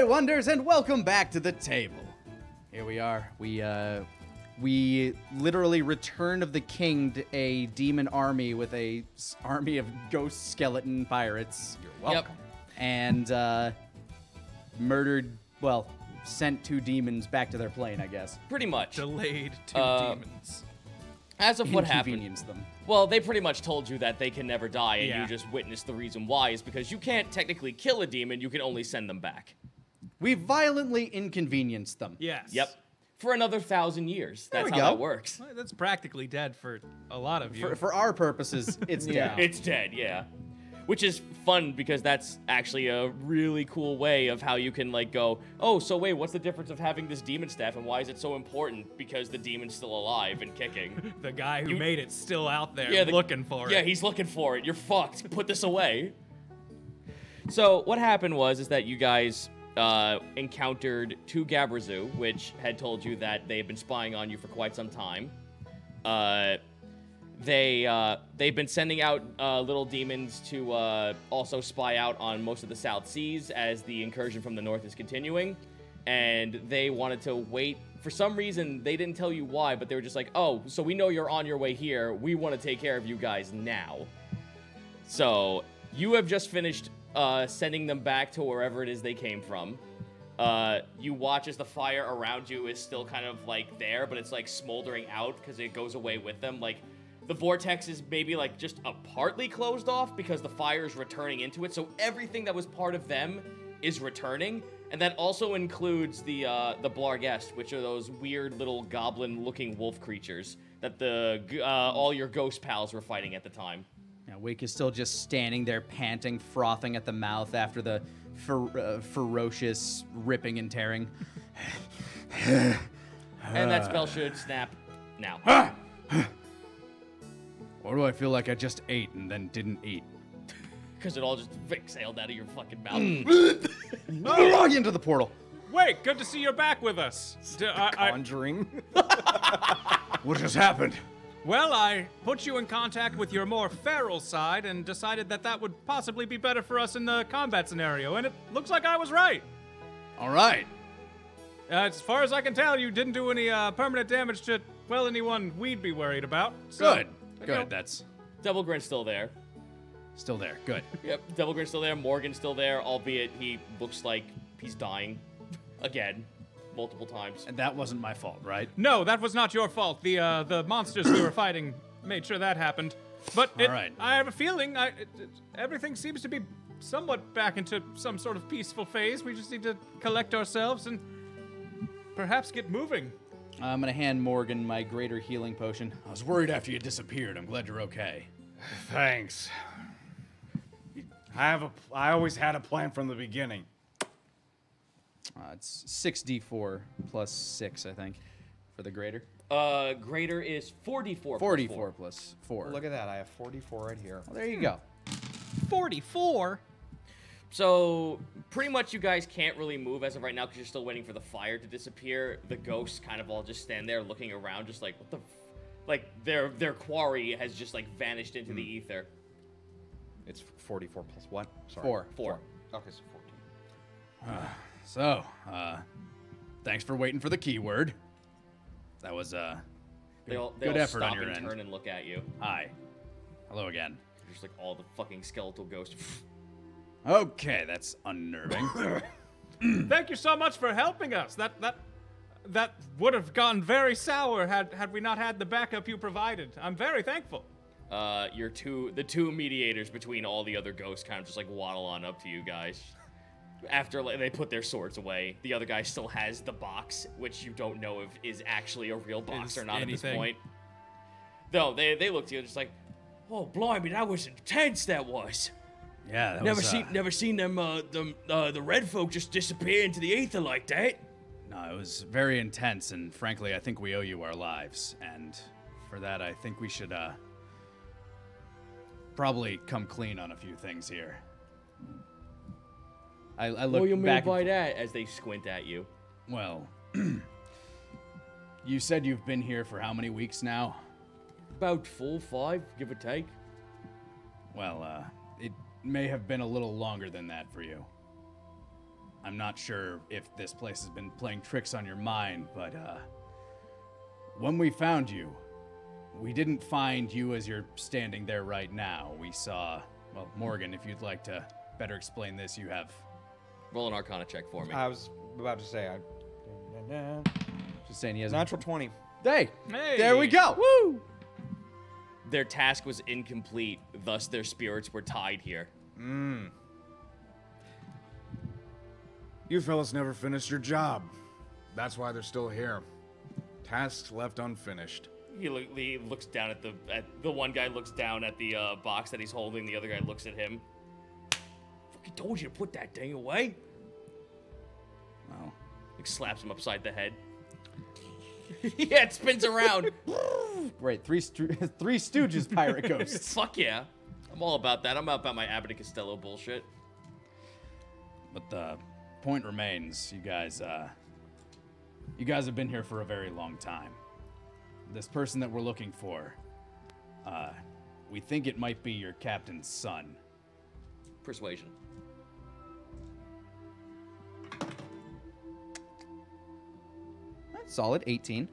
Ahoy, wonders, and welcome back to the table. Here we are. We literally Return of the King to a demon army with a army of ghost skeleton pirates. You're welcome. And sent 2 demons back to their plane, I guess. Pretty much. Delayed 2 demons. As of what happened, Inconvenienced them. well, they pretty much told you that they can never die, and Yeah. you just witnessed the reason why is because you can't technically kill a demon, you can only send them back. We violently inconvenienced them. Yes. Yep. For another 1,000 years. That's we how go. that works. Well, that's practically dead for a lot of you. For our purposes, it's dead. It's dead, yeah. Which is fun because that's actually a really cool way of how you can like go, oh, so wait, what's the difference of having this demon staff and why is it so important? Because the demon's still alive and kicking. The guy who made it's still out there looking for it. Yeah, he's looking for it. You're fucked. Put this away. So what happened is that you guys encountered 2 Gabrazu, which had told you that they had been spying on you for quite some time. They've been sending out little demons to also spy out on most of the South Seas as the incursion from the north is continuing. And they wanted to wait. For some reason, they didn't tell you why, but they were just like, oh, so we know you're on your way here. We want to take care of you guys now. So you have just finished sending them back to wherever it is they came from. You watch as the fire around you is still kind of like there, but it's like smoldering out because it goes away with them. Like, the vortex is maybe like just partly closed off because the fire is returning into it. So everything that was part of them is returning. And that also includes the Blargest, which are those weird little goblin-looking wolf creatures that all your ghost pals were fighting at the time. Yeah, Wake is still just standing there, panting, frothing at the mouth after the ferocious ripping and tearing. And that spell should snap now. Or do I feel like I just ate and then didn't eat? Because it all just exhaled out of your fucking mouth. Log into the portal. Wait, good to see you're back with us. Conjuring. What just happened? Well, I put you in contact with your more feral side and decided that would possibly be better for us in the combat scenario, and it looks like I was right. All right. As far as I can tell, you didn't do any permanent damage to, well, anyone we'd be worried about. So, Good. you know, Good. That's Double Grin's still there. still there. Good. Yep, Double Grin's still there. Morgan's still there, albeit he looks like he's dying again, multiple times. And that wasn't my fault, right? No, that was not your fault. The monsters we were fighting made sure that happened. But All right. I have a feeling everything seems to be somewhat back into some sort of peaceful phase. We just need to collect ourselves and perhaps get moving. I'm gonna hand Morgan my greater healing potion. I was worried after you disappeared. I'm glad you're okay. Thanks. I always had a plan from the beginning. It's 6d4 plus 6, I think, for the greater. Greater is 44. 44 plus 4. Look at that. I have 44 right here. Well, there you go. 44? So, pretty much you guys can't really move as of right now because you're still waiting for the fire to disappear. The ghosts kind of all just stand there looking around just like, what the like, their quarry has just, like, vanished into the ether. It's 44 plus what? Sorry. 4. 4. Okay, so 14. So, thanks for waiting for the keyword. That was, They all good effort stop on your and end. turn and look at you. Hi. Hello again. Just like all the fucking skeletal ghosts. Okay, that's unnerving. Thank you so much for helping us. That would have gone very sour had we not had the backup you provided. I'm very thankful. The two mediators between all the other ghosts kind of just like waddle on up to you guys. After like, they put their swords away, the other guy still has the box, which you don't know if is actually a real box or not at this point. No, they look to you just like, oh blimey, that was intense. That was. Yeah, that Never seen them the red folk just disappear into the ether like that. No, it was very intense, and frankly, I think we owe you our lives. And for that, I think we should probably come clean on a few things here. I look What do you mean back. by that? As they squint at you. Well, you said you've been here for how many weeks now? About 4, 5, give or take. Well, it may have been a little longer than that for you. I'm not sure if this place has been playing tricks on your mind, but when we found you, we didn't find you as you're standing there right now. We saw, well, Morgan, if you'd like to better explain this, you have... Roll an Arcana check for me. I was about to say, Just saying he has... natural 20. Hey! Hey! There we go! Woo! Their task was incomplete, thus their spirits were tied here. You fellas never finished your job. That's why they're still here. Tasks left unfinished. He looks down at the one guy looks down at the box that he's holding. The other guy looks at him. Fucking told you to put that thing away. Well, Like slaps him upside the head. Yeah, it spins around. great. Three Stooges pirate ghosts. Fuck yeah. I'm all about that. I'm all about my Abbott and Costello bullshit. But the point remains, you guys have been here for a very long time. This person that we're looking for, we think it might be your captain's son. Persuasion. That's solid, 18.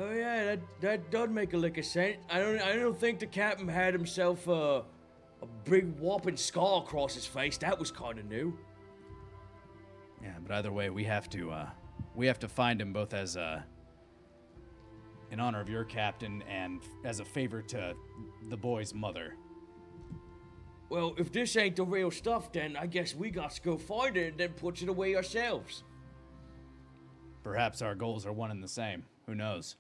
Oh yeah, that does make a lick of sense. I don't think the captain had himself a big whopping scar across his face. That was kind of new. Yeah, but either way, we have to find him both as in honor of your captain and as a favor to the boy's mother. Well, if this ain't the real stuff, then I guess we got to go find it and then put it away ourselves. Perhaps our goals are one and the same. Who knows?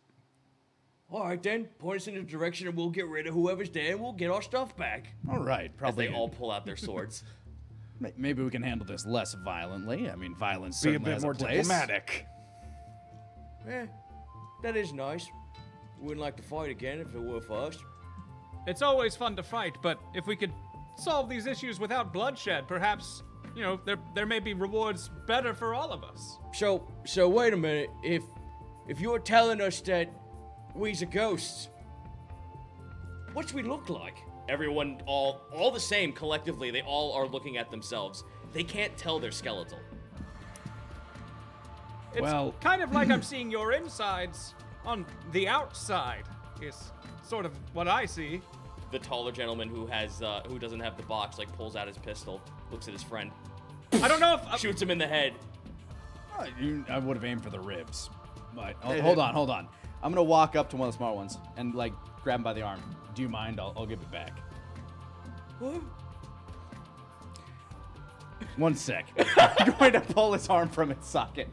All right then, point us in the direction and we'll get rid of whoever's there and we'll get our stuff back. All right, As probably. they all pull out their swords. Maybe we can handle this less violently. I mean, violence Be a certainly bit has more a place. diplomatic. Eh, that is nice. Wouldn't like to fight again if it were for us. It's always fun to fight, but if we could solve these issues without bloodshed, perhaps, you know, there may be rewards better for all of us. So wait a minute. If you're telling us that we's a ghosts, what's we look like? Everyone, all the same collectively, they all are looking at themselves. They can't tell they're skeletal. It's Well- kind of like I'm seeing your insides on the outside, is sort of what I see. The taller gentleman who doesn't have the box, like pulls out his pistol, looks at his friend, I don't know if... shoots him in the head. I would have aimed for the ribs. But hold on. I'm gonna walk up to one of the smart ones and like grab him by the arm. Do you mind? I'll give it back. What? One sec. I'm going to pull his arm from its socket.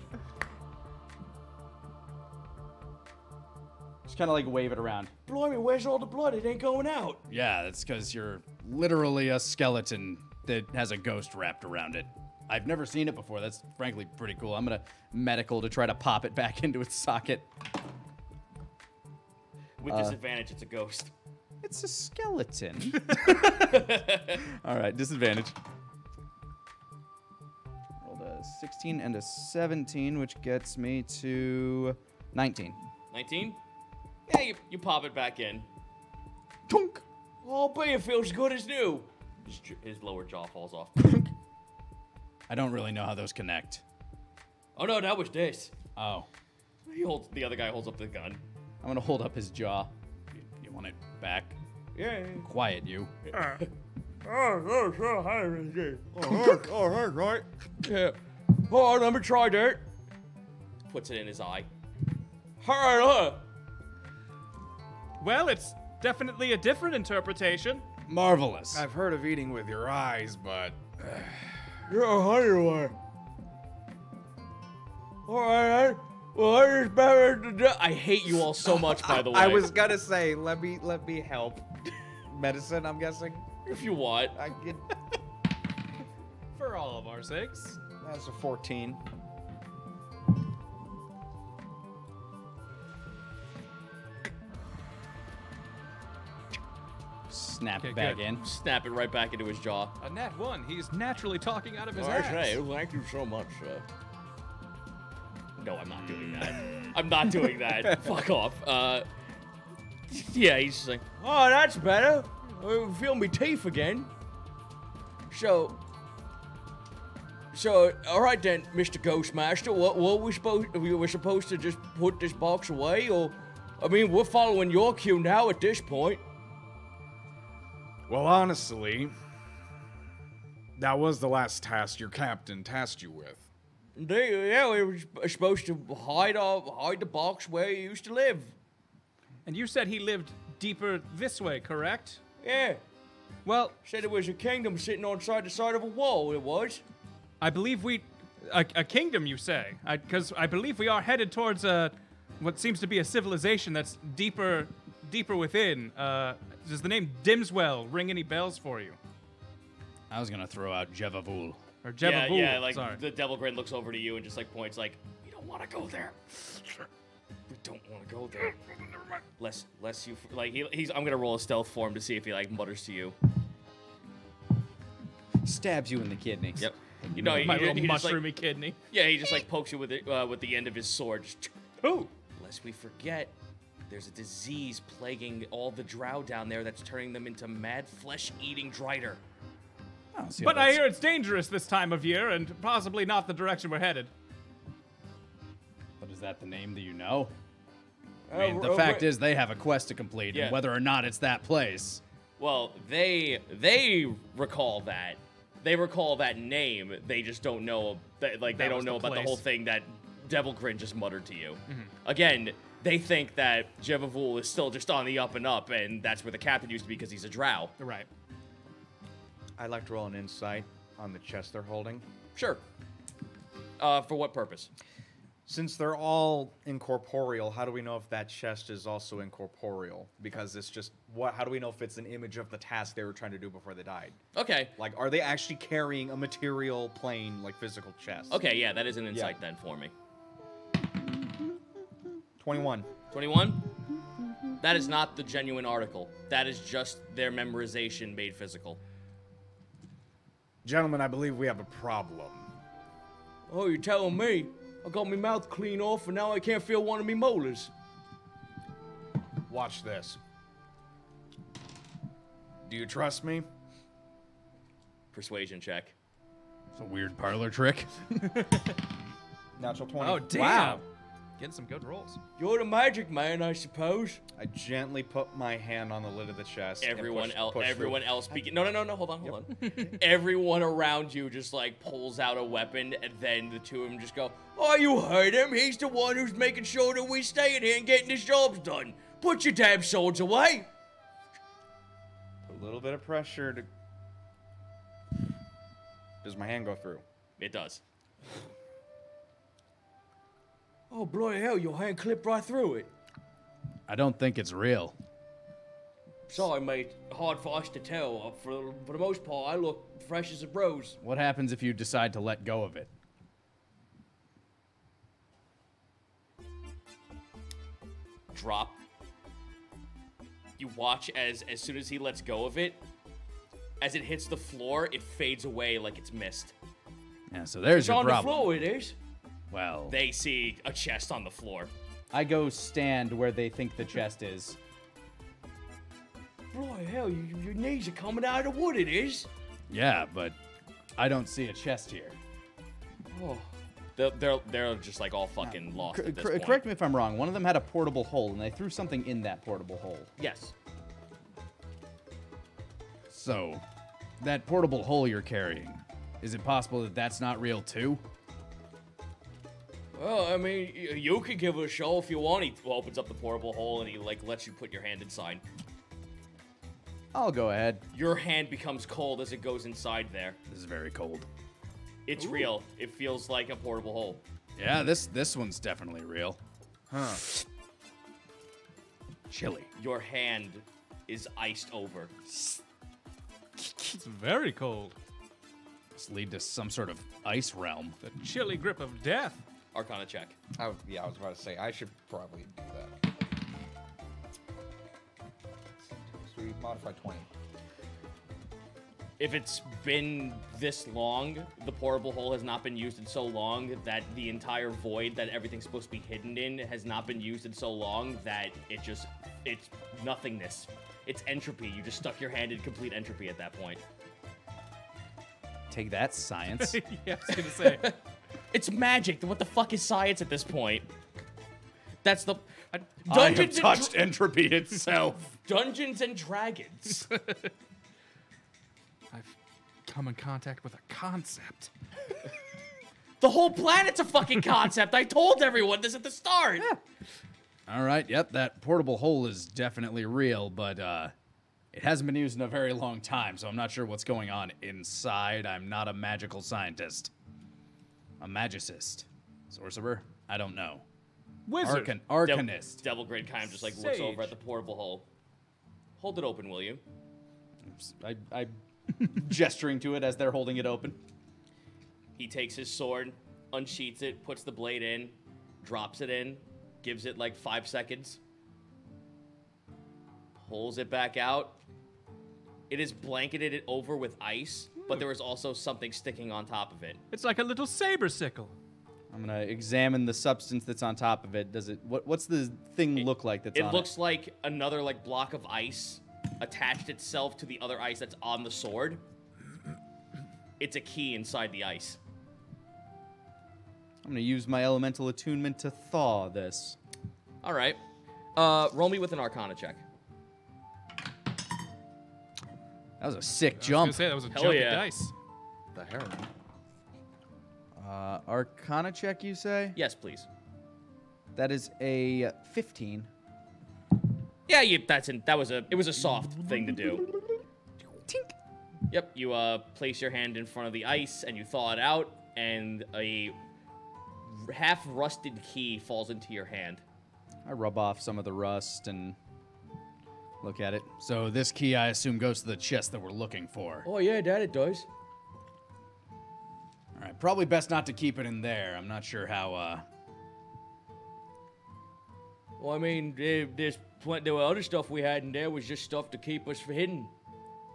Just kind of like wave it around. Blimey, where's all the blood? It ain't going out. Yeah, that's because you're literally a skeleton that has a ghost wrapped around it. I've never seen it before. That's frankly pretty cool. I'm gonna medical to try to pop it back into its socket. With disadvantage, it's a ghost. It's a skeleton. All right, disadvantage. Rolled a 16 and a 17, which gets me to 19. 19? Yeah, you pop it back in. Tunk. Oh, but it feels good as new. His lower jaw falls off. I don't really know how those connect. Oh no, that was this. Oh, The other guy holds up the gun. I'm gonna hold up his jaw. You want it back? Yeah. Quiet, you. Oh, right. Yeah. Oh, let me try that. Puts it in his eye. Alright, Well, it's definitely a different interpretation. Marvelous. I've heard of eating with your eyes, but you're a honey one. Alright, well, I just better to do. I hate you all so much, by the way. I was gonna say, let me help. Medicine, I'm guessing. If you want. I get. For all of our sakes. That's a 14. Snap Okay, it back good. in. Snap it right back into his jaw. A nat 1. He's naturally talking out of his I ass. say, thank you so much, sir. No, I'm not doing that. I'm not doing that. Fuck off. Yeah, he's just like, Oh, that's better. I feel me teeth again. So, all right then, Mr. Ghostmaster. What we're supposed to just put this box away, or I mean, we're following your cue now at this point. Well, honestly, that was the last task your captain tasked you with. Yeah, we were supposed to hide the box where he used to live. And you said he lived deeper this way, correct? Yeah. Well, Said it was a kingdom sitting on the side of a wall. It was. I believe a kingdom, you say? Because I believe we are headed towards what seems to be a civilization that's deeper within. Does the name Dimswell ring any bells for you? I was gonna throw out Jevavul. Or Jevavul? Yeah, like Sorry. the Devil Grin looks over to you and just like points like, we don't want to go there. We don't want to go there. Never mind. Less you like he's. I'm gonna roll a stealth for him to see if he like mutters to you. Stabs you in the kidneys. Yep. You know, My little he just, like, mushroomy kidney. yeah, he just like pokes you with it with the end of his sword. Just, Ooh. lest we forget, there's a disease plaguing all the drow down there that's turning them into mad flesh-eating drider. But I hear it's dangerous this time of year, and possibly not the direction we're headed. But is that the name that you know? I mean, the fact is they have a quest to complete, Yeah. and whether or not it's that place. Well, they recall that. They recall that name. They just don't know that, like, they That was don't know the about the place. whole thing that Devil Grin just muttered to you. Again, they think that Jevavul is still just on the up and up, and that's where the captain used to be because he's a drow. Right. I'd like to roll an insight on the chest they're holding. Sure. For what purpose? Since they're all incorporeal, how do we know if that chest is also incorporeal? Because it's just how do we know if it's an image of the task they were trying to do before they died? Okay. Like, are they actually carrying a material plane, like physical chest? Okay, yeah, that is an insight then for me. 21. 21? That is not the genuine article. That is just their memorization made physical. Gentlemen, I believe we have a problem. Oh, you're telling me? I got my mouth clean off, and now I can't feel one of me molars. Watch this. Do you trust me? Persuasion check. It's a weird parlor trick. Natural 20. Oh, damn. Wow. Getting some good rolls. You're the magic man, I suppose. I gently put my hand on the lid of the chest. and Everyone push else begin. No, hold on. Everyone around you just like pulls out a weapon, and then the two of them just go, Oh, you heard him. He's the one who's making sure that we stay in here and getting these jobs done. Put your damn swords away. A little bit of pressure to... Does my hand go through? it does. Oh, bloody hell, your hand clipped right through it. I don't think it's real. Sorry, mate. Hard for us to tell. For the most part, I look fresh as a rose. What happens if you decide to let go of it? Drop. You watch as soon as he lets go of it, as it hits the floor, it fades away like it's mist. Yeah, so there's It's your on problem. the floor, it is. Well, They see a chest on the floor. I go stand where they think the chest is. Bloody hell, your knees are coming out of the wood, it is. Yeah, but I don't see a chest here. Oh, They're just like all fucking lost at this point. Correct me if I'm wrong. One of them had a portable hole, and they threw something in that portable hole. Yes. So, that portable hole you're carrying, is it possible that that's not real too? well, I mean, You could give it a show if you want. He opens up the portable hole and he like lets you put your hand inside. I'll go ahead. Your hand becomes cold as it goes inside there. This is very cold. It's real. It feels like a portable hole. Yeah, this one's definitely real. Huh. Chilly. Your hand is iced over. It's very cold. This lead to some sort of ice realm. The chilly grip of death. Arcana check. I was about to say, I should probably do that. So we modify 20. If it's been this long, the portable hole has not been used in so long that the entire void that everything's supposed to be hidden in has not been used in so long that it's nothingness. It's entropy. You just stuck your hand in complete entropy at that point. Take that, science. Yeah, I was gonna say. It's magic. What the fuck is science at this point? That's the I have Dungeons and touched entropy itself. Dungeons and Dragons. I've come in contact with a concept. The whole planet's a fucking concept. I told everyone this at the start. All right, yep, that portable hole is definitely real, but it hasn't been used in a very long time, so I'm not sure what's going on inside. I'm not a magical scientist. A magicist. Sorcerer? I don't know. Wizard. Arcanist. Devil Grid kind of just like looks Sage. over at the portable hole. Hold it open, will you? I gesturing to it as they're holding it open. He takes his sword, unsheaths it, puts the blade in, drops it in, gives it like 5 seconds, pulls it back out. It is blanketed it over with ice, but there is also something sticking on top of it. It's like a little saber sickle. I'm gonna examine the substance that's on top of it. Does it? What's the thing look like that's on it? It looks like another like block of ice attached itself to the other ice that's on the sword. It's a key inside the ice. I'm gonna use my elemental attunement to thaw this. All right. Roll me with an Arcana check. That was a sick I was jump. gonna say that was a Hell jumpy yeah. dice. The heron. Arcana check, you say? Yes, please. That is a 15. Yeah, it was a soft thing to do. Tink. Yep, you place your hand in front of the ice and you thaw it out, and a half-rusted key falls into your hand. I rub off some of the rust and look at it. So this key, I assume, goes to the chest that we're looking for. Oh, yeah, Dad, it does. All right, probably best not to keep it in there. I'm not sure how. Well, I mean, there were other stuff we had in there was just stuff to keep us hidden.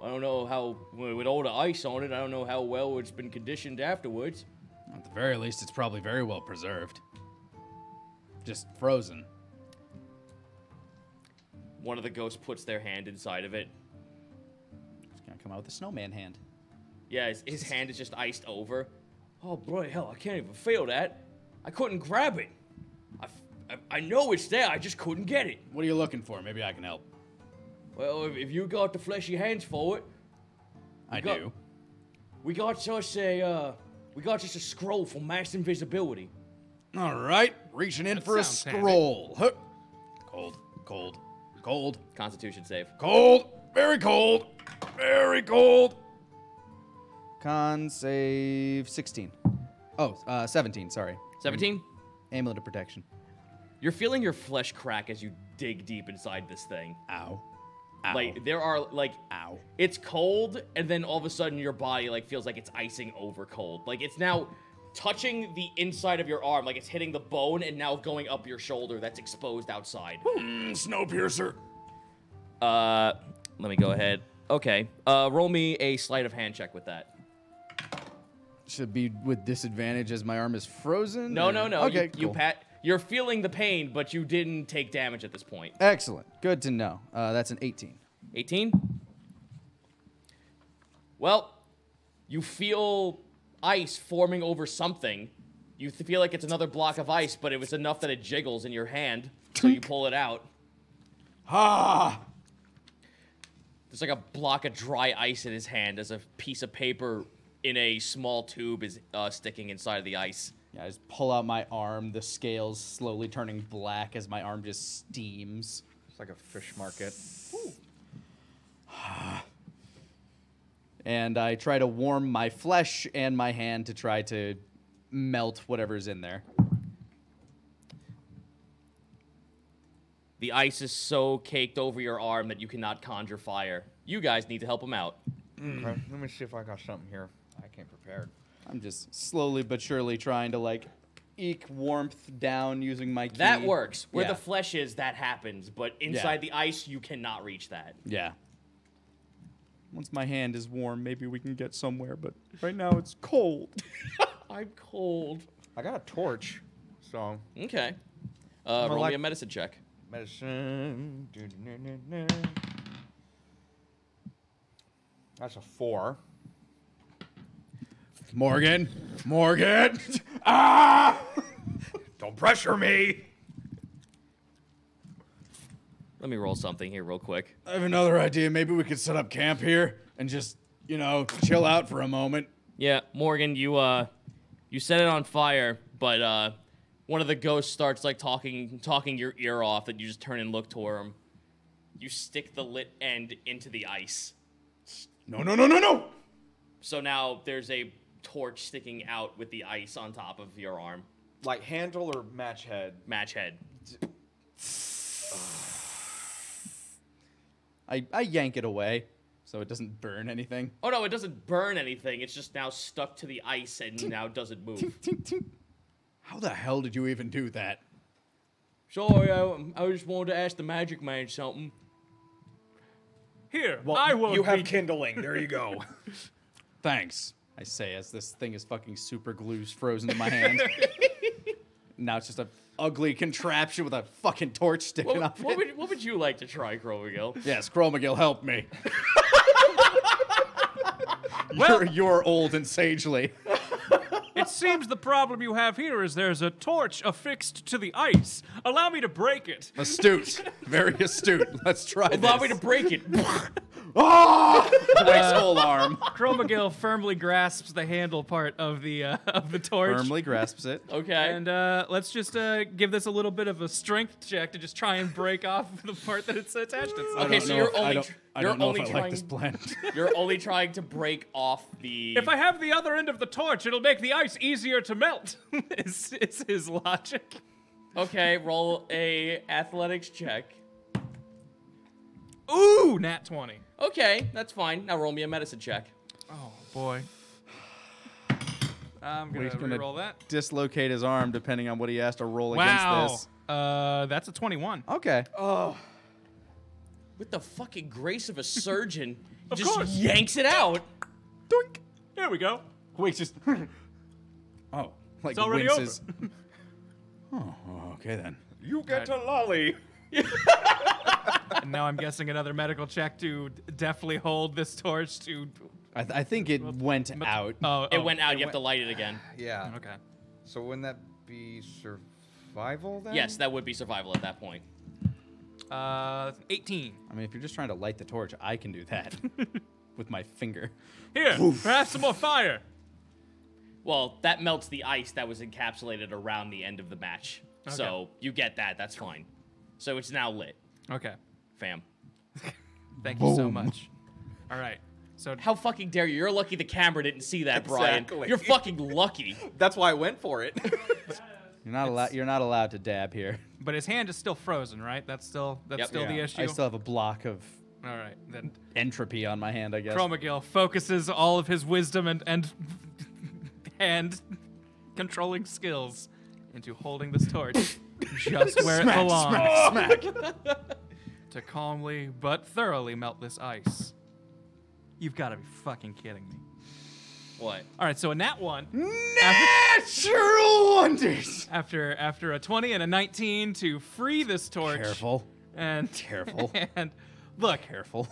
I don't know how, with all the ice on it, I don't know how well it's been conditioned afterwards. At the very least, it's probably very well preserved. Just frozen. One of the ghosts puts their hand inside of it. It's gonna come out with a snowman hand. Yeah, his hand is just iced over. Oh, boy, hell, I can't even feel that. I couldn't grab it. I know it's there, I just couldn't get it. What are you looking for? Maybe I can help. Well, if you got the fleshy hands for it, I got- do. we got just a scroll for mass invisibility. All right, reaching in That for a sounds handy. scroll. Huh. Cold, cold, cold, Constitution save. cold, very cold, very cold. Con save 16. Oh, 17, sorry. 17? Amulet of protection. You're feeling your flesh crack as you dig deep inside this thing. Ow. Ow. Like, there are, like, Ow. it's cold, and then all of a sudden your body, like, feels like it's icing over cold. Like, it's now touching the inside of your arm, like it's hitting the bone, and now going up your shoulder that's exposed outside. Snowpiercer. Let me go ahead. Okay. Roll me a sleight of hand check with that. Should be with disadvantage as my arm is frozen? No, or- no, no. Okay, you cool. You're feeling the pain, but you didn't take damage at this point. Excellent. Good to know. That's an 18. 18? Well, you feel ice forming over something. You feel like it's another block of ice, but it was enough that it jiggles in your hand, so you pull it out. Ah! There's like a block of dry ice in his hand as a piece of paper in a small tube is sticking inside of the ice. Yeah, I just pull out my arm, the scales slowly turning black as my arm just steams. It's like a fish market. And I try to warm my flesh and my hand to try to melt whatever's in there. The ice is so caked over your arm that you cannot conjure fire. You guys need to help him out. Okay, let me see if I got something here. I came prepared. I'm just slowly but surely trying to, like, eke warmth down using my key. That works. Where Yeah. the flesh is, that happens. But inside the ice, you cannot reach that. Yeah. Once my hand is warm, maybe we can get somewhere, but right now it's cold. I'm cold. I got a torch, so Okay. I'm Roll like- me a medicine check. medicine. That's a 4. Morgan! Ah! Don't pressure me. Let me roll something here real quick. I have another idea. Maybe we could set up camp here and just, chill out for a moment. Yeah, Morgan, you set it on fire, but one of the ghosts starts like talking your ear off, and you just turn and look toward him. You stick the lit end into the ice. No! So now there's a torch sticking out with the ice on top of your arm. Like handle or match head? Match head. I yank it away so it doesn't burn anything. Oh no, it doesn't burn anything. It's just now stuck to the ice and now doesn't move. How the hell did you even do that? Sorry, I just wanted to ask the magic man something. Here, Well, I will. you have kindling. There you go. Thanks, I say as this thing is fucking super glue frozen to my hand. Now it's just a ugly contraption with a fucking torch sticking off it. What would you like to try, Crowmagil? Yes, Chromagil, help me. Well- you're old and sagely. It seems the problem you have here is there's a torch affixed to the ice. Allow me to break it. Astute. Very astute. Let's try this. Allow me to break it. Breaks whole arm. Chromagil firmly grasps the handle part of the torch. Firmly grasps it. Okay. And let's just give this a little bit of a strength check to just try and break off the part that it's attached to. Okay, so you're only I don't know if I like this plan. You're only trying to break off the. If I have the other end of the torch, it'll make the ice easier to melt. is his logic. Okay, roll a athletics check. Ooh, nat 20. Okay, that's fine. Now roll me a medicine check. Oh boy. I'm He's gonna gonna reroll that. dislocate his arm depending on what he has to roll Wow. against this. That's a 21. Okay. With the fucking grace of a surgeon, he Of just course. yanks it out. Doink. There we go. Wait, just. Oh, like It's already winces. Oh, okay then. You get a lolly. And now I'm guessing another medical check to deftly hold this torch to. I think it went out. Oh, It went out. You have to light it again. Yeah. Okay. So wouldn't that be survival then? Yes, that would be survival at that point. 18. I mean, if you're just trying to light the torch, I can do that with my finger. Here, have some more fire. Well, that melts the ice that was encapsulated around the end of the match. So you get that. That's fine. So it's now lit, Okay. fam. Thank you so much. All right. So How fucking dare you? You're lucky the camera didn't see that, Brian. Exactly. You're fucking lucky. That's why I went for it. You're not allowed. You're not allowed to dab here. but his hand is still frozen, right? That's still Yep. the Yeah. issue. I still have a block of All right. Then entropy on my hand, I guess. Chromagil focuses all of his wisdom and hand controlling skills into holding this torch just where it belongs. To calmly but thoroughly melt this ice. You've got to be fucking kidding me. What? All right, so in that one, Natural wonders. after a 20 and a 19 to free this torch. Careful. And Careful. And look, Careful.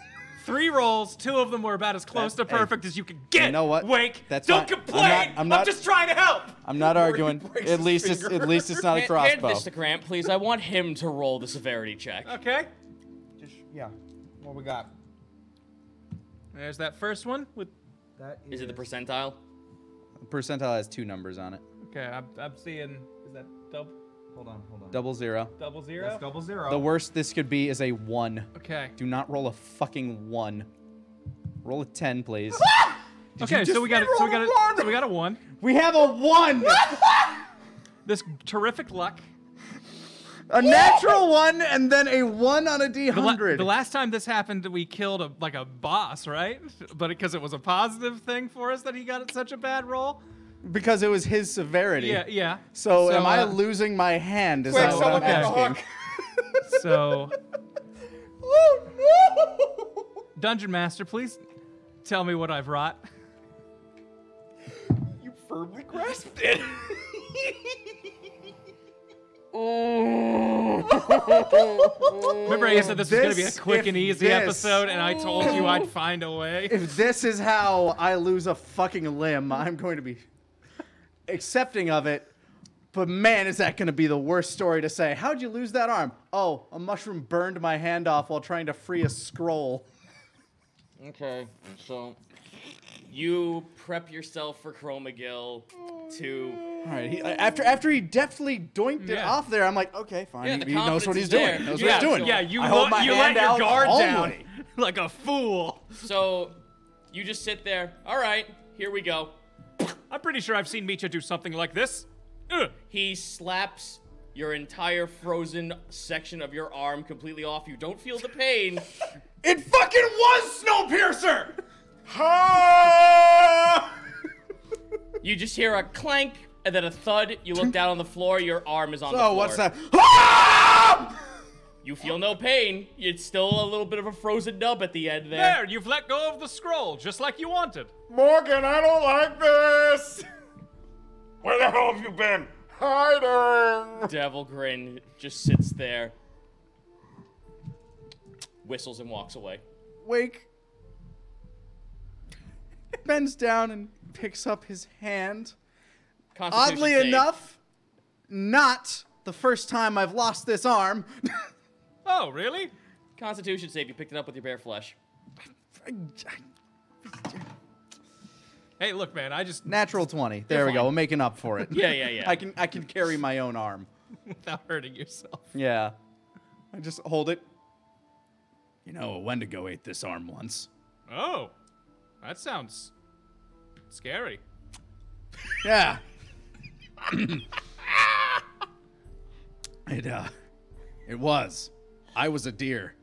3 rolls, 2 of them were about as close to Hey, perfect as you could get. you know what? Wake. That's Don't fine. complain. I'm not- just trying to help. I'm not arguing. breaks At his least it's finger. not a Hand crossbow. this to Grant, please. I want him to roll the severity check. Okay. Just, yeah. What we got? There's that first one with. That Is it the percentile? Percentile has 2 numbers on it. Okay, I'm seeing. Is that double? Hold on. 00. Double zero. That's double zero. The worst this could be is a 1. Okay. Do not roll a fucking 1. Roll a 10, please. Okay, so we got it. So we got a 1. We have a 1. This terrific luck. A natural 1 and then a 1 on a The D100. last time this happened, we killed a boss, right? But because it was a positive thing for us that he got such a bad roll. Because it was his severity. Yeah. So am I losing my hand? Is that what I'm someone asking? So, Oh no! Dungeon Master, please tell me what I've wrought. You firmly grasped it. Remember I said this was going to be a quick and easy this- episode, and I told you I'd find a way? If this is how I lose a fucking limb, I'm going to be accepting of it. But man, is that going to be the worst story to say. How'd you lose that arm? Oh, a mushroom burned my hand off while trying to free a scroll. Okay, so you prep yourself for Chromagill to. All right, after he deftly doinked it Yeah. off there, I'm like, okay, fine. Yeah, the he knows what confidence he's is doing. there. He knows Yeah, what he's doing. Yeah, you, I hold my you hand let your out guard down calmly. like a fool. So you just sit there. All right, here we go. I'm pretty sure I've seen Micha do something like this. Ugh. He slaps your entire frozen section of your arm completely off. You don't feel the pain. It fucking was Snowpiercer! You just hear a clank and then a thud. You look down on the floor. Your arm is on the So floor. what's that? Ah! You feel no pain. It's still a little bit of a frozen nub at the end there. There, you've let go of the scroll, just like you wanted. Morgan, I don't like this! Where the hell have you been? Hiding! Devil Grin just sits there, whistles and walks away. Wake bends down and picks up his hand. Constitution Oddly save. enough, not the first time I've lost this arm. Oh, really? Constitution save. You picked it up with your bare flesh. Hey, look, man, I just Natural 20. There we go. fine. We're making up for it. Yeah, yeah, yeah. I can carry my own arm. without hurting yourself. Yeah. I just hold it. You know, a Wendigo ate this arm once. Oh, that sounds scary. Yeah. It was. I was a deer.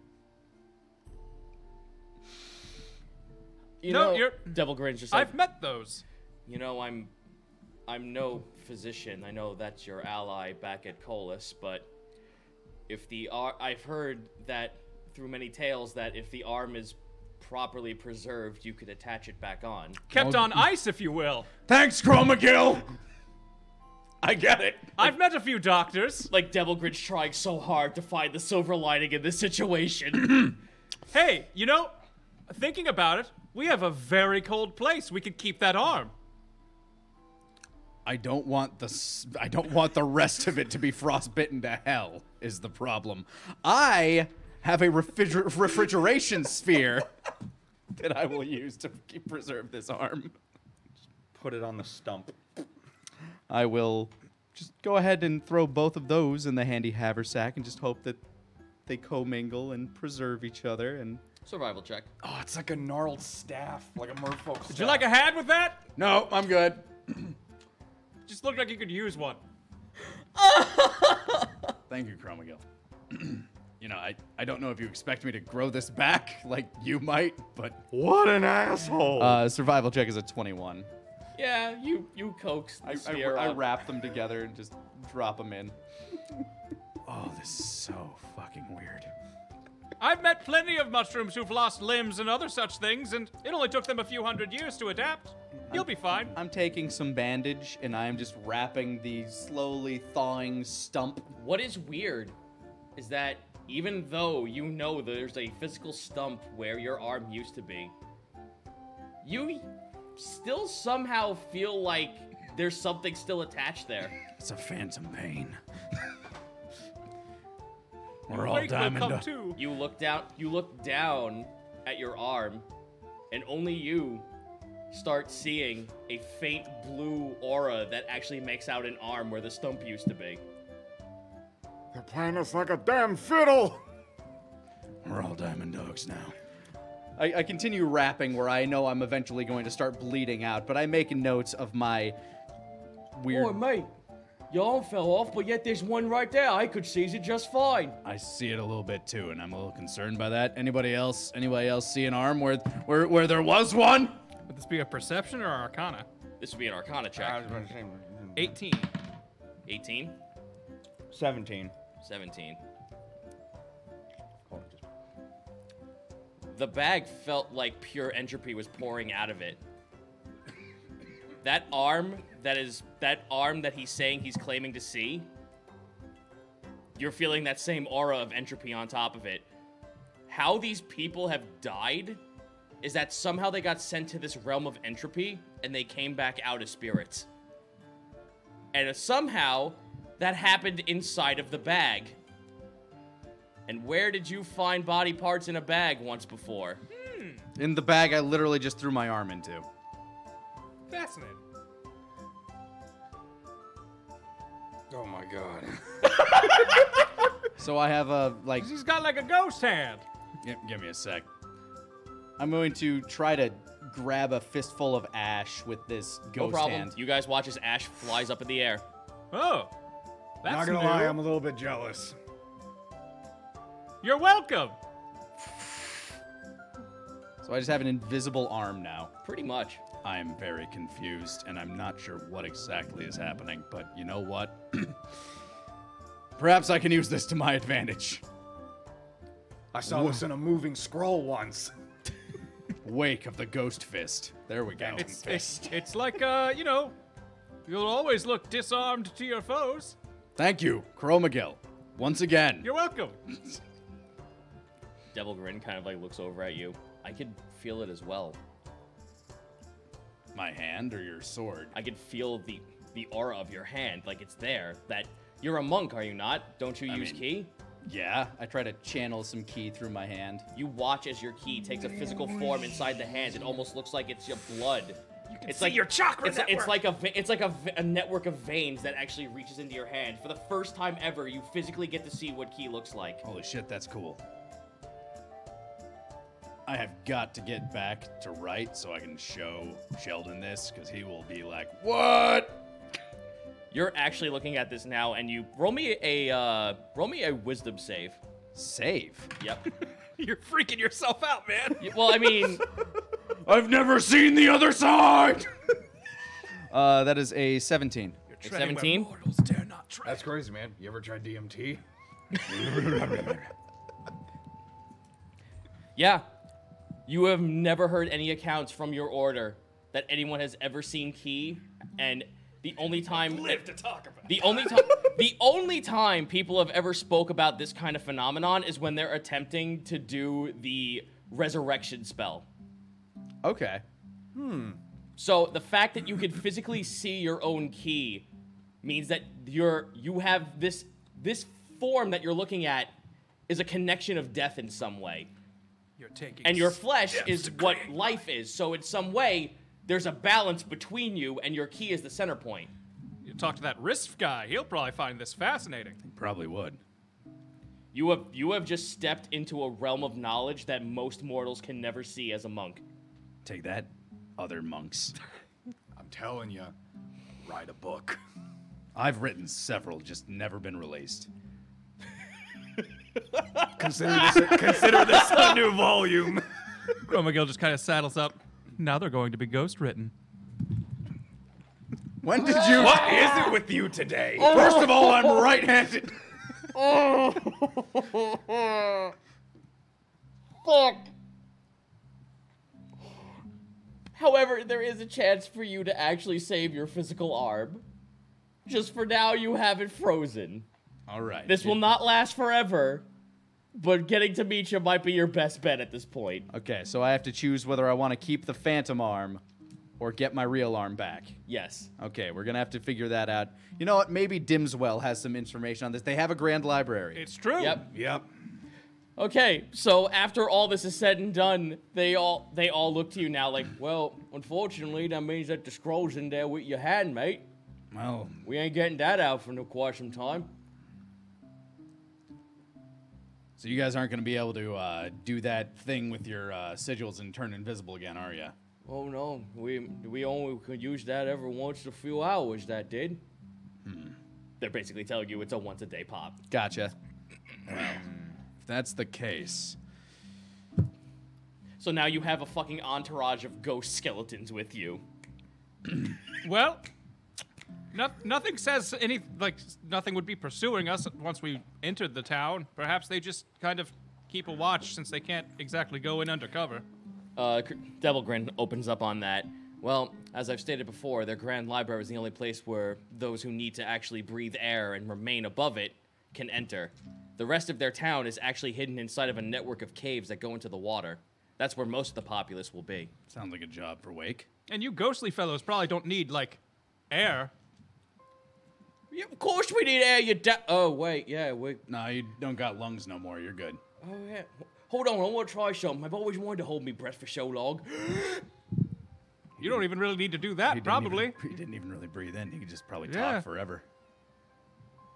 You No, know, you're- Devil Grin's just like, I've met those. you know, I'm no physician. I know that's your ally back at Colas, but if I've heard that through many tales that if the arm is properly preserved, you could attach it back on. Kept on ice, if you will. Thanks, Chromagill! I get it. I've met a few doctors. Like Devil Grin's trying so hard to find the silver lining in this situation. Hey, you know, thinking about it, we have a very cold place. We could keep that arm. I don't want the rest of it to be frostbitten to hell, is the problem. I have a refrigeration sphere that I will use to preserve this arm. Put it on the stump. I will just go ahead and throw both of those in the handy haversack and just hope that they commingle and preserve each other. And Survival check. Oh, it's like a gnarled staff, like a merfolk staff. Would you like a hat with that? no, I'm good. Just looked like you could use one. Thank you, Chromagill. You know, I don't know if you expect me to grow this back like you might, but What an asshole! survival check is a 21. Yeah, you coax the I sphere up. wrap them together and just drop them in. Oh, this is so fucking weird. I've met plenty of mushrooms who've lost limbs and other such things, and it only took them a few hundred years to adapt. You'll be fine. I'm taking some bandage and I'm just wrapping the slowly thawing stump. What is weird is that even though you know there's a physical stump where your arm used to be, you still somehow feel like there's something still attached there. It's a phantom pain. We're all Wake will diamond. come too. You look down at your arm, and only you start seeing a faint blue aura that actually makes out an arm where the stump used to be. They're playing us like a damn fiddle! We're all diamond dogs now. I continue rapping where I know I'm eventually going to start bleeding out, but I make notes of my weird... Oh, mate, your arm fell off, but yet there's one right there. I could seize it just fine. I see it a little bit too, and I'm a little concerned by that. Anybody else see an arm where there was one? Would this be a perception or arcana? This would be an Arcana I check. was about to say, 18. 18, 17. 17. Hold on, just- The bag felt like pure entropy was pouring out of it. That arm that he's saying he's claiming to see you're feeling that same aura of entropy on top of it. How these people have died is that somehow they got sent to this realm of entropy and they came back out as spirits. And somehow that happened inside of the bag. And where did you find body parts in a bag once before? In the bag I literally just threw my arm into. Fascinating. Oh my god. So I have a, like... He's got like a ghost hand. Give me a sec. I'm going to try to grab a fistful of ash with this No ghost problem. hand. You guys watch as ash flies up in the air. Oh. That's Not gonna new. lie, I'm a little bit jealous. You're welcome. So I just have an invisible arm now. Pretty much. I am very confused, and I'm not sure what exactly is happening, but you know what? Perhaps I can use this to my advantage. I saw this in a moving scroll once. Wake of the Ghost Fist. There we go. It's like, you know, you'll always look disarmed to your foes. Thank you, Chromagil. Once again. You're welcome. Devil Grin kind of like looks over at you. I could feel it as well. My hand or your sword? I could feel the aura of your hand, like it's there. That you're a monk, are you not? Don't you use ki? Yeah, I try to channel some ki through my hand. You watch as your ki takes a physical form inside the hand. It almost looks like it's your blood. You can see your chakra it's like a network of veins that actually reaches into your hand. For the first time ever, you physically get to see what ki looks like. Holy shit, that's cool. I have got to get back to right so I can show Sheldon this, because he will be like, what? You're actually looking at this now, and you roll me a wisdom save. Save? Yep. You're freaking yourself out, man. Well, I mean, I've never seen the other side! That is a 17. a 17. Mortals dare not tread. That's crazy, man. You ever tried DMT? Yeah. You have never heard any accounts from your order that anyone has ever seen ki, and the only time Live to talk about. the only time people have ever spoke about this kind of phenomenon is when they're attempting to do the resurrection spell. Okay. So the fact that you can physically see your own ki means that you have this form that you're looking at is a connection of death in some way. You're taking. And your flesh is what life is. So in some way, there's a balance between you, and your ki is the center point. You talk to that Risk guy. He'll probably find this fascinating. Probably would. You have just stepped into a realm of knowledge that most mortals can never see as a monk. Take that, other monks. I'm telling you, write a book. I've written several, just never been released. Consider this a new volume. Chromagil just kind of saddles up. Now they're going to be ghost written. When did you... What is it with you today? First of all, I'm right-handed. Fuck. However, there is a chance for you to actually save your physical arm. Just for now, you have it frozen. All right. This will not last forever, but getting to meet you might be your best bet at this point. Okay, so I have to choose whether I want to keep the phantom arm or get my real arm back. Yes. Okay, we're going to have to figure that out. You know what? Maybe Dimswell has some information on this. They have a grand library. It's true. Yep. Okay, so after all this is said and done, they all look to you now like, well, unfortunately, that means that the scroll's in there with your hand, mate. Well, We ain't getting that out for quite some time. so you guys aren't going to be able to do that thing with your sigils and turn invisible again, are you? Oh no, we only could use that every once in a few hours. That did. They're basically telling you it's a once-a-day pop. Gotcha. Well, if that's the case... So now you have a fucking entourage of ghost skeletons with you. Well, nothing says nothing would be pursuing us once we entered the town. Perhaps they just kind of keep a watch since they can't exactly go in undercover. Devil Grin opens up on that. Well, as I've stated before, their grand library is the only place where those who need to actually breathe air and remain above it can enter. The rest of their town is actually hidden inside of a network of caves that go into the water. That's where most of the populace will be. Sounds like a job for Wake. And you ghostly fellows probably don't need, like, air. Yeah, of course we need air, you oh, wait, yeah, we... No, you don't got lungs no more. You're good. Oh, yeah. Hold on, I want to try something. I've always wanted to hold my breath for so long. You don't even really need to do that, probably. He didn't even really breathe in. He could just probably Yeah. talk forever.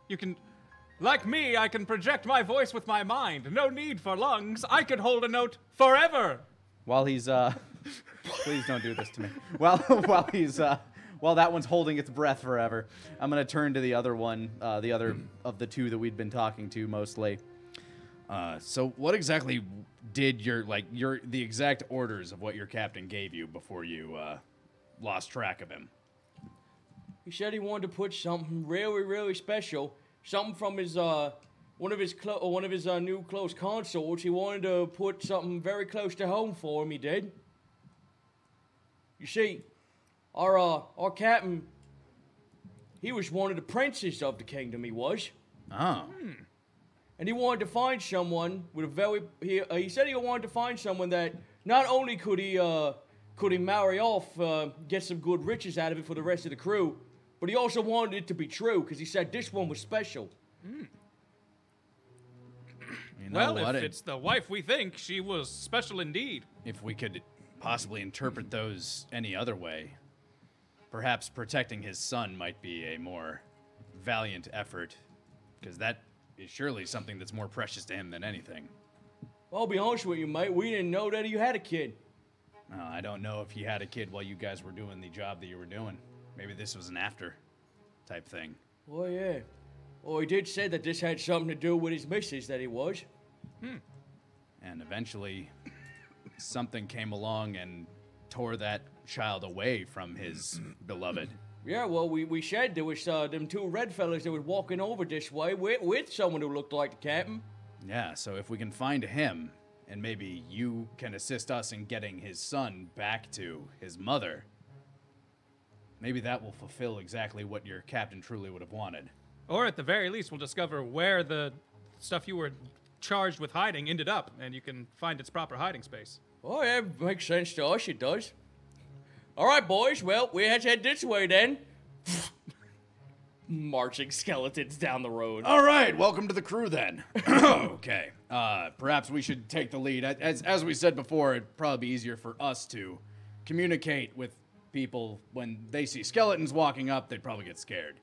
You can... Like me, I can project my voice with my mind. No need for lungs. I could hold a note forever. While he's, please don't do this to me. While that one's holding its breath forever, I'm gonna turn to the other one, the other of the two that we'd been talking to mostly. So what exactly did the exact orders of what your captain gave you before you, lost track of him? He said he wanted to put something really, really special. Something from his, one of his new close consorts. He wanted to put something very close to home for him, he did. You see, our captain, he was one of the princes of the kingdom, he was. Oh. And he wanted to find someone with a very, he said he wanted to find someone that not only could he marry off, get some good riches out of it for the rest of the crew, but he also wanted it to be true, because he said this one was special. You know Well, what? if it's the wife we think, she was special indeed. If we could possibly interpret those any other way, perhaps protecting his son might be a more valiant effort, because that is surely something that's more precious to him than anything. I'll be honest with you, mate, we didn't know that you had a kid. I don't know if he had a kid while you guys were doing the job that you were doing. Maybe this was an after type thing. Oh, yeah. Oh, he did say that this had something to do with his missus, that he was. And eventually, something came along and tore that child away from his beloved. Yeah, well, we said there was them two red fellas that was walking over this way with someone who looked like the captain. Yeah, so if we can find him, and maybe you can assist us in getting his son back to his mother, maybe that will fulfill exactly what your captain truly would have wanted. Or at the very least, we'll discover where the stuff you were charged with hiding ended up, and you can find its proper hiding space. Oh, yeah, makes sense to us, it does. All right, boys, well, we have to head this way then. Marching skeletons down the road. All right, welcome to the crew then. Okay, perhaps we should take the lead. As we said before, it'd probably be easier for us to communicate with people when they see skeletons walking up. They'd probably get scared.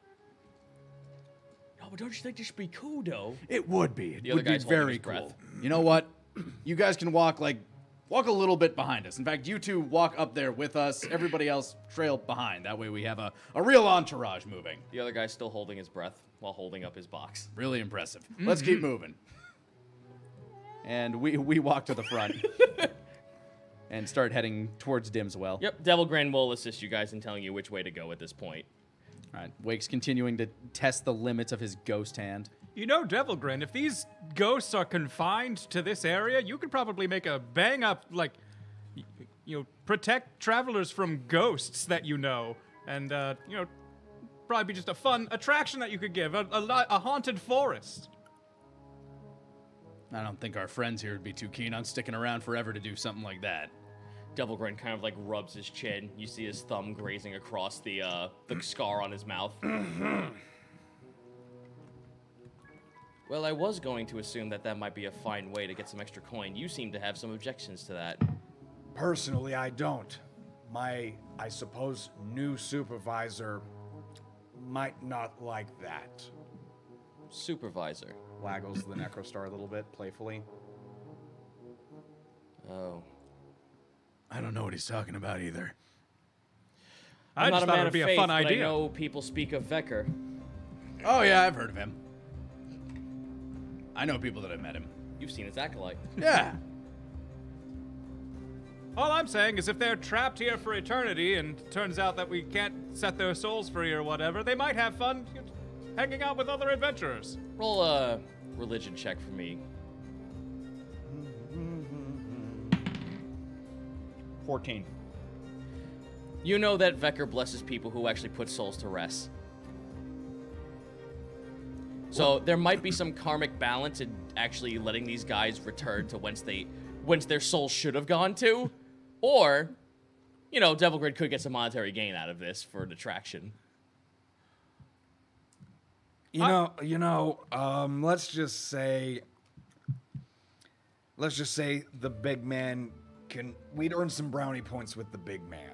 No, but don't you think this would be cool, though? It would be. It The other would be guy's holding very his breath. cool. You know what? You guys can walk a little bit behind us. In fact, you two walk up there with us. Everybody else trail behind. That way we have a real entourage moving. The other guy's still holding his breath while holding up his box. Really impressive. Let's keep moving. And we walk to the front and start heading towards Dimswell. Yep, Devil Grin will assist you guys in telling you which way to go at this point. All right, Wake's continuing to test the limits of his ghost hand. You know, Devilgrin, if these ghosts are confined to this area, you could probably make a bang-up, protect travelers from ghosts that you know. And, probably be just a fun attraction that you could give, a haunted forest. I don't think our friends here would be too keen on sticking around forever to do something like that. Devil Grin kind of rubs his chin. You see his thumb grazing across the scar on his mouth. Well, I was going to assume that might be a fine way to get some extra coin. You seem to have some objections to that. Personally, I don't. My, I suppose, new supervisor might not like that. Supervisor. Waggles the Necrostar a little bit, playfully. Oh. I don't know what he's talking about either. I I'm just not a thought man it would of be faith, a fun but idea. I know people speak of Vecker. Oh, yeah, I've heard of him. I know people that have met him. You've seen his acolyte. Yeah. All I'm saying is if they're trapped here for eternity and it turns out that we can't set their souls free or whatever, they might have fun hanging out with other adventurers. Roll a religion check for me. 14. You know that Vecker blesses people who actually put souls to rest. So there might be some karmic balance in actually letting these guys return to whence their souls should have gone to, or, you know, Devil Grid could get some monetary gain out of this for an attraction. Let's just say the big man we'd earn some brownie points with the big man.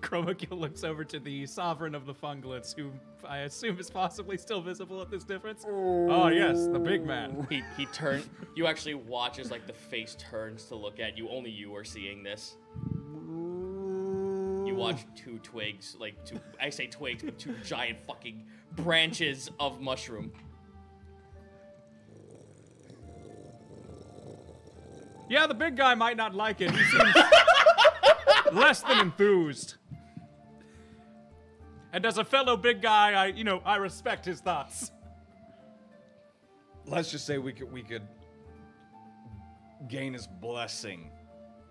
Chromagil looks over to the sovereign of the Funglets, who I assume is possibly still visible at this difference. Oh yes, the big man. He turned. You actually watch as like the face turns to look at you. Only you are seeing this. You watch two twigs, I say twigs, but two giant fucking branches of mushroom. Yeah, the big guy might not like it. He seems less than enthused. And as a fellow big guy, I respect his thoughts. Let's just say we could gain his blessing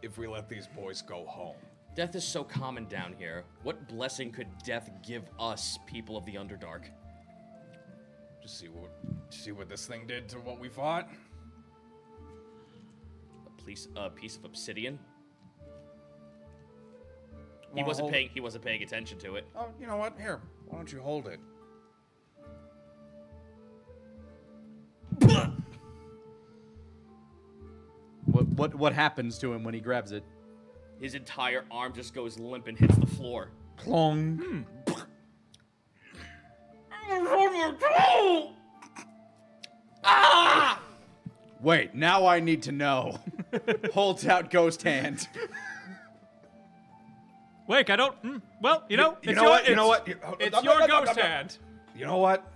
if we let these boys go home. Death is so common down here. What blessing could death give us, people of the Underdark? Just see what this thing did to what we fought. A piece of obsidian. He wasn't paying attention to it. Oh, you know what? Here, why don't you hold it? What happens to him when he grabs it? His entire arm just goes limp and hits the floor. Clong. Ah! Wait, now I need to know. Holds out ghost hand. Wait, I don't. Well, You know what? It's your ghost hand. You know what?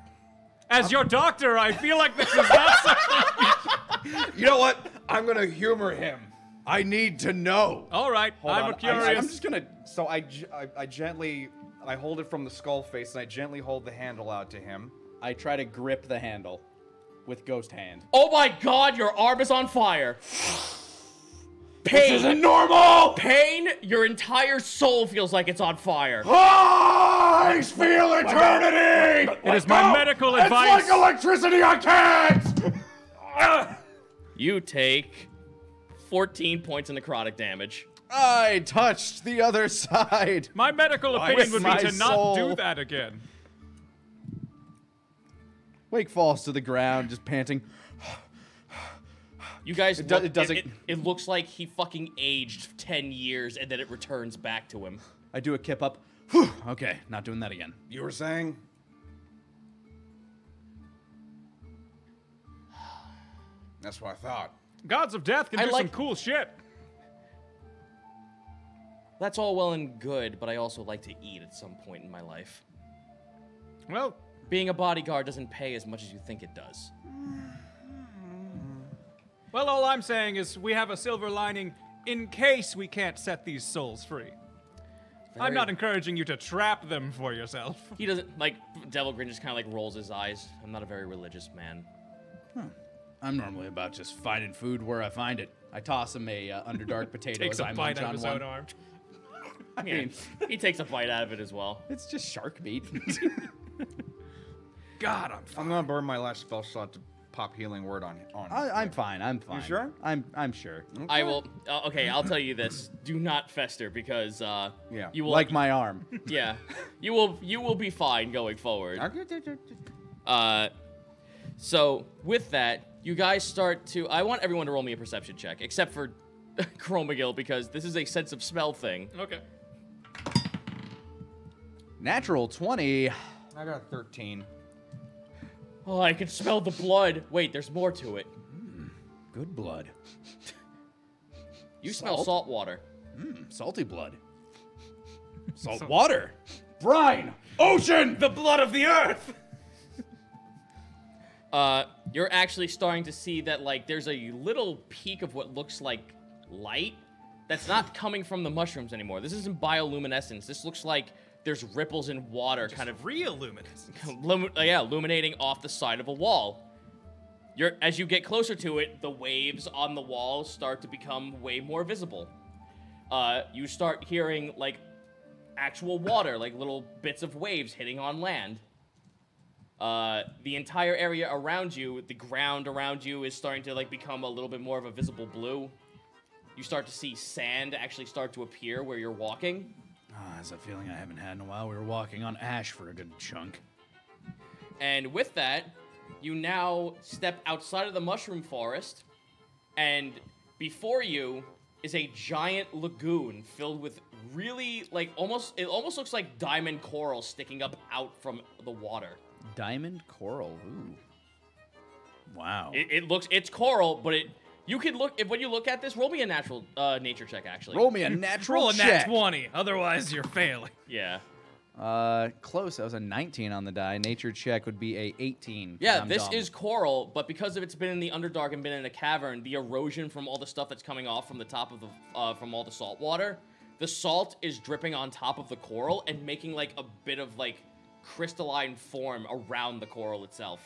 As your doctor, I feel like this is not something. You know what? I'm gonna humor him. I need to know. All right, I'm curious. I'm just gonna. So I gently hold it from the skull face and I gently hold the handle out to him. I try to grip the handle with ghost hand. Oh my god, your arm is on fire. Pain. This isn't normal! Pain, your entire soul feels like it's on fire. I feel eternity! It is my medical advice. It's like electricity, I can't! You take 14 points of necrotic damage. I touched the other side. My medical opinion would be my to not soul. do that again. Wake falls to the ground, just panting. You guys, it looks like he fucking aged 10 years and then it returns back to him. I do a kip up. Whew, okay, not doing that again. You were saying? That's what I thought. Gods of Death can do some cool shit. That's all well and good, but I also like to eat at some point in my life. Well, being a bodyguard doesn't pay as much as you think it does. Well, all I'm saying is we have a silver lining in case we can't set these souls free. I'm not encouraging you to trap them for yourself. He doesn't, Devil Grin just kind of rolls his eyes. I'm not a very religious man. I'm normally about just finding food where I find it. I toss him a Underdark potato Takes as I a bite munch out of on his one. own arm. I mean, He takes a bite out of it as well. it's just shark meat. God, I'm gonna burn my last spell slot to pop healing word on. I'm fine. I'm fine. You sure? I'm sure. Okay. I will. Okay, I'll tell you this: do not fester because you will Like my arm. Yeah, you will be fine going forward. So with that, you guys start to. I want everyone to roll me a perception check, except for Chromagil, because this is a sense of smell thing. Okay. Natural 20. I got 13. Oh, I can smell the blood. Wait, there's more to it. Good blood. You smell salt water. Salty blood. Salt water. Brine. Ocean. The blood of the earth! You're actually starting to see that, there's a little peak of what looks like light that's not coming from the mushrooms anymore. This isn't bioluminescence. This looks like there's ripples in water kind of real luminescence. Illuminating off the side of a wall. As you get closer to it, the waves on the wall start to become way more visible. You start hearing, actual water, little bits of waves hitting on land. The entire area around you, the ground around you, is starting to like become a little bit more of a visible blue. You start to see sand actually start to appear where you're walking. That's a feeling I haven't had in a while. We were walking on ash for a good chunk. And with that, you now step outside of the mushroom forest, and before you is a giant lagoon filled with really, like, it almost looks like diamond coral sticking up out from the water. Diamond coral, ooh. Wow. It's coral, but you can look, when you look at this, roll me a natural nature check, actually. Roll me a natural Roll a check. nat 20, otherwise you're failing. Yeah. Close. That was a 19 on the die. Nature check would be a 18. Yeah, I'm this dumb. is coral, but because it's been in the Underdark and been in a cavern, the erosion from all the stuff that's coming off from the top of the, from all the salt water, the salt is dripping on top of the coral and making, like, a bit of, like, crystalline form around the coral itself.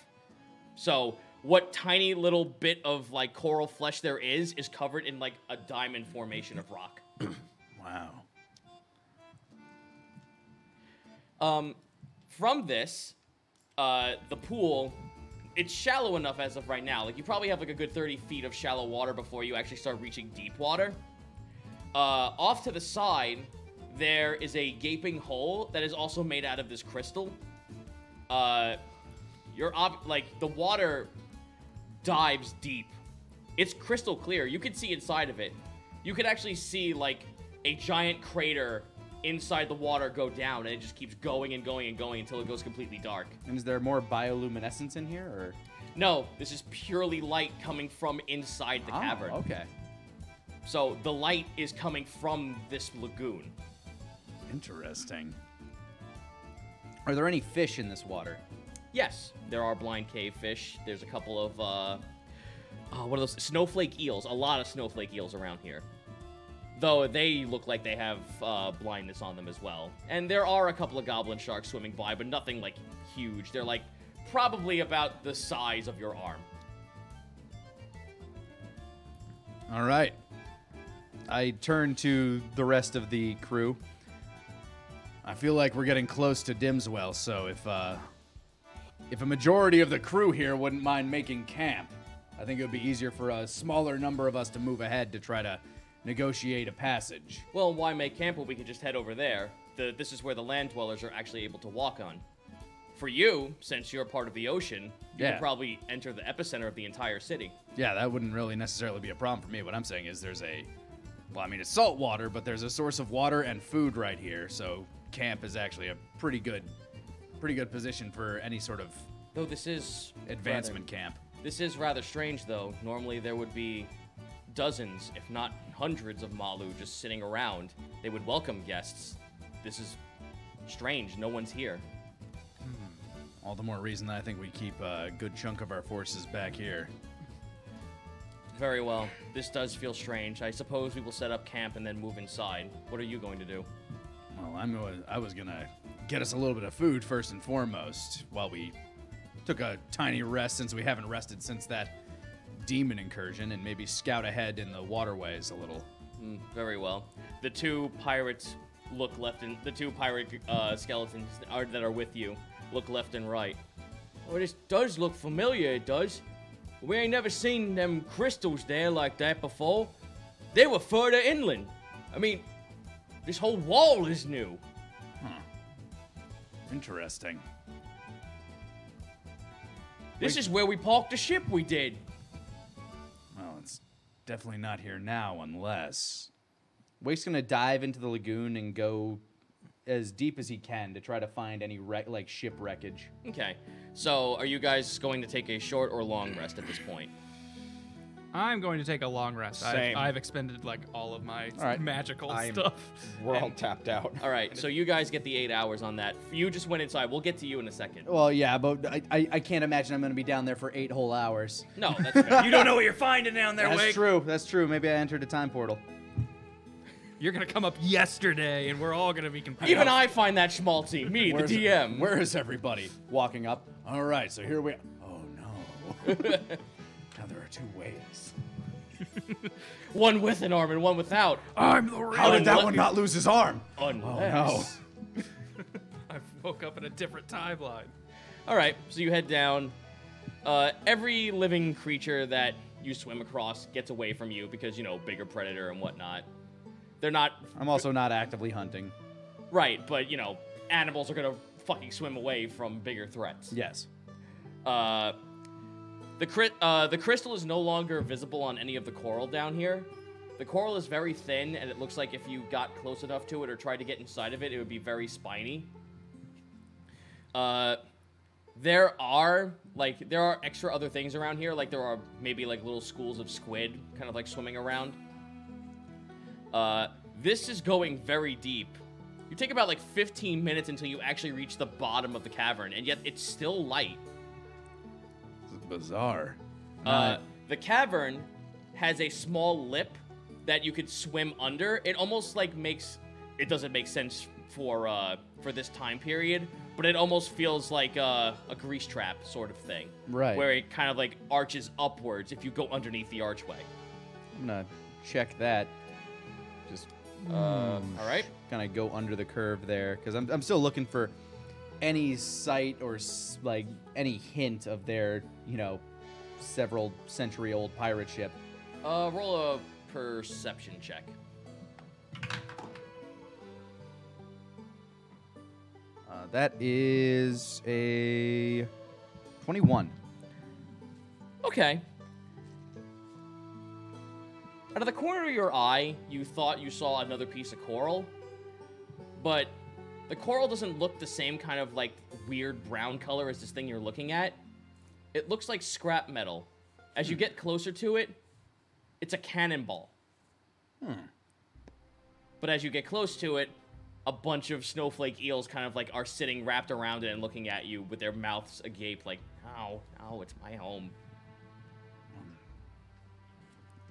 So, what tiny little bit of, like, coral flesh there is covered in, like, a diamond formation of rock. Wow. From this, the pool, it's shallow enough as of right now. Like, you probably have, like, a good 30 feet of shallow water before you actually start reaching deep water. Off to the side, there is a gaping hole that is also made out of this crystal. The water dives deep. It's crystal clear. You can see inside of it. You could actually see, like, a giant crater inside the water go down, and it just keeps going and going and going until it goes completely dark. And is there more bioluminescence in here, or? No, this is purely light coming from inside the cavern. Okay. So the light is coming from this lagoon. Interesting. Are there any fish in this water? Yes, there are blind cave fish. There's a couple of, what are those? Snowflake eels. A lot of snowflake eels around here. Though they look like they have blindness on them as well. And there are a couple of goblin sharks swimming by, but nothing, like, huge. They're, like, probably about the size of your arm. All right. I turn to the rest of the crew. I feel like we're getting close to Dimswell, so if a majority of the crew here wouldn't mind making camp, I think it would be easier for a smaller number of us to move ahead to try to negotiate a passage. Well, why make camp when we can just head over there? This is where the land dwellers are actually able to walk on. For you, since you're part of the ocean, you Yeah. can probably enter the epicenter of the entire city. Yeah, that wouldn't really necessarily be a problem for me. What I'm saying is it's salt water, but there's a source of water and food right here, so camp is actually a pretty good position for any sort of Though this is advancement camp. This is rather strange, though. Normally there would be dozens, if not hundreds of Malu just sitting around. They would welcome guests. This is strange. No one's here. All the more reason that I think we keep a good chunk of our forces back here. Very well. This does feel strange. I suppose we will set up camp and then move inside. What are you going to do? Well, I was gonna get us a little bit of food first and foremost while we took a tiny rest, since we haven't rested since that demon incursion, and maybe scout ahead in the waterways a little. Very well. The two pirates look left and the two pirate skeletons that are with you look left and right. Oh, this does look familiar, it does. We ain't never seen them crystals there like that before. They were further inland. I mean, this whole wall is new. Interesting. This is where we parked the ship we did. Well, it's definitely not here now, unless Wake's gonna dive into the lagoon and go as deep as he can to try to find any ship wreckage. Okay, so are you guys going to take a short or long rest at this point? I'm going to take a long rest. Same. I've expended like all of my right. magical I'm- stuff. We're all tapped out. All right, so you guys get the 8 hours on that. You just went inside. We'll get to you in a second. Well, yeah, but I can't imagine I'm gonna be down there for 8 whole hours. No, that's fair. You don't know what you're finding down there, That's Wake. true. That's true. Maybe I entered a time portal. You're gonna come up yesterday, and we're all gonna be confused. Even I find that schmaltzy. Me, the DM. Where is everybody? Walking up. All right, so here we. Oh no. Now there are 2 ways. One with an arm and one without. I'm the real. How did that one not lose his arm? Unless. Oh I woke up in a different timeline. All right, so you head down. Every living creature that you swim across gets away from you because, you know, bigger predator and whatnot. They're not... I'm also not actively hunting. Right, but, you know, animals are going to fucking swim away from bigger threats. Yes. The crystal is no longer visible on any of the coral down here. The coral is very thin, and it looks like if you got close enough to it or tried to get inside of it, it would be very spiny. There are extra other things around here. Like, there are maybe, like, little schools of squid kind of, like, swimming around. This is going very deep. You take about, like, 15 minutes until you actually reach the bottom of the cavern, and yet it's still light. This is bizarre. The cavern has a small lip that you could swim under. It almost, like, it doesn't make sense for this time period, but it almost feels like a grease trap sort of thing. Right. Where it kind of, like, arches upwards if you go underneath the archway. I'm gonna check that. Just All right. kind of go under the curve there, because I'm still looking for any sight or like any hint of their, you know, several century old pirate ship. Roll a perception check. That is a 21. Okay. Out of the corner of your eye, you thought you saw another piece of coral, but the coral doesn't look the same kind of, like, weird brown color as this thing you're looking at. It looks like scrap metal. As you get closer to it, it's a cannonball. But as you get close to it, a bunch of snowflake eels kind of, like, are sitting wrapped around it and looking at you with their mouths agape, like, "Oh, it's my home."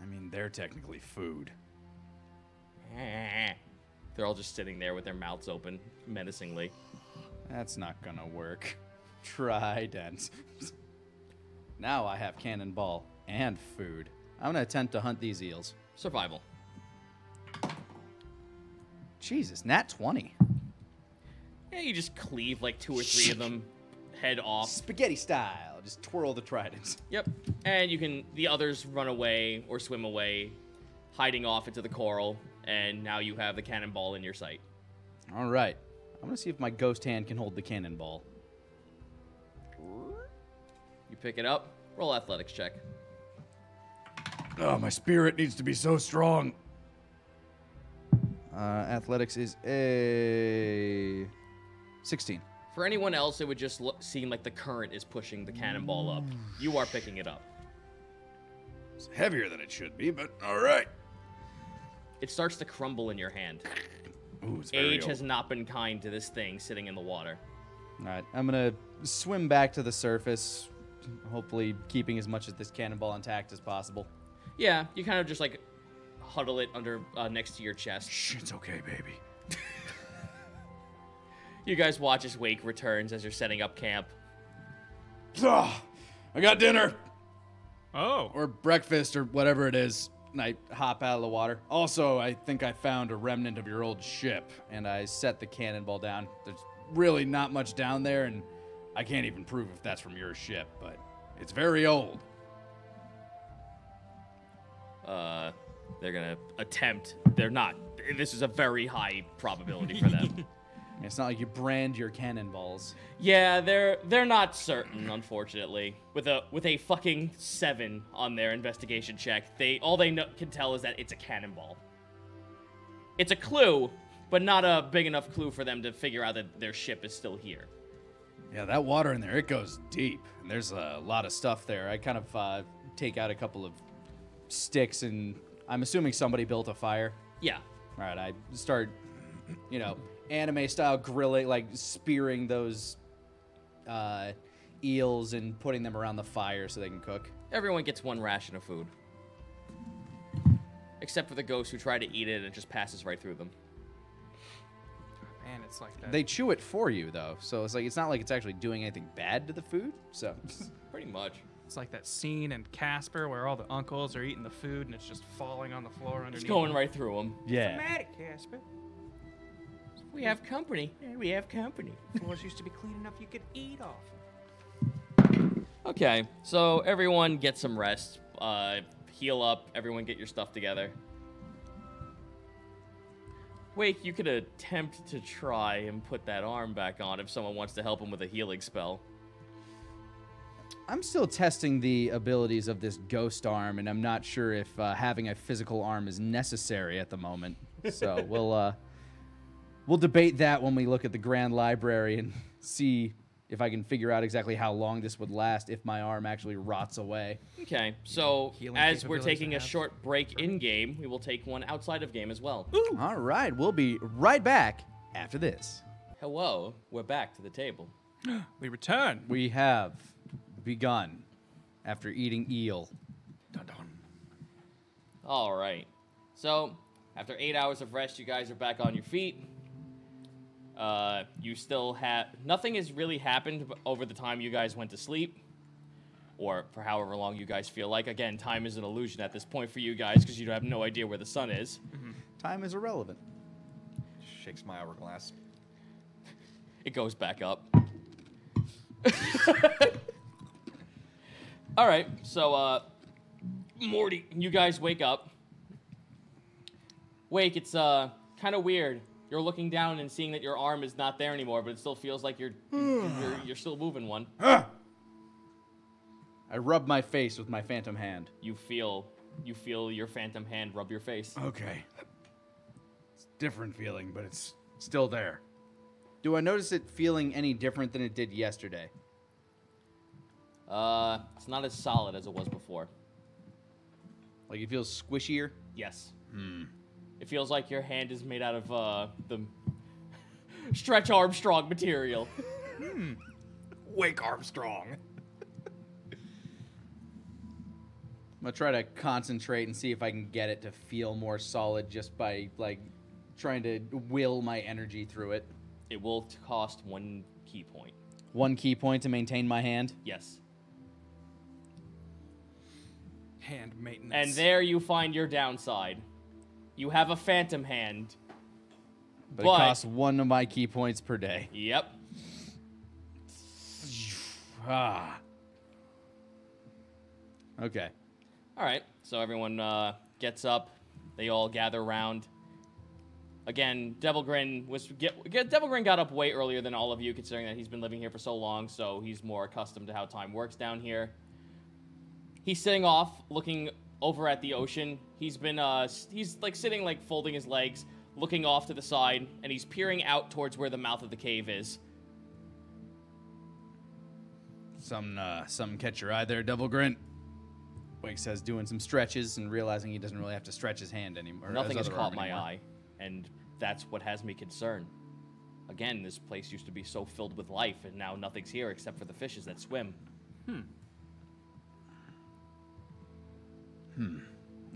I mean, they're technically food. They're all just sitting there with their mouths open, menacingly. That's not gonna work. Trident. Now I have cannonball and food. I'm gonna attempt to hunt these eels. Survival. Jesus, nat 20. Yeah, you just cleave like 2 or 3 of them, head off. Spaghetti style. Just twirl the tridents. Yep. And the others run away or swim away, hiding off into the coral, and now you have the cannonball in your sight. All right. I'm gonna see if my ghost hand can hold the cannonball. You pick it up, roll athletics check. Oh, my spirit needs to be so strong. Athletics is a 16. For anyone else, it would just seem like the current is pushing the cannonball up. You are picking it up. It's heavier than it should be, but all right. It starts to crumble in your hand. Ooh, it's very Age old. has not been kind to this thing sitting in the water. All right. I'm gonna swim back to the surface, hopefully keeping as much of this cannonball intact as possible. Yeah, you kind of just like huddle it under next to your chest. Shh, it's okay, baby. You guys watch as Wake returns as you're setting up camp. Ah, I got dinner. Oh. Or breakfast or whatever it is. And I hop out of the water. Also, I think I found a remnant of your old ship, and I set the cannonball down. There's really not much down there, and I can't even prove if that's from your ship, but it's very old. They're gonna attempt. They're not. This is a very high probability for them. It's not like you brand your cannonballs. Yeah, they're not certain, unfortunately. With a fucking 7 on their investigation check, all they can tell is that it's a cannonball. It's a clue, but not a big enough clue for them to figure out that their ship is still here. Yeah, that water in there, it goes deep. And there's a lot of stuff there. I kind of take out a couple of sticks, and I'm assuming somebody built a fire. Yeah. All right, I start, anime-style grilling, like spearing those eels and putting them around the fire so they can cook. Everyone gets 1 ration of food. Except for the ghosts who try to eat it and it just passes right through them. Man, it's like that. They chew it for you, though, so it's not like it's actually doing anything bad to the food, so... Pretty much. It's like that scene in Casper where all the uncles are eating the food and it's just falling on the floor underneath. It's going them. right through them. Yeah. Dramatic, Casper. We have company. Yeah, we have company. Floors used to be clean enough you could eat off. Okay, so everyone get some rest. Heal up. Everyone get your stuff together. Wake, you could attempt to try and put that arm back on if someone wants to help him with a healing spell. I'm still testing the abilities of this ghost arm, and I'm not sure if having a physical arm is necessary at the moment. So we'll debate that when we look at the Grand Library and see if I can figure out exactly how long this would last if my arm actually rots away. Okay, so Healing as we're capabilities taking to a have. short break in-game, we will take one outside of game as well. All right, we'll be right back after this. Hello, we're back to the table. We return. We have begun after eating eel. Dun dun. All right. So, after 8 hours of rest, you guys are back on your feet. You still have... Nothing has really happened over the time you guys went to sleep. Or for however long you guys feel like. Again, time is an illusion at this point for you guys because you have no idea where the sun is. Time is irrelevant. Shakes my hourglass. It goes back up. All right, so, Morty, you guys wake up. Wake, it's, kind of weird. You're looking down and seeing that your arm is not there anymore, but it still feels like you're still moving one. I rub my face with my phantom hand. You feel your phantom hand rub your face. Okay. It's a different feeling, but it's still there. Do I notice it feeling any different than it did yesterday? It's not as solid as it was before. Like it feels squishier? Yes. It feels like your hand is made out of the Stretch Armstrong material. Wake Armstrong. I'm gonna try to concentrate and see if I can get it to feel more solid just by like trying to will my energy through it. It will cost 1 key point. 1 key point to maintain my hand. Yes. Hand maintenance. And there you find your downside. You have a phantom hand. But it costs 1 of my key points per day. Yep. Ah. Okay. All right. So everyone gets up. They all gather around. Again, Devilgrin Devilgrin got up way earlier than all of you, considering that he's been living here for so long, so he's more accustomed to how time works down here. He's sitting off, looking over at the ocean. He's been he's like sitting, like folding his legs, looking off to the side, and he's peering out towards where the mouth of the cave is. Something catch your eye there, Devilgrin. Wake says, doing some stretches and realizing he doesn't really have to stretch his hand anymore. Nothing has other caught arm my anymore. eye, and that's what has me concerned. Again, this place used to be so filled with life, and now nothing's here except for the fishes that swim.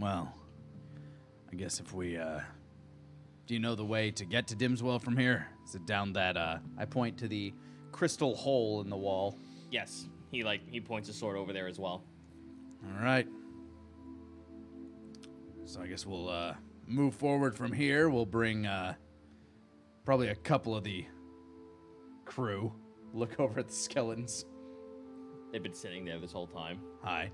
Well, I guess if we, do you know the way to get to Dimswell from here? Is it down that, I point to the crystal hole in the wall. Yes, he points his sword over there as well. All right. So I guess we'll, move forward from here. We'll bring, probably a couple of the crew. Look over at the skeletons. They've been sitting there this whole time. Hi.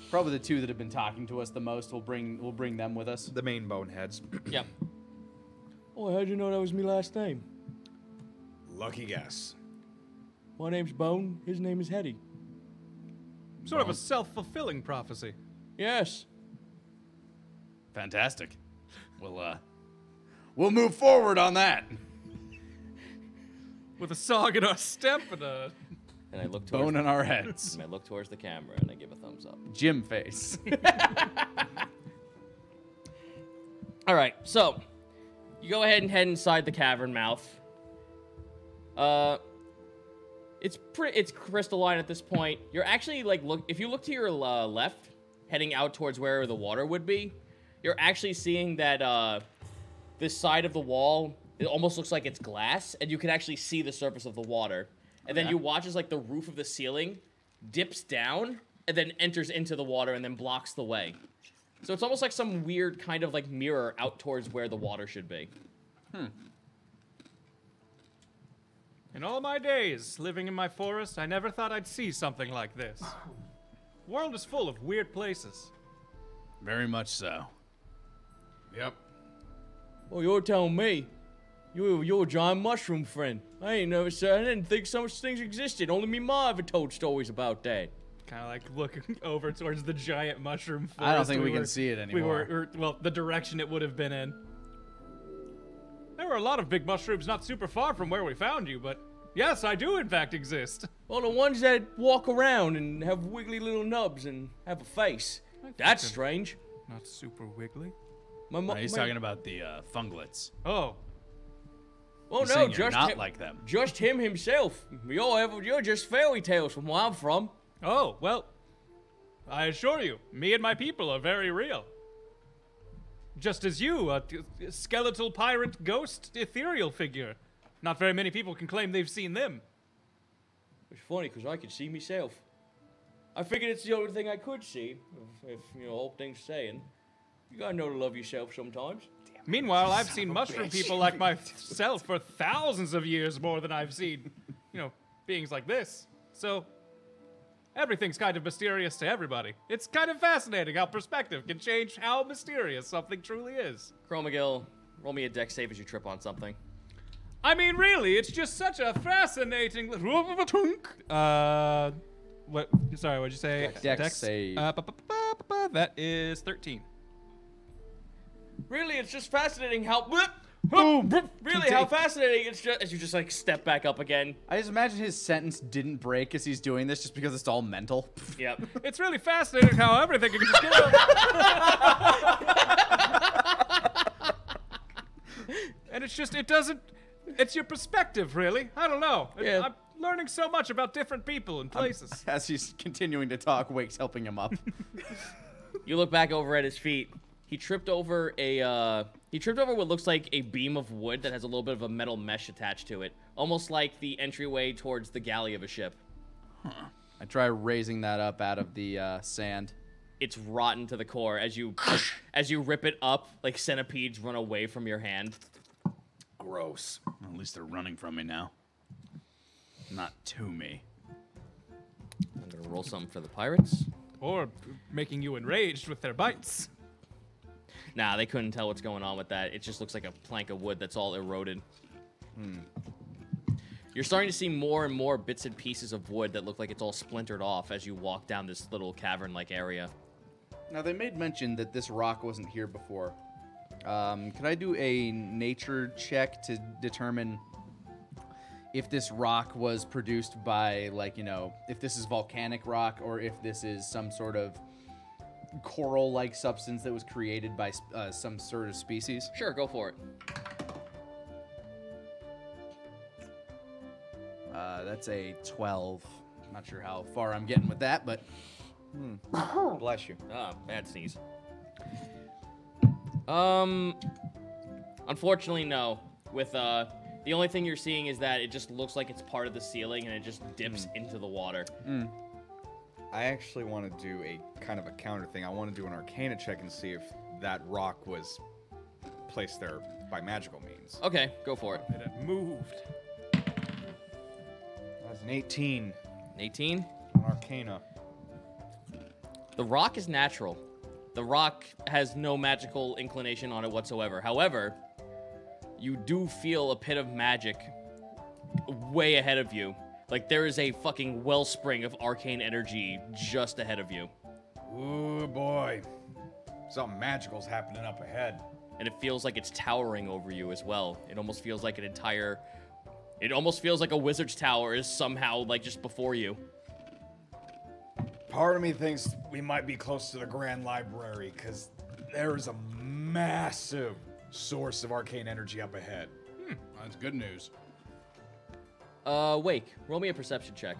Probably the 2 that have been talking to us the most. We'll bring them with us. The main boneheads. Yep. Oh, how'd you know that was me last name? Lucky guess. My name's Bone. His name is Hetty. Sort of a self-fulfilling prophecy. Yes. Fantastic. We'll move forward on that. With a song in our step and a... And I look towards Bone in our heads. and I look towards the camera and I give a thumbs up. Jim face. All right, so you go ahead and head inside the cavern mouth. It's crystalline at this point. You're actually if you look to your left, heading out towards where the water would be, you're actually seeing that this side of the wall, it almost looks like it's glass, and you can actually see the surface of the water. And then you watch as the roof of the ceiling dips down and then enters into the water and then blocks the way. So it's almost like some weird kind of mirror out towards where the water should be. In all my days living in my forest, I never thought I'd see something like this. The world is full of weird places. Very much so. Yep. Well, you're telling me. You're a giant mushroom friend. I didn't think such things existed. Only me ma ever told stories about that. Kind of like looking over towards the giant mushroom forest. I don't think we can see it anymore. Well, the direction it would have been in. There were a lot of big mushrooms not super far from where we found you, but yes, I do in fact exist. Well, the ones that walk around and have wiggly little nubs and have a face. That's strange. Not super wiggly. He's talking about the fungulates. Oh. Oh He's no, saying you're just not him, like them. Just him himself. You're just fairy tales from where I'm from. Oh, well, I assure you, me and my people are very real. Just as you, a skeletal pirate ghost ethereal figure. Not very many people can claim they've seen them. It's funny because I could see myself. I figured it's the only thing I could see, if all things saying. You gotta know to love yourself sometimes. Meanwhile, I've seen mushroom people like myself for thousands of years more than I've seen, beings like this. So, everything's kind of mysterious to everybody. It's kind of fascinating how perspective can change how mysterious something truly is. Chromagill, roll me a dex save as you trip on something. I mean, really, it's just such a fascinating... What? Sorry, what'd you say? Dex save. That is 13. Really, it's just fascinating how... Really, how fascinating it's just... As you just, like, step back up again. I just imagine his sentence didn't break as he's doing this just because it's all mental. Yep. It's really fascinating how everything can just get And it's just, it's your perspective, really. I don't know. Yeah. I'm learning so much about different people and places. As he's continuing to talk, Wake's helping him up. You look back over at his feet. He tripped over what looks like a beam of wood that has a little bit of a metal mesh attached to it. Almost like the entryway towards the galley of a ship. I try raising that up out of the sand. It's rotten to the core as you rip it up, like centipedes run away from your hand. Gross. Well, at least they're running from me now. Not to me. I'm gonna roll something for the pirates. Or making you enraged with their bites. Nah, they couldn't tell what's going on with that. It just looks like a plank of wood that's all eroded. You're starting to see more and more bits and pieces of wood that look like it's all splintered off as you walk down this little cavern-like area. Now, they made mention that this rock wasn't here before. Could I do a nature check to determine if this rock was produced by, if this is volcanic rock or if this is some sort of coral-like substance that was created by some sort of species? Sure, go for it. That's a 12. I'm not sure how far I'm getting with that, but... Bless you. Ah, bad sneeze. Unfortunately, no. With, the only thing you're seeing is that it just looks like it's part of the ceiling and it just dips into the water. I actually want to do a kind of a counter thing. I want to do an Arcana check and see if that rock was placed there by magical means. Okay, go for it. And it moved. That's an 18 18? on Arcana. The rock is natural. The rock has no magical inclination on it whatsoever. However, you do feel a pit of magic way ahead of you. Like there is a fucking wellspring of arcane energy just ahead of you. Ooh, boy. Something magical's happening up ahead. And it feels like it's towering over you as well. It almost feels like it almost feels like a wizard's tower is somehow like just before you. Part of me thinks we might be close to the Grand Library, because there is a massive source of arcane energy up ahead. That's good news. Wake, roll me a perception check.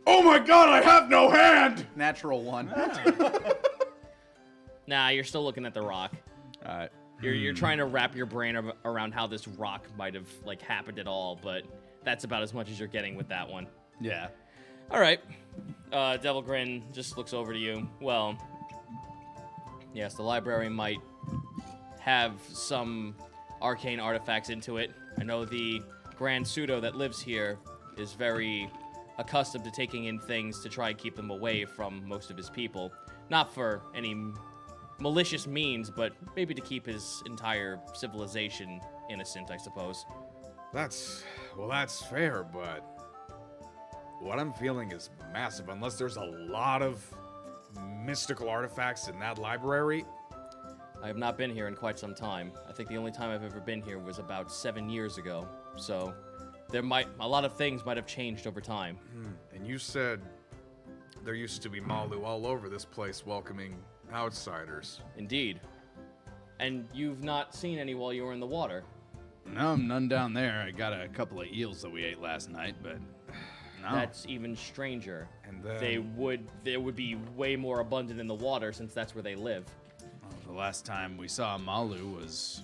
Oh my god, I have no hand! Natural 1. Nah, you're still looking at the rock. All right. You're trying to wrap your brain around how this rock might have like happened at all, but that's about as much as you're getting with that one. Yeah. All right. Devil Grin just looks over to you. Well, yes, the library might have some arcane artifacts into it. I know the Grand Pseudo that lives here is very accustomed to taking in things to try and keep them away from most of his people. Not for any malicious means, but maybe to keep his entire civilization innocent, I suppose. That's fair, but what I'm feeling is massive. Unless there's a lot of mystical artifacts in that library. I have not been here in quite some time. I think the only time I've ever been here was about 7 years ago. So a lot of things might have changed over time. And you said there used to be Malu all over this place welcoming outsiders. Indeed. And you've not seen any while you were in the water. No, none down there. I got a couple of eels that we ate last night, but no. That's even stranger. And then They would be way more abundant in the water since that's where they live. The last time we saw Malu was,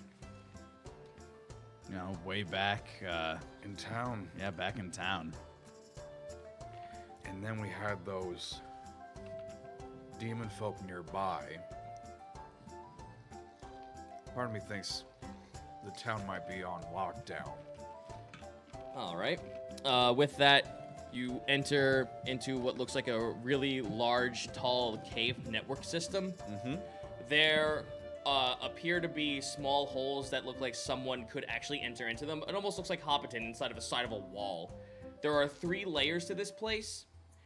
way back. in town. Yeah, back in town. And then we had those demon folk nearby. Part of me thinks the town might be on lockdown. All right. With that, you enter into what looks like a really large, tall cave network system. Mm-hmm. There appear to be small holes that look like someone could actually enter into them. It almost looks like Hobbiton inside of a side of a wall. There are 3 layers to this place,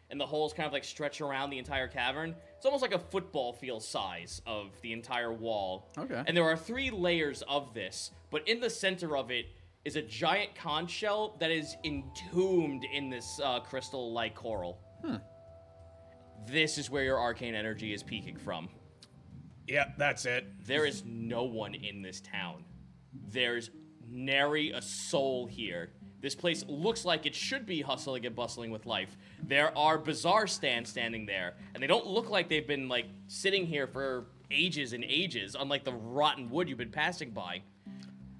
and the holes kind of like stretch around the entire cavern. It's almost like a football field size of the entire wall. Okay. And there are 3 layers of this, but in the center of it is a giant conch shell that is entombed in this crystal-like coral. This is where your arcane energy is peaking from. Yep, that's it. There is no one in this town. There's nary a soul here. This place looks like it should be hustling and bustling with life. There are bazaar stands standing there, and they don't look like they've been, sitting here for ages and ages, unlike the rotten wood you've been passing by.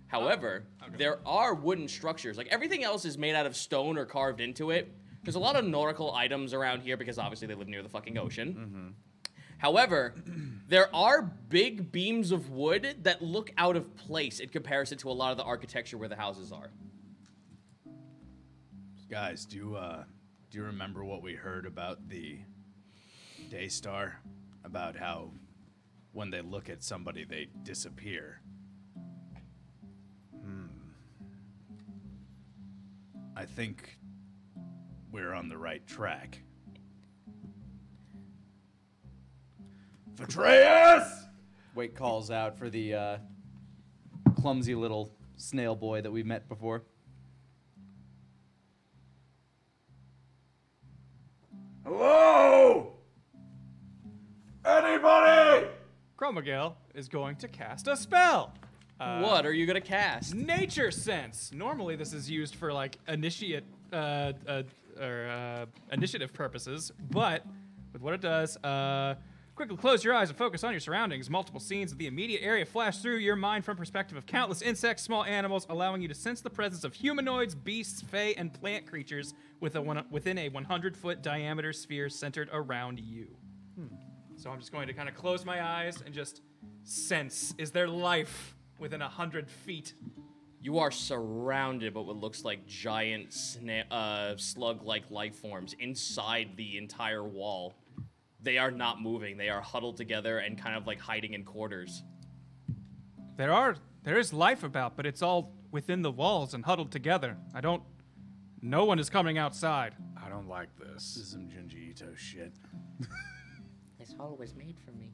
However, there are wooden structures. Everything else is made out of stone or carved into it. There's a lot of nautical items around here because obviously they live near the fucking ocean. Mm-hmm. However, there are big beams of wood that look out of place in comparison to a lot of the architecture where the houses are. Guys, do you remember what we heard about the Daystar? About how when they look at somebody, they disappear. I think we're on the right track. Atreus! Wake calls out for the clumsy little snail boy that we met before. Hello? Anybody? Chromagale is going to cast a spell. What are you gonna cast? Nature Sense. Normally, this is used for initiative purposes, but with what it does, quickly close your eyes and focus on your surroundings. Multiple scenes of the immediate area flash through your mind from perspective of countless insects, small animals, allowing you to sense the presence of humanoids, beasts, fae, and plant creatures within a 100-foot diameter sphere centered around you. So I'm just going to kind of close my eyes and just sense, is there life within 100 feet? You are surrounded by what looks like giant slug-like life forms inside the entire wall. They are not moving. They are huddled together and kind of hiding in quarters. There is life about, but it's all within the walls and huddled together. No one is coming outside. I don't like this. This is some Junji Ito shit. This hole was made for me.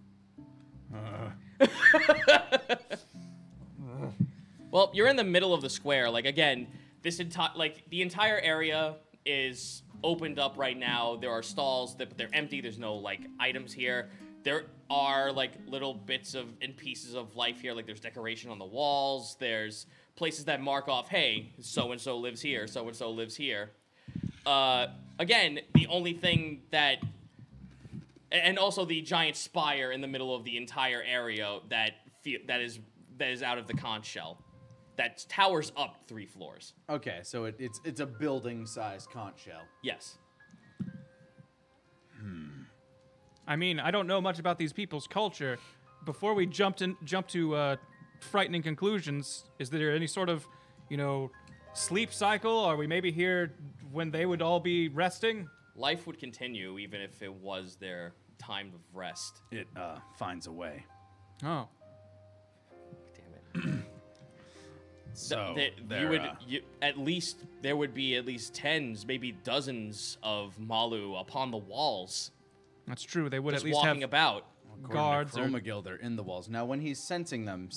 Well, you're in the middle of the square. Again, this the entire area is opened up right now. There are stalls, but they're empty. There's no items here. There are little bits and pieces of life here. There's decoration on the walls. There's places that mark off, hey, so and so lives here. So and so lives here. Again, the only thing that, and also the giant spire in the middle of the entire area that is out of the conch shell. That towers up 3 floors. Okay, so it's a building-sized conch shell. Yes. I mean, I don't know much about these people's culture. Before we jump to frightening conclusions. Is there any sort of, sleep cycle? Are we maybe here when they would all be resting? Life would continue even if it was their time of rest. It finds a way. Oh. Damn it. So there would be at least tens, maybe dozens of Malu upon the walls, That's true. They would just at least walking have about. guards. Chroma Guild, they're in the walls. Now, when he's sensing them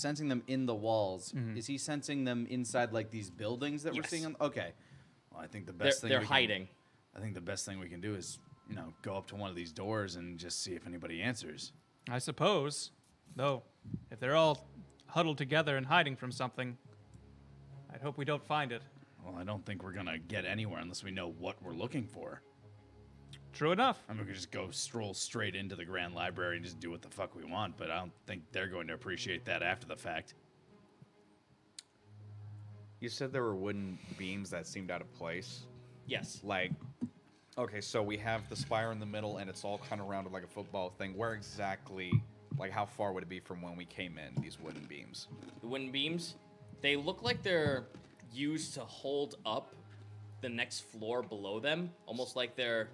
in the walls, is he sensing them inside like these buildings that we're Yes. seeing? Okay. Well, I think the best They're hiding. I think the best thing we can do is, go up to one of these doors and just see if anybody answers. I suppose. Though, if they're all huddled together and hiding from something, I'd hope we don't find it. Well, I don't think we're gonna get anywhere unless we know what we're looking for. True enough. I mean, we could just go stroll straight into the Grand Library and just do what the fuck we want, but I don't think they're going to appreciate that after the fact. You said there were wooden beams that seemed out of place. Yes. Like, okay, so we have the spire in the middle, and it's all kind of rounded like a football thing. Where exactly, like, how far would it be from when we came in, these wooden beams? The wooden beams, they look like they're used to hold up the next floor below them, almost like they're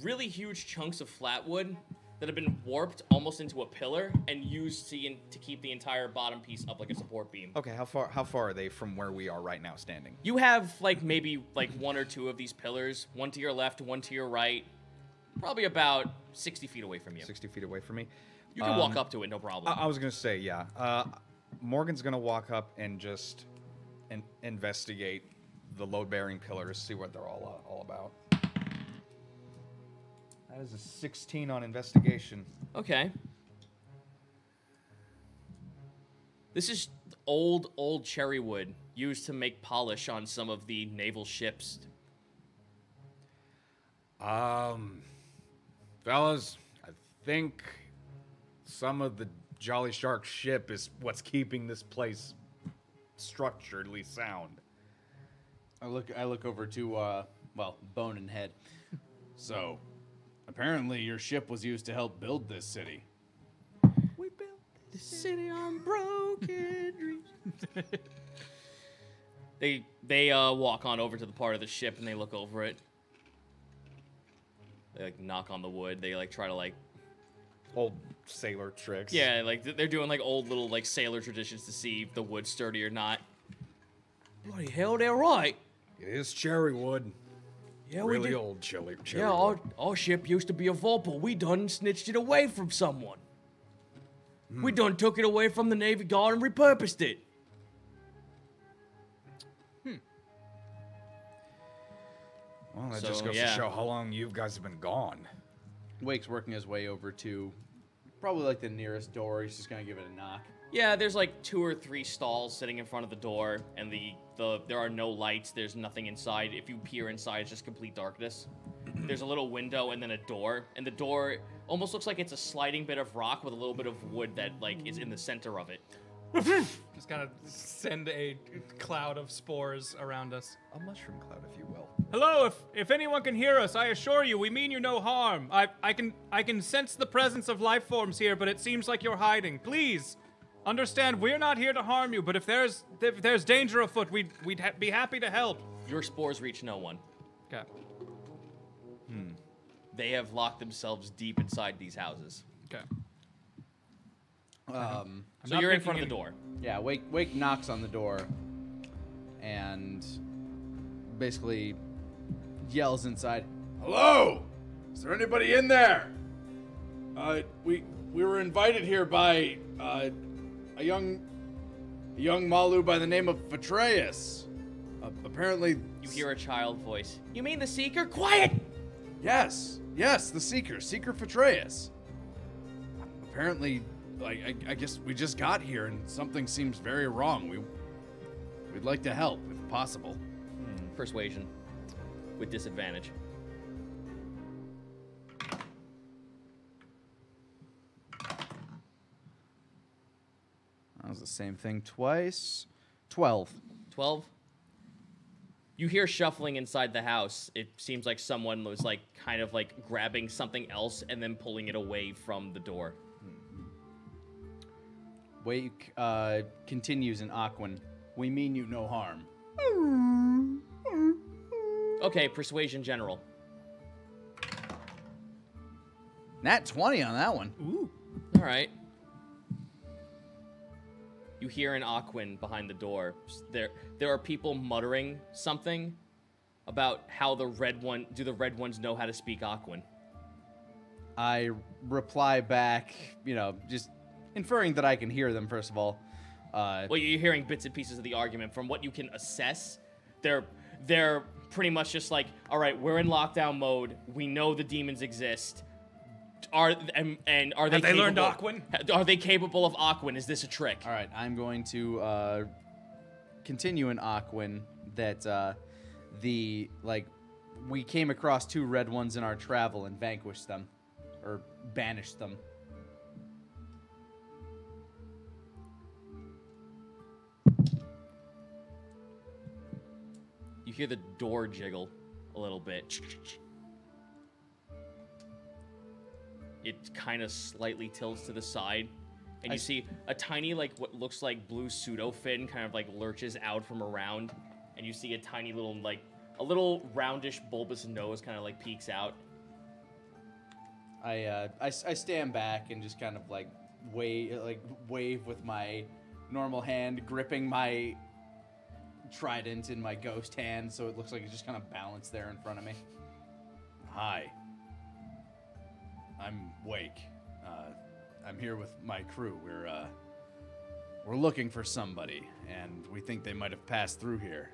really huge chunks of flat wood that have been warped almost into a pillar and used to keep the entire bottom piece up like a support beam. Okay, how far are they from where we are right now standing? You have maybe one or two of these pillars, one to your left, one to your right, probably about 60 feet away from you. 60 feet away from me? You can walk up to it, no problem. I was going to say, yeah. Morgan's going to walk up and just investigate the load-bearing pillars, see what they're all about. That is a 16 on investigation. Okay. This is old cherry wood used to make polish on some of the naval ships. Fellas, I think some of the Jolly Shark ship is what's keeping this place structurally sound. I look over to Bone and Head. So, apparently your ship was used to help build this city. We built the city on broken dreams. They walk on over to the part of the ship and they look over it. They knock on the wood. They try to Old sailor tricks. yeah, they're doing old little sailor traditions to see if the wood's sturdy or not. Bloody hell, they're right. It is cherry wood. Yeah, Really we did. old cherry Yeah, wood. our ship used to be a vault, but we done snitched it away from someone. We done took it away from the Navy Guard and repurposed it. Well, that So, just goes yeah. to show how long you guys have been gone. Wake's working his way over to probably the nearest door. He's just gonna give it a knock. Yeah, there's 2 or 3 stalls sitting in front of the door, and there are no lights. There's nothing inside. If you peer inside, it's just complete darkness. There's a little window and then a door, and the door almost looks like it's a sliding bit of rock with a little bit of wood that is in the center of it. Just kind of send a cloud of spores around us. A mushroom cloud, if you will. Hello, if anyone can hear us, I assure you, we mean you no harm. I can sense the presence of life forms here, but it seems like you're hiding. Please, understand, we're not here to harm you, but if there's danger afoot, we'd be happy to help. Your spores reach no one. Okay. They have locked themselves deep inside these houses. Okay. So you're in front of the door. Yeah, Wake knocks on the door and basically yells inside, Hello! Is there anybody in there? we were invited here by a young Malu by the name of Phaetreus. Apparently, You hear a child voice. You mean the Seeker? Quiet! yes, the Seeker Phaetreus. Apparently, I guess we just got here and something seems very wrong. We'd like to help if possible. Persuasion. With disadvantage. That was the same thing twice. 12. 12. You hear shuffling inside the house. It seems like someone was kind of grabbing something else and then pulling it away from the door. Wake continues in Aquan. We mean you no harm. Okay, persuasion general. Nat 20 on that one. Ooh. All right. You hear an Aquan behind the door. There are people muttering something about how the red ones know how to speak Aquan. I reply back, just inferring that I can hear them, first of all. Well, you're hearing bits and pieces of the argument. From what you can assess, they're pretty much just like, all right, we're in lockdown mode. We know the demons exist. Are they Have they learned Aquan? Are they capable of Aquan? Is this a trick? All right, I'm going to continue in Aquan that we came across 2 red ones in our travel and vanquished them, or banished them. You hear the door jiggle a little bit. It kind of slightly tilts to the side, and you see a tiny, what looks like blue pseudo fin kind of lurches out from around, and you see a tiny little, a little roundish bulbous nose kind of peeks out. I stand back and just kind of wave with my normal hand, gripping my trident in my ghost hand, so it looks like it's just kind of balanced there in front of me. Hi. I'm Wake. I'm here with my crew. We're looking for somebody, and we think they might have passed through here.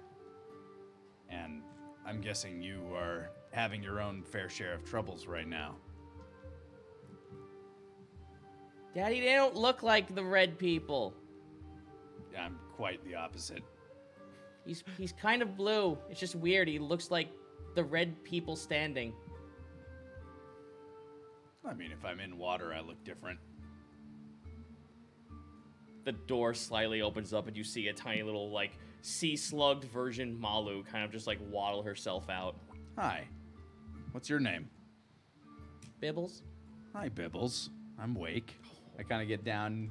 And I'm guessing you are having your own fair share of troubles right now. Daddy, they don't look like the red people. I'm quite the opposite. He's kind of blue. It's just weird. He looks like the red people standing. I mean, if I'm in water, I look different. The door slightly opens up and you see a tiny little, sea-slugged version Malu kind of just, waddle herself out. Hi. What's your name? Bibbles? Hi, Bibbles. I'm Wake. I kind of get down,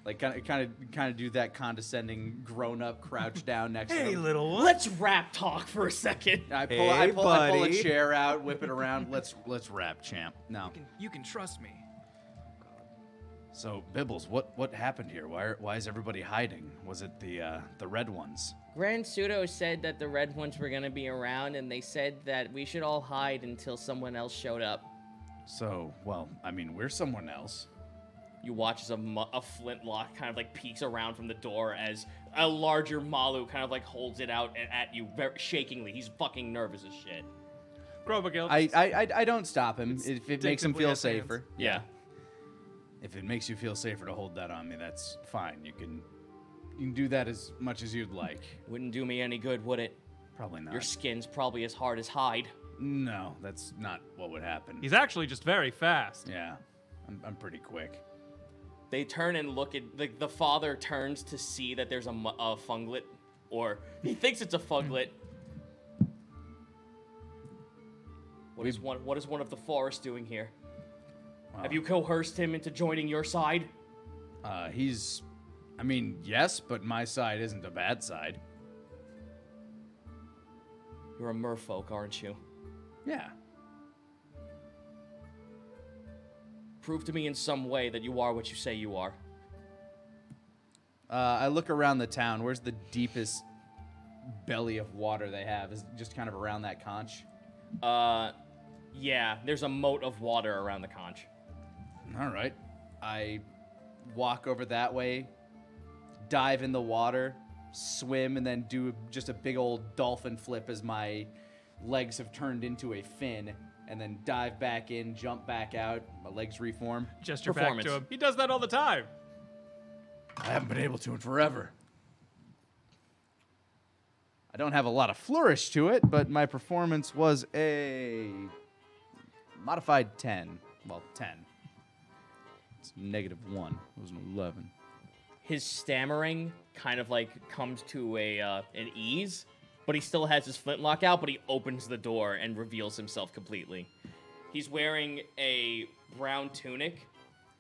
kind of do that condescending grown-up crouch down next to them. little one. Let's rap talk for a second. I pull a buddy. chair out, whip it around. Let's rap, champ. No. You can trust me. So, Bibbles, what happened here? Why is everybody hiding? Was it the red ones? Grand Pseudo said that the red ones were going to be around, and they said that we should all hide until someone else showed up. So, well, I mean, we're someone else. You watch as a flintlock kind of peeks around from the door as a larger Malu kind of holds it out at you very shakingly. He's fucking nervous as shit. Grobagill. I don't stop him if it makes him instinctively feel has hands. safer. Yeah. If it makes you feel safer to hold that on me, that's fine. You can do that as much as you'd like. Wouldn't do me any good, would it? Probably not. Your skin's probably as hard as hide. No, that's not what would happen. He's actually just very fast. Yeah, I'm pretty quick. They turn and look at the father turns to see that there's a funglet, or he thinks it's a funglet. What is one of the forest doing here? Have you coerced him into joining your side? Yes, but my side isn't a bad side. You're a merfolk, aren't you? Yeah. Prove to me in some way that you are what you say you are. I look around the town. Where's the deepest belly of water they have? Is it just kind of around that conch? Yeah, there's a moat of water around the conch. All right. I walk over that way, dive in the water, swim, and then do just a big old dolphin flip as my legs have turned into a fin, and then dive back in, jump back out, my legs reform. Gesture back Performance. to him. He does that all the time. I haven't been able to in forever. I don't have a lot of flourish to it, but my performance was a modified 10. Well, 10. It's -1. It was an 11. His stammering kind of comes to an ease, but he still has his flintlock out, but he opens the door and reveals himself completely. He's wearing a brown tunic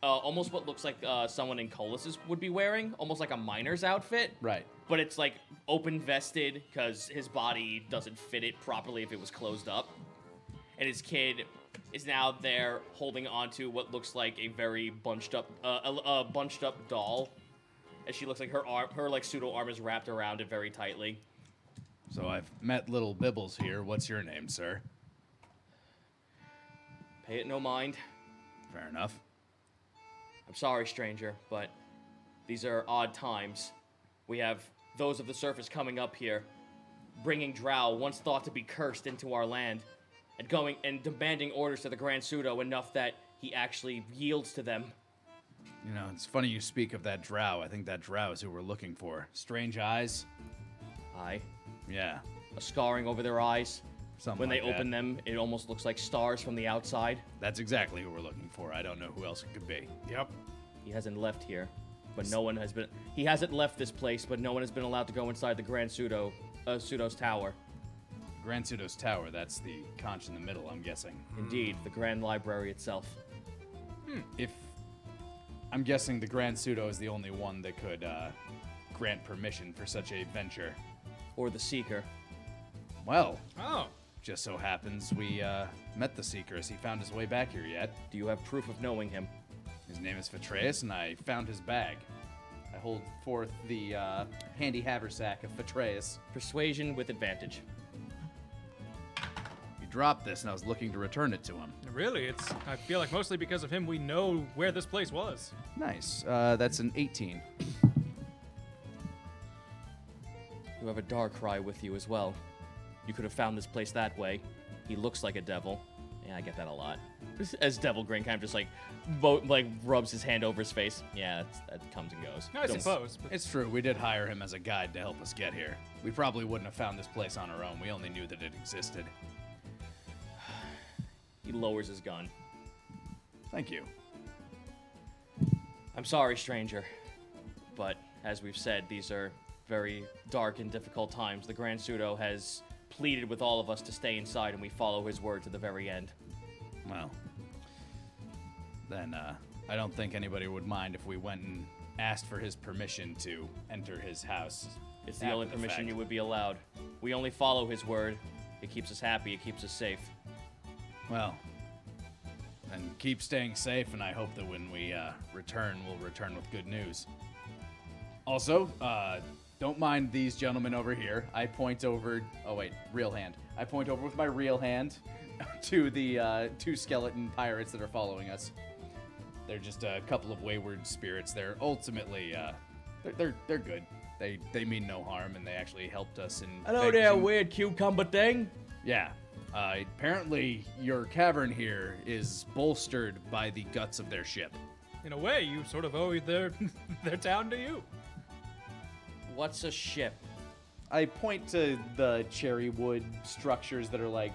almost what looks like someone in Colus's would be wearing, almost like a miner's outfit. Right. But it's like open vested because his body doesn't fit it properly if it was closed up. And his kid is now there holding onto what looks like a very bunched up doll. As she looks like her like pseudo arm is wrapped around it very tightly. So I've met little Bibbles here. What's your name, sir? Pay it no mind. Fair enough. I'm sorry, stranger, but these are odd times. We have those of the surface coming up here, bringing Drow, once thought to be cursed, into our land, and going and demanding orders to the Grand Pseudo enough that he actually yields to them. You know, it's funny you speak of that drow. I think that drow is who we're looking for. Strange eyes? Aye. Yeah. A scarring over their eyes. Something When they like that. open them, it almost looks like stars from the outside. That's exactly who we're looking for. I don't know who else it could be. Yep. He hasn't left here, but no one has been... He hasn't left this place, but no one has been allowed to go inside the Grand Pseudo's tower. Grand Pseudo's tower, that's the conch in the middle, I'm guessing. Indeed, the Grand Library itself. If... I'm guessing the Grand Pseudo is the only one that could grant permission for such a venture. Or the Seeker. Well, Oh. just so happens we met the Seeker as he found his way back here yet. Do you have proof of knowing him? His name is Fatreus, and I found his bag. I hold forth the handy haversack of Fatreus. Persuasion with advantage. He dropped this, and I was looking to return it to him. Really? I feel like mostly because of him we know where this place was. Nice. That's an 18. You have a Darkrai with you as well. You could have found this place that way. He looks like a devil. Yeah, I get that a lot. As Devil Grin kind of just like rubs his hand over his face. Yeah, that comes and goes. I Don't- suppose. But It's true, we did hire him as a guide to help us get here. We probably wouldn't have found this place on our own. We only knew that it existed. He lowers his gun. Thank you. I'm sorry, stranger. But as we've said, these are very dark and difficult times. The Grand Pseudo has pleaded with all of us to stay inside, and we follow his word to the very end. Well, then I don't think anybody would mind if we went and asked for his permission to enter his house. It's the after only permission fact. you would be allowed. We only follow his word. It keeps us happy. It keeps us safe. Well, then keep staying safe, and I hope that when we return, we'll return with good news. Also, don't mind these gentlemen over here. I point over... Oh, wait. Real hand. I point over with my real hand to the two skeleton pirates that are following us. They're just a couple of wayward spirits. They're ultimately... they're good. They mean no harm, and they actually helped us in... Hello there, weird cucumber thing. Yeah. Apparently, your cavern here is bolstered by the guts of their ship. in a way, you sort of owe their town to you. What's a ship? I point to the cherry wood structures that are like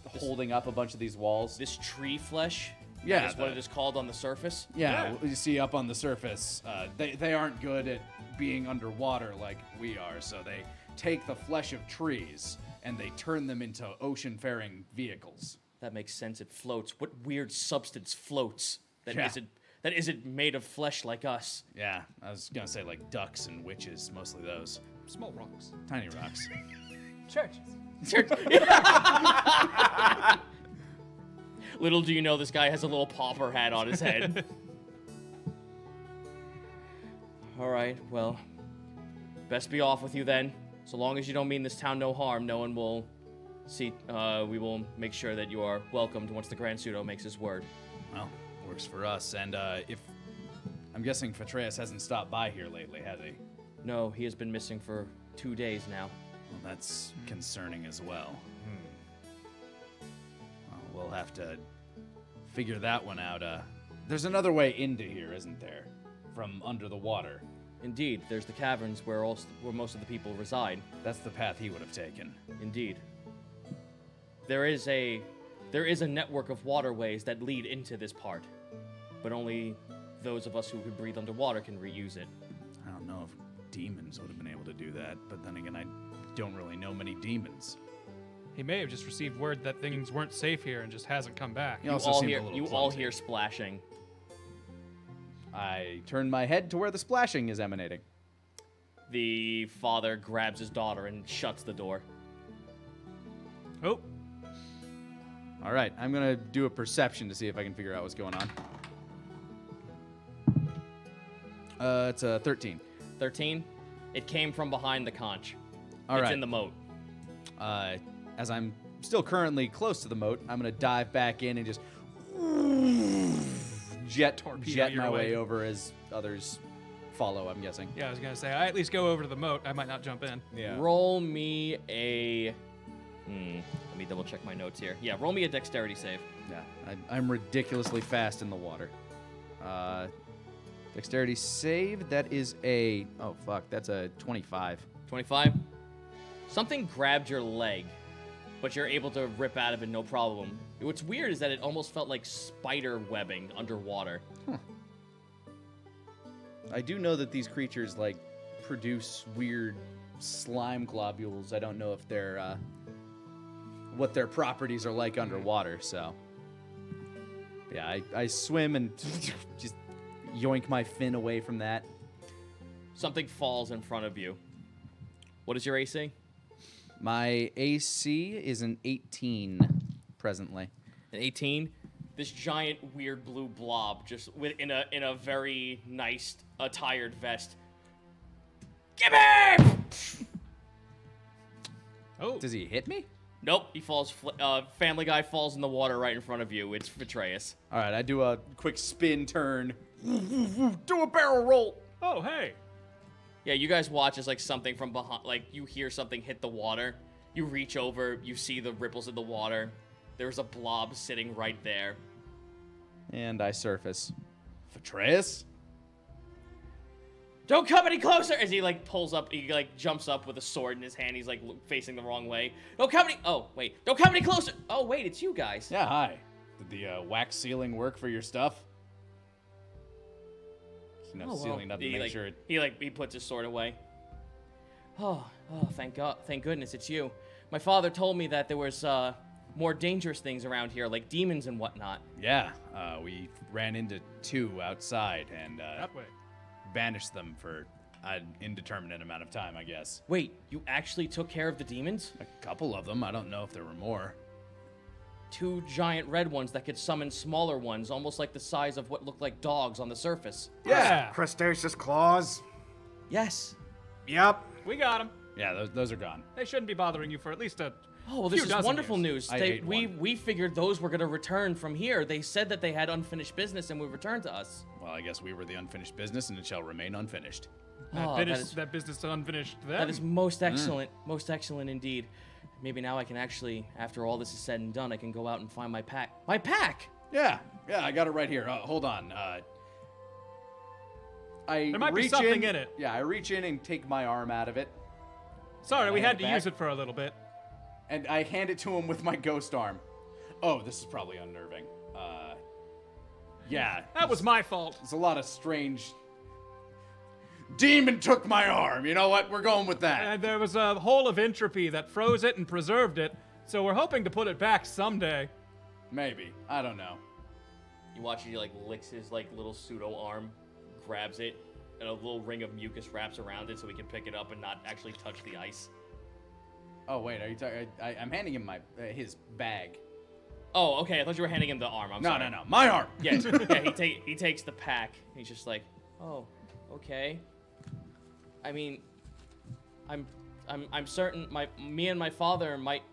holding up a bunch of these walls. This tree flesh? Yeah, That is what the- it is called on the surface? Yeah, you see up on the surface, they aren't good at being underwater like we are, so they take the flesh of trees and they turn them into ocean-faring vehicles. That makes sense. It floats. What weird substance floats that Yeah. isn't made of flesh like us? Yeah, I was gonna say like ducks and witches, mostly those. Small rocks. Tiny rocks. Churches. Little do you know, this guy has a little pauper hat on his head. All right, well, best be off with you then. So long as you don't mean this town no harm, no one will see. We will make sure that you are welcomed once the Grand Pseudo makes his word. Well, works for us. And if I'm guessing Fatreus hasn't stopped by here lately, has he? No, he has been missing for 2 days now. Well, that's concerning as well. Well, we'll have to figure that one out. There's another way into here, isn't there? From under the water. Indeed, there's the caverns where most of the people reside. That's the path he would have taken. Indeed. There is a network of waterways that lead into this part, but only those of us who can breathe underwater can reuse it. I don't know if demons would have been able to do that, but then again, I don't really know many demons. He may have just received word that things weren't safe here and just hasn't come back. He also seemed a little You all clumsy. hear splashing. I turn my head to where the splashing is emanating. The father grabs his daughter and shuts the door. Oh, All right, I'm gonna do a perception to see if I can figure out what's going on. It's a 13. 13. It came from behind the conch. All it's right. in the moat. As I'm still currently close to the moat, I'm gonna dive back in and just jet Torpedo your my way way. over as others follow. I'm guessing. yeah, I was gonna say I at least go over to the moat. I might not jump in. Yeah. Roll me a... let me double check my notes here. Yeah, roll me a dexterity save. Yeah, I'm ridiculously fast in the water. Dexterity save. That is a that's a 25. 25. Something grabbed your leg, but you're able to rip out of it no problem. What's weird is that it almost felt like spider webbing underwater. I do know that these creatures like produce weird slime globules. I don't know if they're what their properties are like underwater. So yeah, I swim and just yoink my fin away from that. Something falls in front of you. What is your AC? My AC is an 18 presently. An 18. This giant weird blue blob just in a very nice attired vest. Gimme! Oh, Does he hit me? Nope, he falls. Family Guy falls in the water right in front of you. It's Atreus. All right, I do a quick spin turn. Do a barrel roll. oh, hey. Yeah, you guys watch as like something from behind, like you hear something hit the water. You reach over, you see the ripples in the water. There's a blob sitting right there. And I surface. Atreus? Don't come any closer! As he like pulls up, he like jumps up with a sword in his hand. He's like facing the wrong way. Don't come any. Oh wait, don't come any closer. Oh wait, it's you guys. Yeah, hi. Did the wax sealing work for your stuff? No sealing up to make sure it... He puts his sword away. Oh, thank God, thank goodness it's you. My father told me that there was more dangerous things around here, like demons and whatnot. Yeah, we ran into 2 outside and That way. banished them for an indeterminate amount of time, I guess. Wait, you actually took care of the demons? A couple of them. I don't know if there were more. 2 giant red ones that could summon smaller ones, almost like the size of what looked like dogs on the surface. Yeah. Crustaceous claws. Yes. Yep. We got him. Yeah, those are gone. They shouldn't be bothering you for at least a Oh, well, this few is dozen wonderful years. news. I ate one. We figured those were going to return from here. They said that they had unfinished business and would return to us. Well, I guess we were the unfinished business, and it shall remain unfinished. Oh, That business is unfinished then. that is most excellent. Most excellent indeed. Maybe now I can actually, after all this is said and done, I can go out and find my pack. My pack! Yeah, I got it right here. Hold on. There might be something in it. Yeah, I reach in and take my arm out of it, Sorry, we hand had it to back. use it for a little bit. and I hand it to him with my ghost arm. Oh, this is probably unnerving. Yeah. That was my fault. There's a lot of strange... Demon took my arm. You know what? We're going with that. And there was a hole of entropy that froze it and preserved it, so we're hoping to put it back someday. Maybe. I don't know. You watch as he like licks his like little pseudo arm, grabs it, and a little ring of mucus wraps around it so he can pick it up and not actually touch the ice. Oh, wait, are you talking... I'm handing him my his bag. Oh, okay. I thought you were handing him the arm. I'm No, sorry. no, no. My arm. Yeah, he takes the pack. He's just like, oh, okay. I mean, I'm certain me and my father might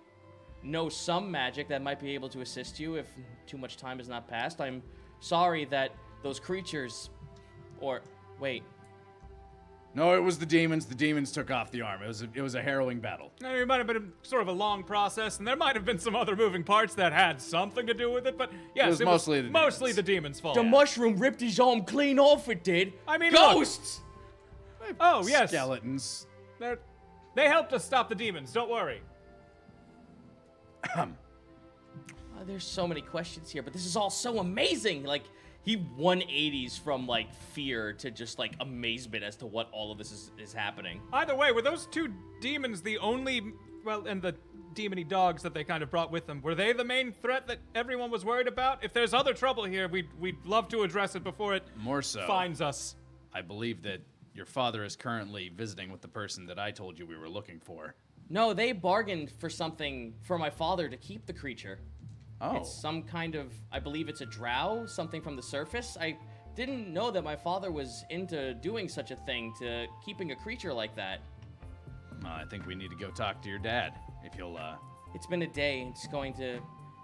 know some magic that might be able to assist you if too much time has not passed. I'm sorry that those creatures, or wait, No, it was the demons. The demons took off the arm. It was a harrowing battle. It might have been sort of a long process, and there might have been some other moving parts that had something to do with it, but yes, was mostly the mostly demons. the demons' fault. the mushroom ripped his arm clean off. It did. I mean, look. ghosts. Oh, yes. Skeletons. They helped us stop the demons, don't worry. There's so many questions here, but this is all so amazing. Like, he 180s from, like, fear to just, like, amazement as to what all of this is happening. Either way, were those 2 demons the only well, and the demony dogs that they kind of brought with them, were they the main threat that everyone was worried about? If there's other trouble here, we'd love to address it before it More so, finds us. I believe that your father is currently visiting with the person that I told you we were looking for. No, they bargained for something for my father to keep the creature. Oh. It's some kind of, I believe it's a drow, something from the surface. I didn't know that my father was into doing such a thing, to keeping a creature like that. Well, I think we need to go talk to your dad. If you'll, It's been a day.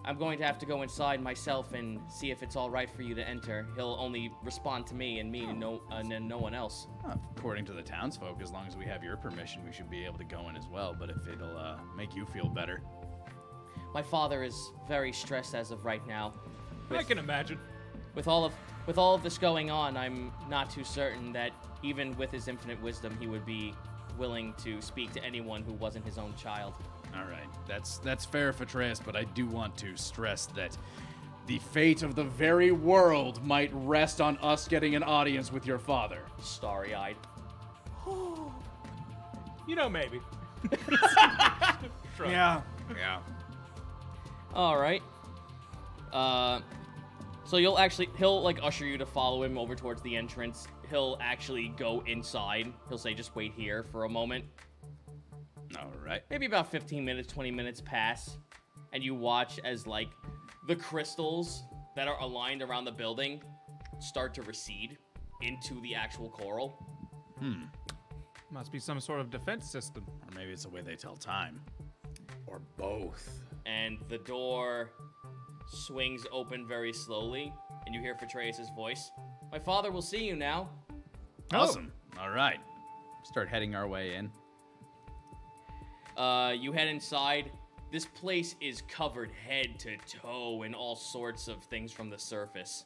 I'm going to have to go inside myself and see if it's all right for you to enter. He'll only respond to me and no one else. According to the townsfolk, as long as we have your permission, we should be able to go in as well. But if it'll make you feel better. My father is very stressed as of right now. I can imagine. With all of this going on, I'm not too certain that even with his infinite wisdom, he would be willing to speak to anyone who wasn't his own child. All right, that's fair, Fatreus, but I do want to stress that the fate of the very world might rest on us getting an audience with your father. Starry-eyed. You know, maybe. Shrug. Yeah. All right. So he'll like usher you to follow him over towards the entrance. He'll actually go inside. He'll say, just wait here for a moment. All right. Maybe about 15 minutes, 20 minutes pass, and you watch as, like, the crystals that are aligned around the building start to recede into the actual coral. Must be some sort of defense system. Or maybe it's the way they tell time. Or both. And the door swings open very slowly, and you hear Fatreus' voice. My father will see you now. Awesome. All right. Start heading our way in. You head inside. This place is covered head to toe in all sorts of things from the surface.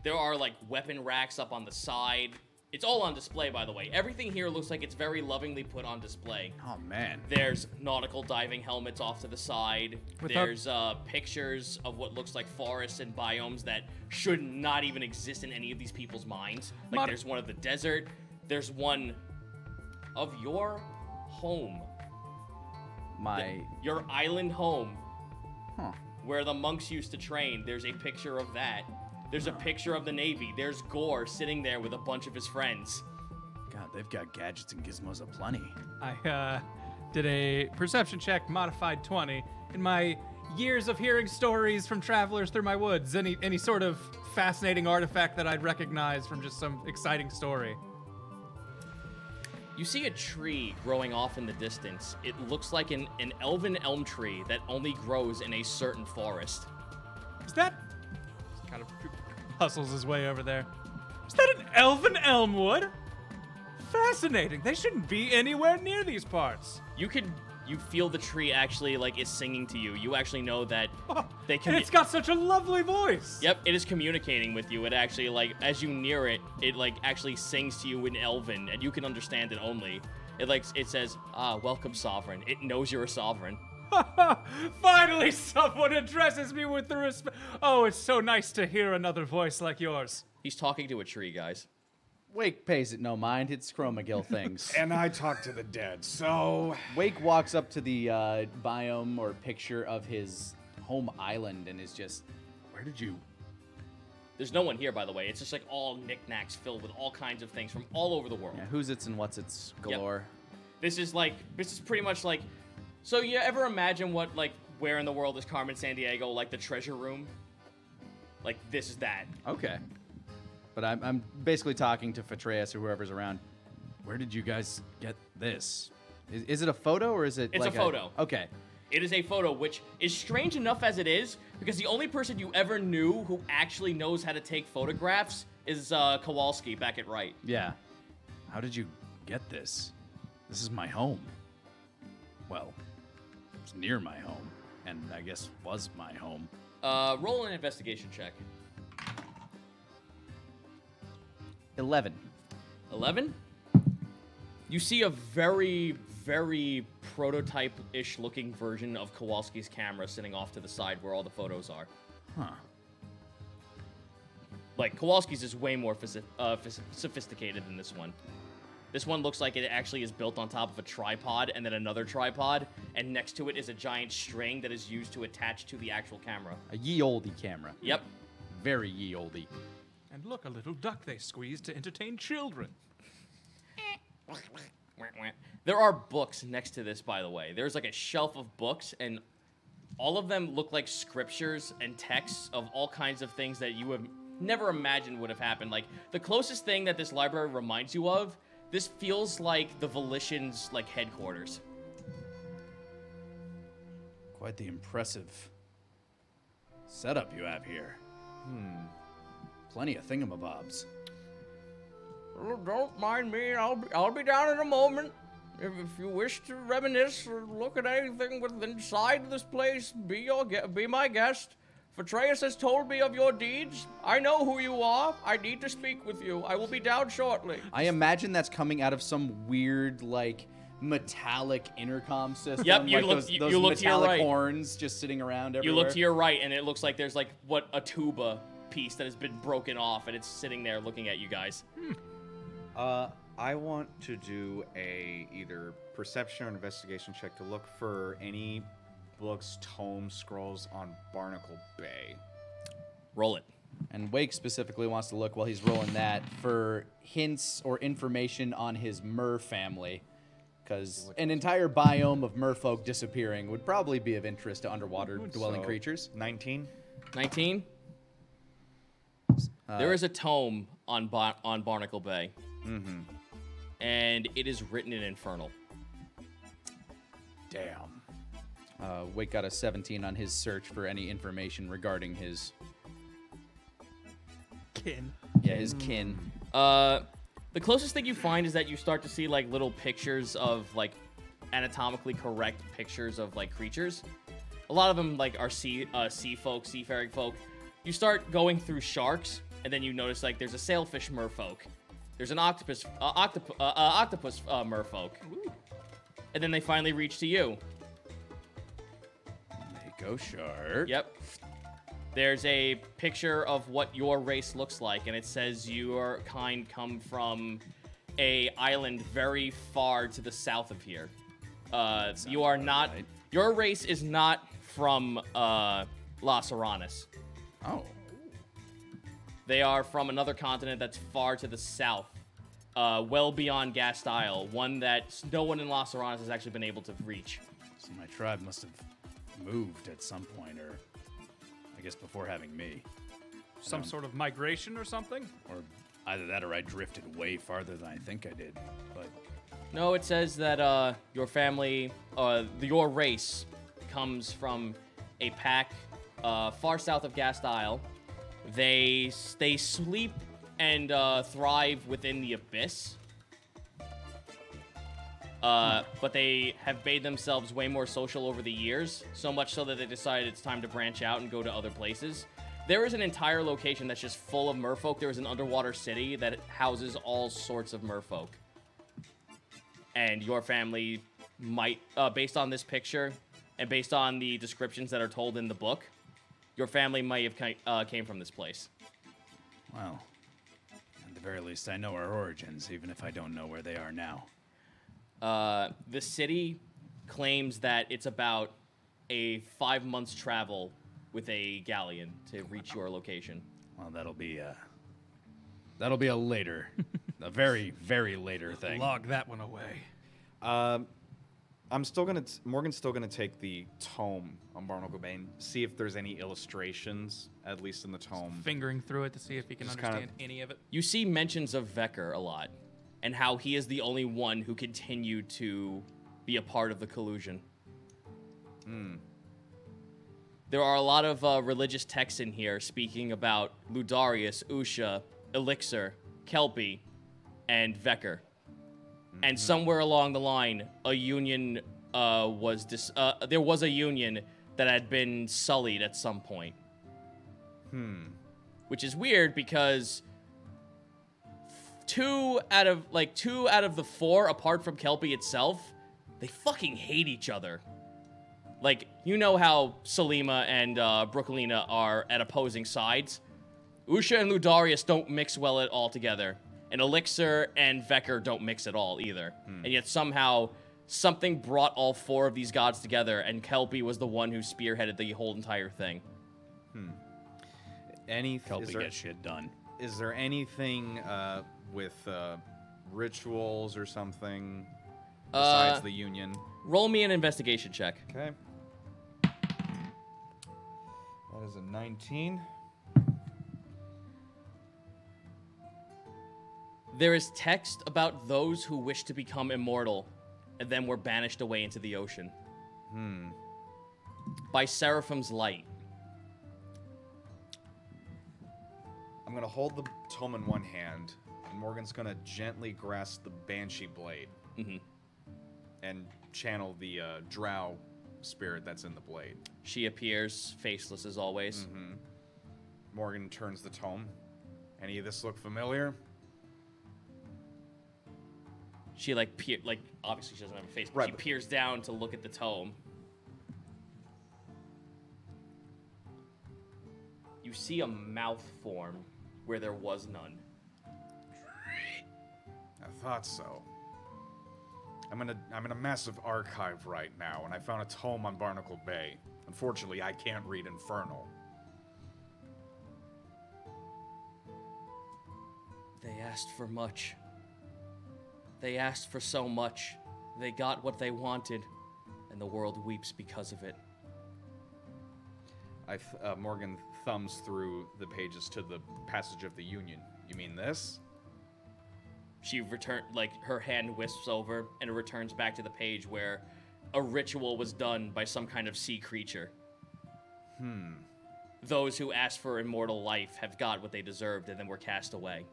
There are, like, weapon racks up on the side. It's all on display, by the way. Everything here looks like it's very lovingly put on display. Oh, man. There's nautical diving helmets off to the side. There's pictures of what looks like forests and biomes that should not even exist in any of these people's minds. Like, there's one of the desert. There's one of your home. Your island home. Huh. Where the monks used to train. There's a picture of that. There's a picture of the Navy. There's Gore sitting there with a bunch of his friends. God, they've got gadgets and gizmos aplenty. I did a perception check, modified 20. In my years of hearing stories from travelers through my woods, any sort of fascinating artifact that I'd recognize from just some exciting story. You see a tree growing off in the distance. It looks like an elven elm tree that only grows in a certain forest. Is that... Kind of hustles his way over there. Is that an elven elmwood? Fascinating. They shouldn't be anywhere near these parts. You feel the tree actually, like, is singing to you. You actually know that they can... And it's got such a lovely voice. Yep, it is communicating with you. It actually, like, as you near it, it, like, actually sings to you in Elven, and you can understand it only. It says, welcome, sovereign. It knows you're a sovereign. Finally, someone addresses me with the respect. Oh, it's so nice to hear another voice like yours. He's talking to a tree, guys. Wake pays it no mind. It's Chromagill things. And I talk to the dead, so... Wake walks up to the biome or picture of his home island and is just, where did you... There's no one here, by the way. It's just, like, all knickknacks filled with all kinds of things from all over the world. Yeah, who's its and what's its galore. Yep. This is pretty much like... So you ever imagine what, like, where in the world is Carmen Sandiego, like the treasure room? Like, this is that. Okay. But I'm basically talking to Fatreus or whoever's around. Where did you guys get this? Is it a photo or is it It's like a photo. Okay. It is a photo, which is strange enough as it is, because the only person you ever knew who actually knows how to take photographs is Kowalski back at Wright. Yeah. How did you get this? This is my home. Well, it's near my home, and I guess was my home. Roll an investigation check. 11. 11? You see a very, very prototype-ish looking version of Kowalski's camera sitting off to the side where all the photos are. Huh. Like, Kowalski's is way more sophisticated than this one. This one looks like it actually is built on top of a tripod and then another tripod, and next to it is a giant string that is used to attach to the actual camera. A ye olde camera. Yep. Very ye olde. And look, a little duck they squeezed to entertain children. There are books next to this, by the way. There's like a shelf of books, and all of them look like scriptures and texts of all kinds of things that you would never imagine would have happened. Like, the closest thing that this library reminds you of, this feels like the Volition's, like, headquarters. Quite the impressive setup you have here. Plenty of thingamabobs. Oh, don't mind me. I'll be down in a moment. If you wish to reminisce or look at anything within inside this place, be my guest. Atreus has told me of your deeds. I know who you are. I need to speak with you. I will be down shortly. I imagine that's coming out of some weird, like, metallic intercom system. Yep, you like look- those you those look to your metallic right. horns just sitting around everywhere. You look to your right, and it looks like there's, like, a tuba piece that has been broken off, and it's sitting there looking at you guys. I want to do a either perception or investigation check to look for any books, tomes, scrolls on Barnacle Bay. Roll it. And Wake specifically wants to look while he's rolling that for hints or information on his mer family. Because an entire biome of merfolk disappearing would probably be of interest to underwater dwelling So, creatures. 19. 19? There is a tome on Barnacle Bay. Mm-hmm. And it is written in Infernal. Damn. Wake got a 17 on his search for any information regarding his Kin. his kin. The closest thing you find is that you start to see, like, little pictures of, like, anatomically correct pictures of, like, creatures. A lot of them, like, are sea folk, seafaring folk. You start going through sharks, and then you notice, like, there's a sailfish merfolk. There's an octopus merfolk. And then they finally reach to you. Mako Shark. Yep. There's a picture of what your race looks like, and it says your kind come from a island very far to the south of here. You are not... right. Your race is not from La Serranis. Oh. They are from another continent that's far to the south, well beyond Gast Isle, one that no one in La Serranis has actually been able to reach. So my tribe must have moved at some point, or I guess before having me. Some sort of migration or something? Or either that or I drifted way farther than I think I did. But No, it says that your family, your race, comes from a pack far south of Gast Isle. They sleep and thrive within the abyss. But they have made themselves way more social over the years, so much so that they decided it's time to branch out and go to other places. There is an entire location that's just full of merfolk. There is an underwater city that houses all sorts of merfolk. And your family might, based on this picture and based on the descriptions that are told in the book, your family might have came from this place. well, at the very least, I know our origins, even if I don't know where they are now. The city claims that it's about a 5 months travel with a galleon to reach your location. Well, that'll be a later, a very, very later thing. Log that one away. Morgan's still gonna take the tome on Barnacle Bay and see if there's any illustrations, at least in the tome. Fingering through it to see if he can Just kinda- understand any of it. You see mentions of Vecker a lot, and how he is the only one who continued to be a part of the collusion. There are a lot of religious texts in here speaking about Ludarius, Usha, Elixir, Kelpie, and Vecker. And somewhere along the line, a union there was a union that had been sullied at some point. Which is weird because two out of the four, apart from Kelpie itself, they fucking hate each other. Like, you know how Selima and Brooklina are at opposing sides? Usha and Ludarius don't mix well at all together. And Elixir and Vecker don't mix at all either. And yet somehow something brought all 4 of these gods together, and Kelpie was the one who spearheaded the whole entire thing. Kelpie gets shit done. Is there anything with rituals or something besides the union? Roll me an investigation check. Okay. That is a 19. There is text about those who wish to become immortal and then were banished away into the ocean. By Seraphim's light. I'm going to hold the tome in one hand, and Morgan's going to gently grasp the Banshee blade and channel the drow spirit that's in the blade. She appears, faceless as always. Morgan turns the tome. Any of this look familiar? She obviously she doesn't have a face, but Right, she but- peers down to look at the tome. You see a mouth form where there was none. I thought so. I'm in a massive archive right now, and I found a tome on Barnacle Bay. Unfortunately, I can't read Infernal. They asked for much. They asked for so much. They got what they wanted, and the world weeps because of it. Morgan thumbs through the pages to the passage of the Union. You mean this? She her hand wisps over, and it returns back to the page where a ritual was done by some kind of sea creature. Those who asked for immortal life have got what they deserved and then were cast away.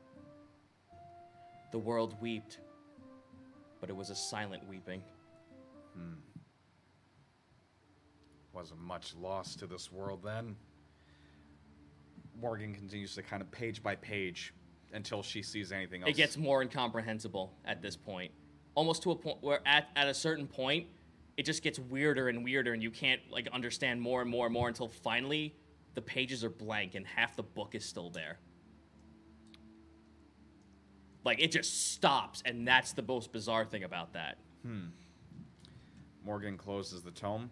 The world wept, but it was a silent weeping. Wasn't much loss to this world then. Morgan continues to kind of page by page until she sees anything else. It gets more incomprehensible at this point. Almost to a point where at a certain point, it just gets weirder and weirder, and you can't understand more and more and more until finally the pages are blank and half the book is still there. It just stops, and that's the most bizarre thing about that. Morgan closes the tome.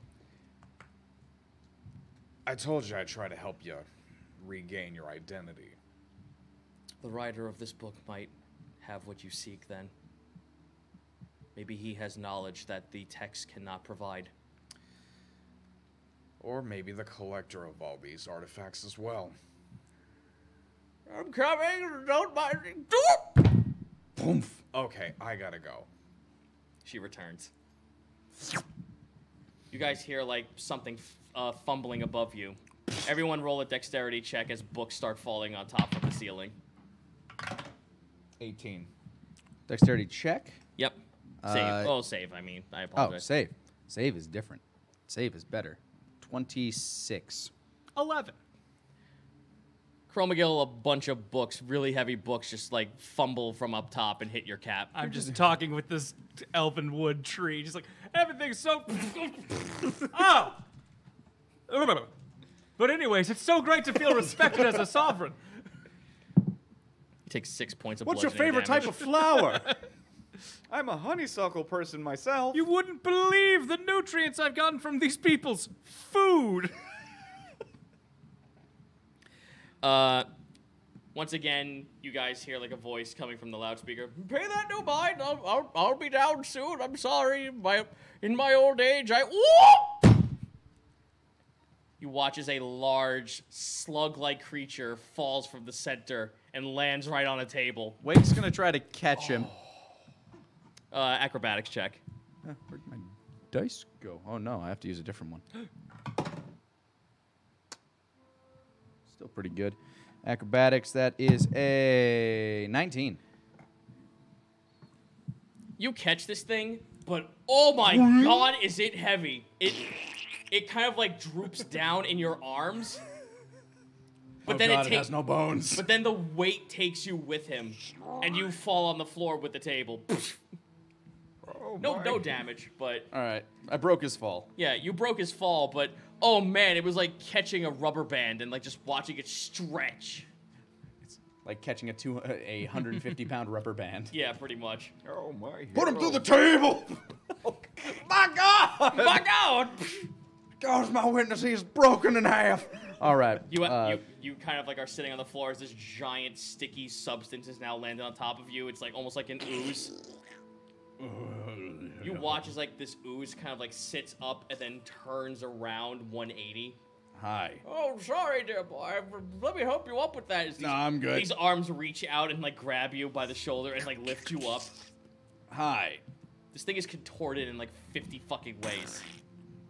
I told you I'd try to help you regain your identity. The writer of this book might have what you seek then. Maybe he has knowledge that the text cannot provide. Or maybe the collector of all these artifacts as well. I'm coming. Don't mind me. Poof. Okay, I gotta go. She returns. You guys hear something fumbling above you. Everyone roll a dexterity check as books start falling on top of the ceiling. 18. Dexterity check. Yep. Save. Save. I apologize. Save. Save is different. Save is better. 26. 11. Chromagill, a bunch of books, really heavy books, just fumble from up top and hit your cap. I'm just talking with this elven wood tree, just everything's so. Oh! But anyways, it's so great to feel respected as a sovereign. You take 6 points of What's your bludgeoning favorite damage. type of flower? I'm a honeysuckle person myself. You wouldn't believe the nutrients I've gotten from these people's food. Once again, you guys hear a voice coming from the loudspeaker. Pay that no mind. I'll be down soon. I'm sorry. In my old age, You watch as a large, slug-like creature falls from the center and lands right on a table. Wake's gonna try to catch him. Acrobatics check. Where'd my dice go? Oh no, I have to use a different one. Still pretty good. Acrobatics, that is a 19. You catch this thing, but oh my god, is it heavy. It kind of droops down in your arms. But then it has no bones. But then the weight takes you with him, and you fall on the floor with the table. No damage, but All right, I broke his fall. yeah, you broke his fall. But oh man, it was like catching a rubber band and just watching it stretch. Like catching a 150-pound rubber band. Yeah, pretty much. Oh my. Put him through the table! My God! My God! God's my witness, he is broken in half. All right. You kind of like are sitting on the floor as this giant sticky substance is now landing on top of you. It's like almost like an ooze. You watch as like this ooze kind of like sits up and then turns around 180. Hi. Oh, sorry, dear boy. Let me help you up with that. No, I'm good. These arms reach out and like grab you by the shoulder and like lift you up. Hi. This thing is contorted in like 50 fucking ways.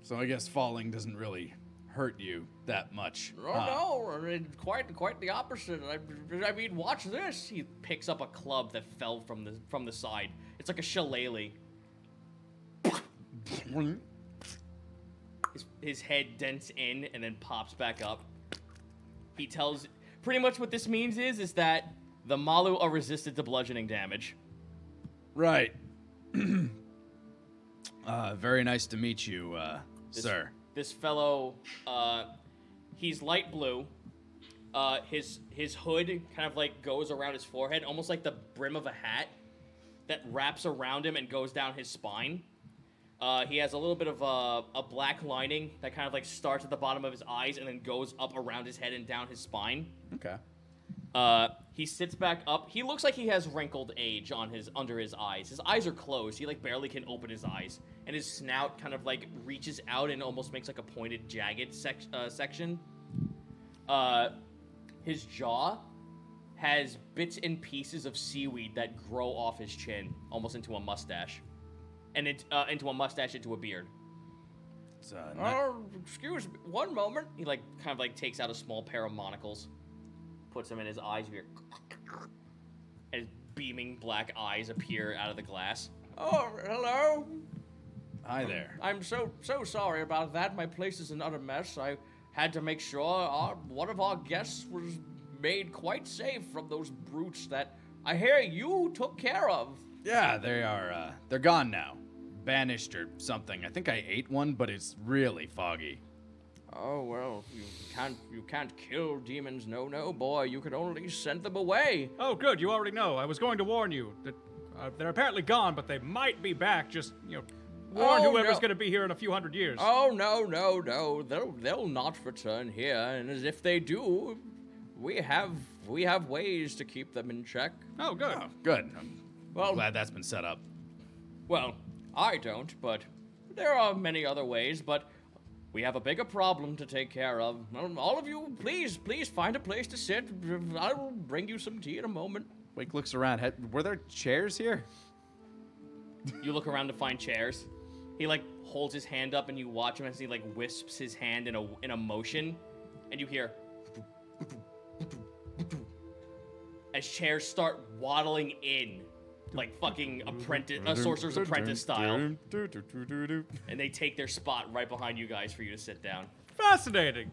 So I guess falling doesn't really hurt you that much. Oh, no. I mean, quite the opposite. I mean, watch this. He picks up a club that fell from the side. It's like a shillelagh. His head dents in and then pops back up. He tells... Pretty much what this means is that the Malu are resistant to bludgeoning damage. Right. Very nice to meet you, sir. This fellow, he's light blue. His hood kind of like goes around his forehead, almost like the brim of a hat that wraps around him and goes down his spine. He has a little bit of a black lining that kind of like starts at the bottom of his eyes and then goes up around his head and down his spine. Okay. He sits back up. He looks like he has wrinkled age under his eyes. His eyes are closed. He like barely can open his eyes, and his snout kind of like reaches out and almost makes like a pointed, jagged section. His jaw has bits and pieces of seaweed that grow off his chin, almost into a mustache, and into a beard. It's, Excuse me. One moment. He like kind of like takes out a small pair of monocles, puts them in his eyes, and beaming black eyes appear out of the glass. Oh, hello. Hi there. I'm so sorry about that. My place is in utter mess. I had to make sure one of our guests was made quite safe from those brutes that I hear you took care of. Yeah, they are, they're gone now. Banished or something. I think I ate one, but it's really foggy. Oh, well, you can't kill demons, no, boy. You can only send them away. Oh, good. You already know. I was going to warn you that they're apparently gone, but they might be back. Just, warn Oh, whoever's no. going to be here in a few hundred years. Oh, no. They'll not return here. And as if they do, we have ways to keep them in check. Oh, good. Oh, good. I'm Well, glad that's been set up. Well, I don't, but there are many other ways, but we have a bigger problem to take care of. all of you, please find a place to sit. I will bring you some tea in a moment. Wake looks around. Were there chairs here? You look around to find chairs. He like holds his hand up and you watch him as he like wisps his hand in a motion, and you hear as chairs start waddling in, like fucking Sorcerer's Apprentice style, and they take their spot right behind you guys for you to sit down. Fascinating.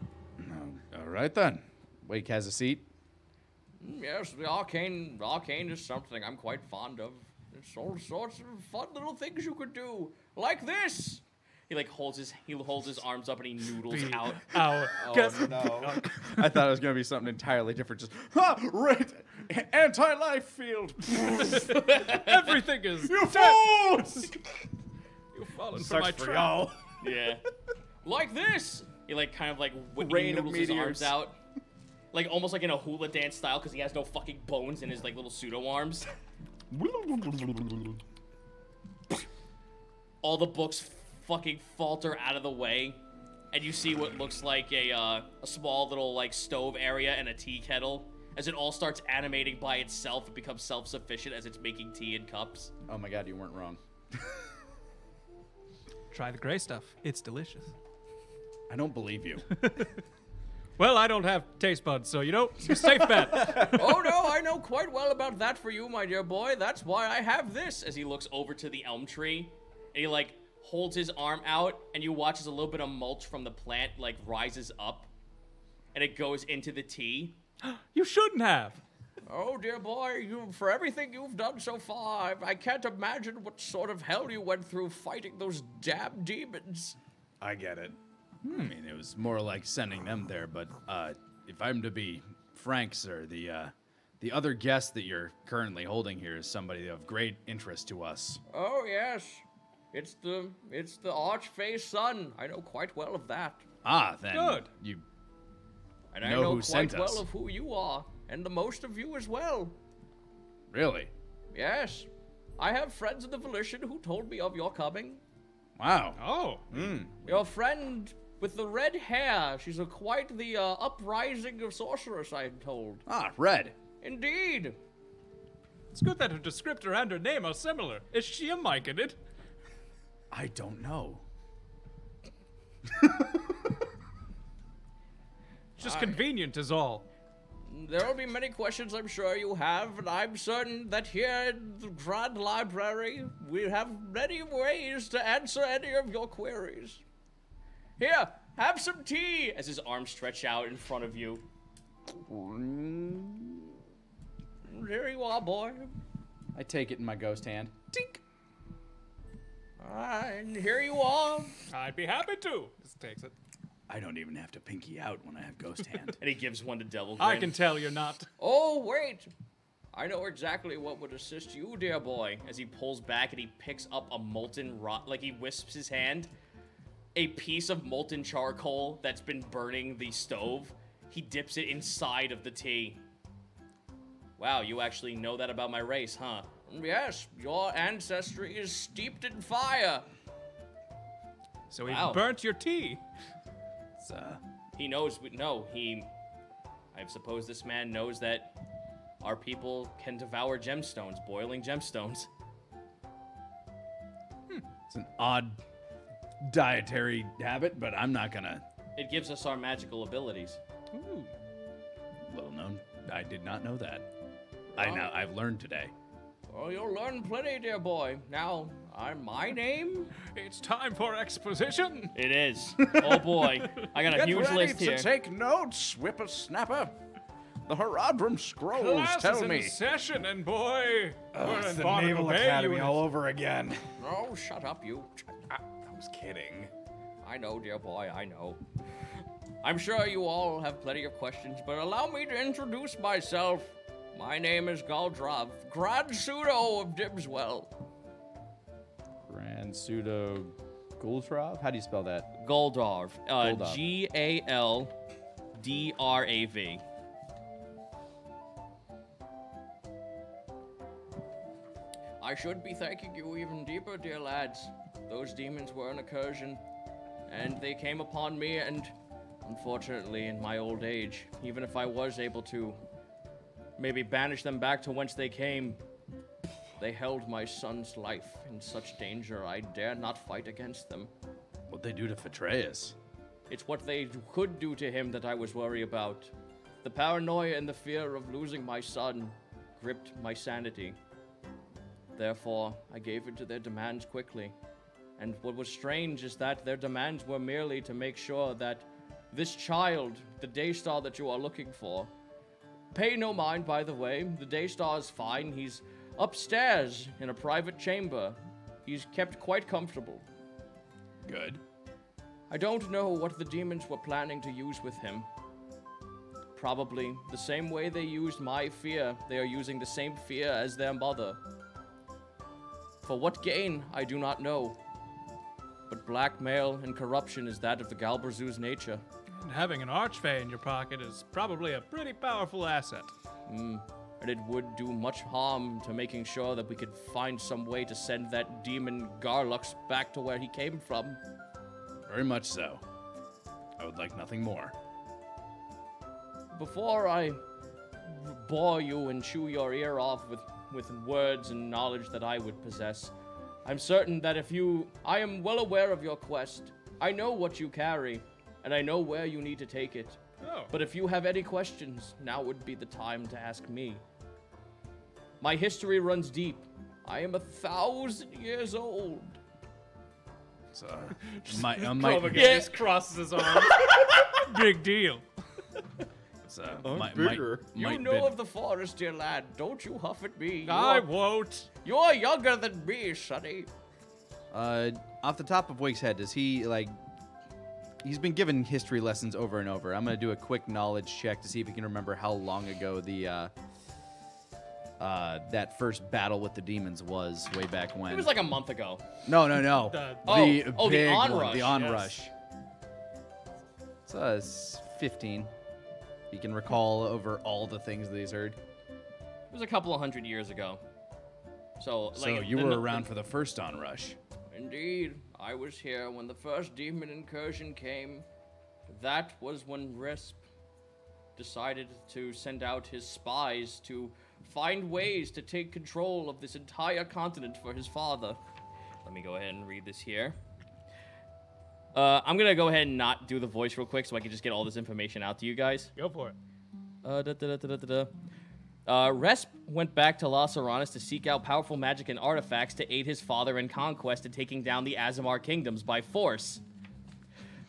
All right, then. Wake has a seat. Yes, the arcane is something I'm quite fond of. There's all sorts of fun little things you could do, like this. He like holds his arms up and he noodles out. Ow. Oh no. I thought it was going to be something entirely different. Just, Right! Anti-life field! Everything is You fools! You've fallen for my Sucks for trap. y'all. Yeah, like this. He like kind of like he Rain of noodles his arms meteors. out, like almost like in a hula dance style because he has no fucking bones in his like little pseudo arms. All the books fucking falter out of the way, and you see what looks like a small little like stove area and a tea kettle. As it all starts animating by itself, it becomes self-sufficient as it's making tea in cups. oh my God, you weren't wrong. Try the gray stuff. It's delicious. I don't believe you. Well, I don't have taste buds, so safe bet. Oh no, I know quite well about that for you, my dear boy. That's why I have this. As he looks over to the elm tree, and he like holds his arm out, and you watch as a little bit of mulch from the plant like rises up, and it goes into the tea. You shouldn't have. Oh dear boy, for everything you've done so far, I can't imagine what sort of hell you went through fighting those damn demons. I get it. I mean, it was more like sending them there, but if I'm to be frank, sir, the The other guest that you're currently holding here is somebody of great interest to us. Oh, yes. It's the Archfae's son. I know quite well of that. Ah, then Good. you And I know know who quite sent well us. of who you are, and the most of you as well. really? Yes. I have friends in the Volition who told me of your coming. Wow. Oh, Your friend with the red hair. She's quite the uprising of sorceress, I'm told. Ah, Red. Indeed. it's good that her descriptor and her name are similar. Is she a Myconid? I don't know. Just convenient is all. There will be many questions I'm sure you have, and I'm certain that here in the Grand Library, we have many ways to answer any of your queries. Here, have some tea! As his arms stretch out in front of you. Here you are, boy. I take it in my ghost hand. Tink. And here you are. I'd be happy to. Just takes it. I don't even have to pinky out when I have ghost hand. And he gives one to Devil I Grin. can tell you're not. Oh, wait. I know exactly what would assist you, dear boy. As he pulls back and he picks up a molten rock, like he wisps his hand, a piece of molten charcoal that's been burning the stove. He dips it inside of the tea. Wow, you actually know that about my race, huh? Yes, your ancestry is steeped in fire. So he Wow. burnt your tea. It's, He knows, I suppose this man knows that our people can devour gemstones, boiling gemstones. it's an odd dietary habit, but I'm not gonna. It gives us our magical abilities. Ooh. Little known. I did not know that. Oh. I've learned today. Oh, you'll learn plenty, dear boy. Now, my name? It's time for exposition. It is. Oh boy, I got a huge list here. take notes, whippersnapper. The Herodrum scrolls Class is in session, and boy, we're in Barnacle Bay unit. over again. Oh, shut up, you. I was kidding. I know, dear boy, I know. I'm sure you all have plenty of questions, but allow me to introduce myself. My name is Galdrov, Grand Pseudo of Dimswell. Grand Pseudo Gultrov? How do you spell that? Goldarv. Goldarv. Galdrav. I should be thanking you even deeper, dear lads. Those demons were an incursion, and they came upon me, and unfortunately, in my old age, even if I was able to maybe banish them back to whence they came, they held my son's life in such danger I dare not fight against them. What'd they do to Phaetreus? It's what they could do to him that I was worried about. The paranoia and the fear of losing my son gripped my sanity. Therefore, I gave in to their demands quickly. And what was strange is that their demands were merely to make sure that this child, the Daystar that you are looking for, pay no mind, by the way, the Daystar is fine. He's upstairs in a private chamber. He's kept quite comfortable. Good. I don't know what the demons were planning to use with him. Probably the same way they used my fear, they are using the same fear as their mother. For what gain, I do not know. But blackmail and corruption is that of the Galbrazu's nature. And having an Archfey in your pocket is probably a pretty powerful asset. And it would do much harm to making sure that we could find some way to send that demon Garlux back to where he came from. Very much so. I would like nothing more. Before I bore you and chew your ear off with words and knowledge that I would possess, I'm certain that I am well aware of your quest. I know what you carry, and I know where you need to take it. Oh. But if you have any questions, now would be the time to ask me. My history runs deep. I am 1,000 years old. So, my Yes. Crosses his arms. Big deal. You know of the forest, dear lad. Don't you huff at me. I won't. You're younger than me, sonny. Off the top of Wake's head, does he, like... He's been given history lessons over and over. I'm going to do a quick knowledge check to see if he can remember how long ago the that first battle with the demons was way back when. It was like a month ago. No. The- The the big onrush, one, the yes. onrush. It's 15. You can recall over all the things that he's heard. It was a couple of 100 years ago. So, like, So you were around for the first onrush. Indeed, I was here when the first demon incursion came. That was when Risp decided to send out his spies to find ways to take control of this entire continent for his father. Let me go ahead and read this here. I'm going to go ahead and not do the voice real quick so I can just get all this information out to you guys. Go for it. Resp went back to Las Aranas to seek out powerful magic and artifacts to aid his father in conquest and taking down the Azamar kingdoms by force.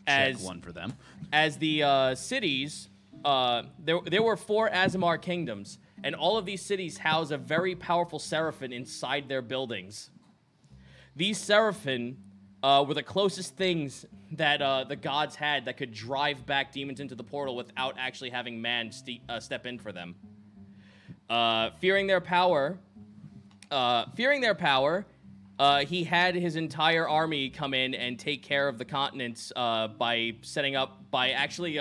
Check one for them. As the cities, there were 4 Azamar kingdoms, and all of these cities house a very powerful seraphim inside their buildings. These seraphim were the closest things that the gods had that could drive back demons into the portal without actually having man step in for them. Fearing their power, he had his entire army come in and take care of the continents by actually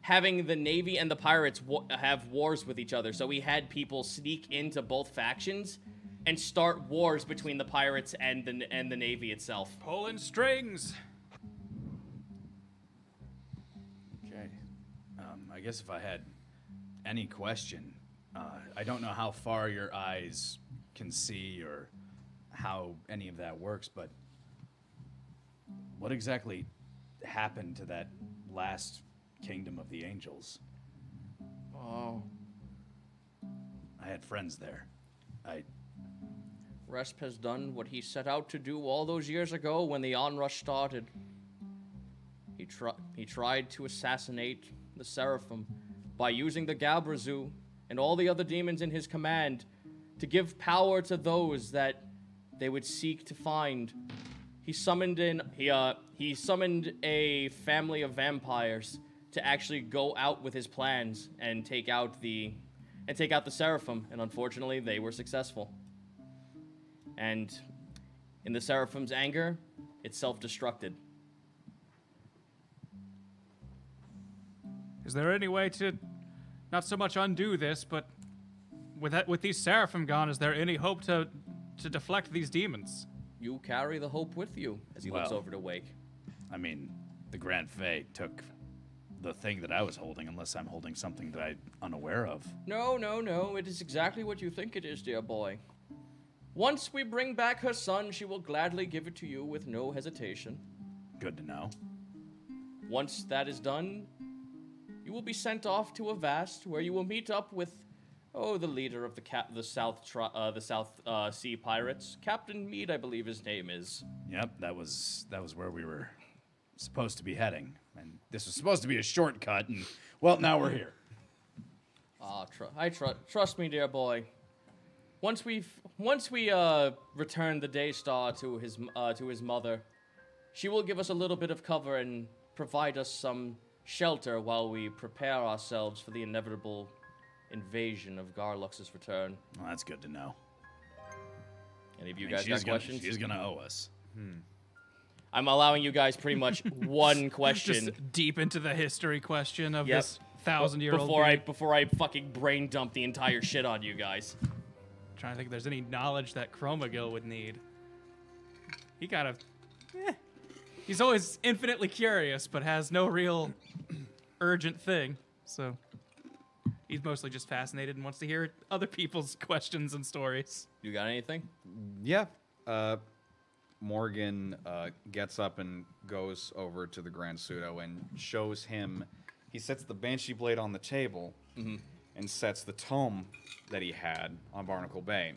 having the Navy and the pirates have wars with each other. So he had people sneak into both factions and start wars between the pirates and the Navy itself. Pulling strings. Okay. I guess if I had any question, I don't know how far your eyes can see or how any of that works, but what exactly happened to that last kingdom of the angels? Oh, I had friends there. Resp has done what he set out to do all those years ago when the onrush started. He tried to assassinate the Seraphim by using the Gabrazu and all the other demons in his command to give power to those that they would seek to find. He summoned a family of vampires to actually go out with his plans and take out the Seraphim, and unfortunately they were successful. And in the Seraphim's anger, it self-destructed. Is there any way to not so much undo this, but with these Seraphim gone, is there any hope to deflect these demons? You carry the hope with you, as he looks Well. over to Wake. I mean, the Grand Fae took the thing that I was holding, unless I'm holding something that I'm unaware of. No, it is exactly what you think it is, dear boy. Once we bring back her son, she will gladly give it to you with no hesitation. Good to know. Once that is done, you will be sent off to Avast, where you will meet up with, the leader of the South Sea Pirates, Captain Mead, I believe his name is. Yep, that was where we were supposed to be heading, and this was supposed to be a shortcut, and well, now we're here. Trust me, dear boy. Once we return the Daystar to his mother, she will give us a little bit of cover and provide us some shelter while we prepare ourselves for the inevitable invasion of Garlux's return. Well, that's good to know. Any of you I mean, guys got questions? She's gonna owe us. I'm allowing you guys pretty much one question Just deep into the history question of Yep. this 1,000-year-old before I fucking brain dump the entire shit on you guys. Trying to think if there's any knowledge that Chromagil would need. He kind of... He's always infinitely curious, but has no real urgent thing. So he's mostly just fascinated and wants to hear other people's questions and stories. You got anything? Yeah. Morgan gets up and goes over to the Grand Pseudo and shows him. He sets the Banshee blade on the table and sets the tome that he had on Barnacle Bay.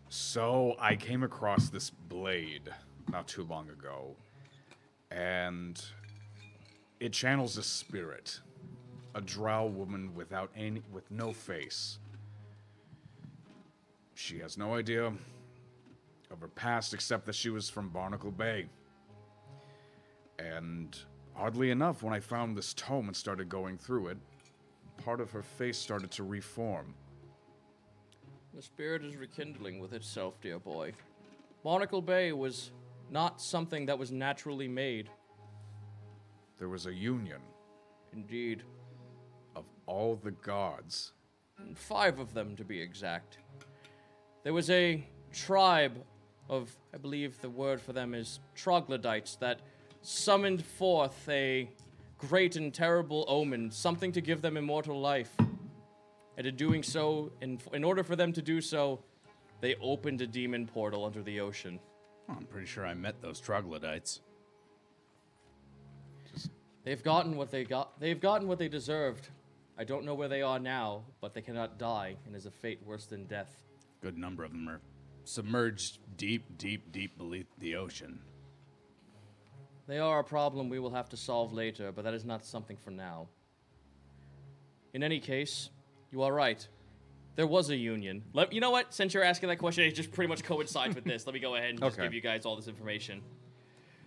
So I came across this blade not too long ago, and it channels a spirit, a drow woman with no face. She has no idea of her past except that she was from Barnacle Bay. And oddly enough, when I found this tome and started going through it, part of her face started to reform. The spirit is rekindling with itself, dear boy. Barnacle Bay was not something that was naturally made. There was a union Indeed. of all the gods. 5 of them, to be exact. There was a tribe of, I believe the word for them is troglodytes, that summoned forth a great and terrible omen, something to give them immortal life. And in doing so, in order for them to do so, they opened a demon portal under the ocean. Well, I'm pretty sure I met those troglodytes. They've gotten what they got. They've gotten what they deserved. I don't know where they are now, but they cannot die, and is a fate worse than death. Good number of them are submerged deep, deep, deep beneath the ocean. They are a problem we will have to solve later, but that is not something for now. In any case, you are right. There was a union. You know what? Since you're asking that question, it just pretty much coincides with this. Let me go ahead and just give you guys all this information.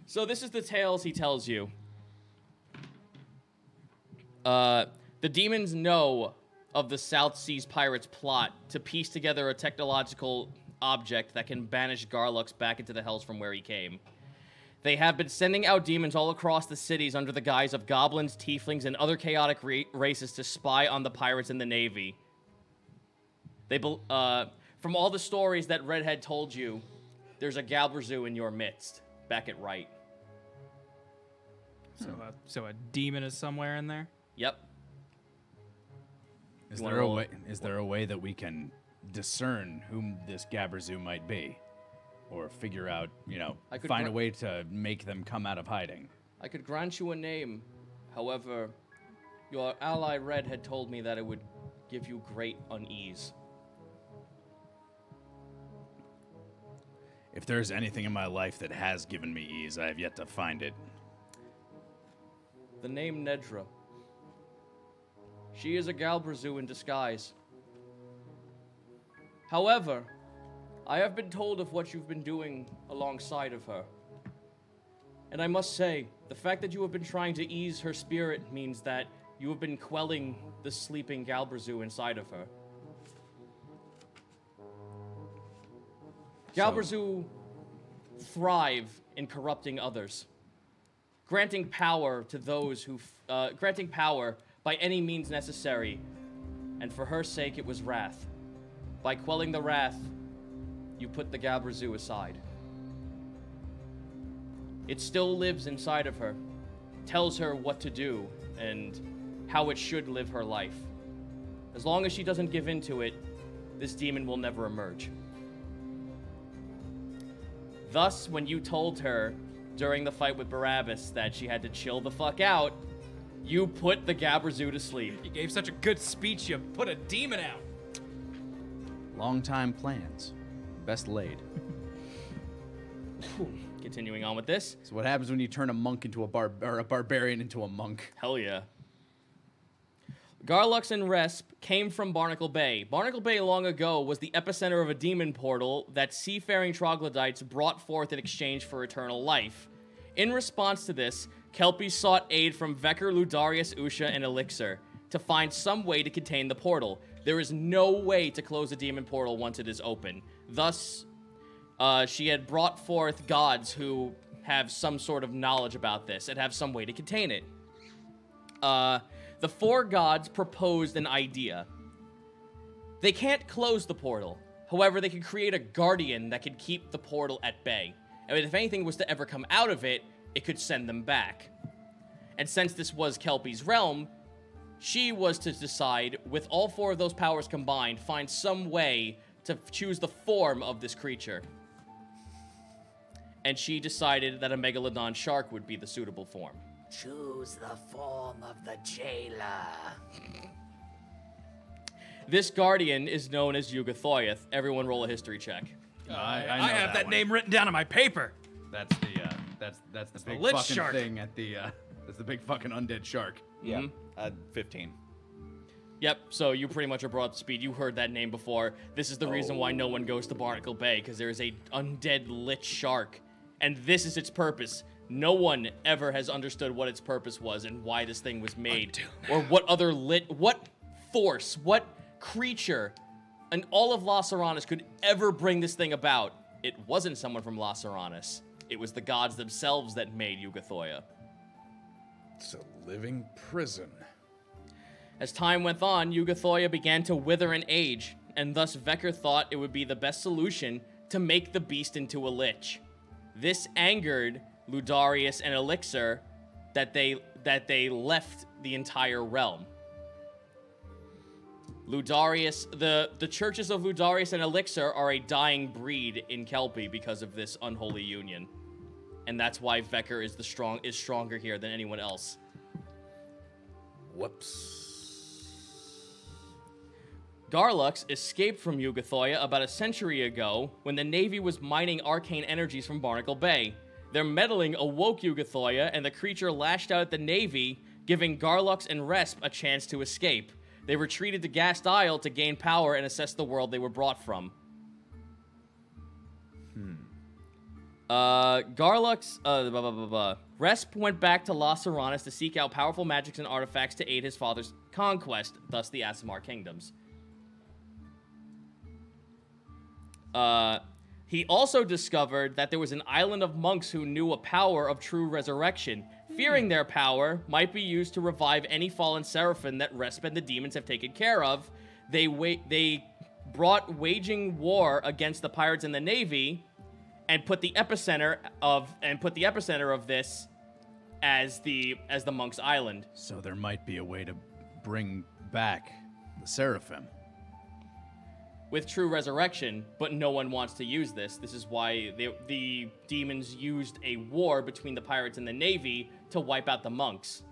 So this is the tales he tells you. The demons know of the South Seas Pirates' plot to piece together a technological object that can banish Garlux back into the hells from where he came. They have been sending out demons all across the cities under the guise of goblins, tieflings, and other chaotic races to spy on the pirates and the Navy. From all the stories that Redhead told you, there's a Galbrazu in your midst, back at right. So a demon is somewhere in there? Yep. Is there a way that we can discern whom this Gabrazu might be? Or figure out, find a way to make them come out of hiding? I could grant you a name. However, your ally Red had told me that it would give you great unease. If there's anything in my life that has given me ease, I have yet to find it. The name Nedra. She is a Galbrazu in disguise. However, I have been told of what you've been doing alongside of her. And I must say, the fact that you have been trying to ease her spirit means that you have been quelling the sleeping Galbrazu inside of her. Galbrazu thrive in corrupting others, granting power to those who, granting power by any means necessary, and for her sake it was wrath. By quelling the wrath, you put the Galbrazu aside. It still lives inside of her, tells her what to do and how it should live her life. As long as she doesn't give in to it, this demon will never emerge. Thus, when you told her during the fight with Barabbas that she had to chill the fuck out, you put the Galbrazu to sleep. You gave such a good speech, you put a demon out. Long time plans. Best laid. Continuing on with this. So what happens when you turn a monk into a barbarian into a monk? Hell yeah. Garlux and Resp came from Barnacle Bay. Barnacle Bay long ago was the epicenter of a demon portal that seafaring troglodytes brought forth in exchange for eternal life. In response to this, Kelpies sought aid from Vekker, Ludarius, Usha, and Elixir to find some way to contain the portal. There is no way to close a demon portal once it is open. Thus, she had brought forth gods who have some sort of knowledge about this and have some way to contain it. The 4 gods proposed an idea. They can't close the portal. However, they can create a guardian that could keep the portal at bay. And if anything was to ever come out of it, it could send them back. And since this was Kelpie's realm, she was to decide, with all 4 of those powers combined, find some way to choose the form of this creature. And she decided that a megalodon shark would be the suitable form. Choose the form of the jailer. This guardian is known as Yugathoyeth. Everyone roll a history check. I have that name written down on my paper. That's the big lich fucking shark. thing at the that's the big fucking undead shark. Yeah. 15. Yep, so you pretty much are brought up to speed. You heard that name before. This is the reason why no one goes to Barnacle Bay, because there is a undead lich shark. And this is its purpose. No one ever has understood what its purpose was and why this thing was made. Or what other what force, what creature and all of Las Seranas could ever bring this thing about, it wasn't someone from Las Seranas. It was the gods themselves that made Yugathoya. It's a living prison. As time went on, Yugathoya began to wither and age, and thus Vecker thought it would be the best solution to make the beast into a lich. This angered Ludarius and Elixir that they left the entire realm. Ludarius, the churches of Ludarius and Elixir are a dying breed in Kelpie because of this unholy union. And that's why Vecker is stronger here than anyone else. Whoops. Garlux escaped from Yugathoya about a century ago when the Navy was mining arcane energies from Barnacle Bay. Their meddling awoke Yugathoya, and the creature lashed out at the Navy, giving Garlux and Resp a chance to escape. They retreated to Gast Isle to gain power and assess the world they were brought from. Resp went back to Las Seranas to seek out powerful magics and artifacts to aid his father's conquest, thus the Aasimar kingdoms. He also discovered that there was an island of monks who knew a power of true resurrection. Fearing their power might be used to revive any fallen seraphim that Resp and the demons have taken care of, they brought waging war against the pirates and the Navy, and put the epicenter of this as the monks' island. So there might be a way to bring back the seraphim. With true resurrection, but no one wants to use this. This is why the demons used a war between the pirates and the Navy to wipe out the monks.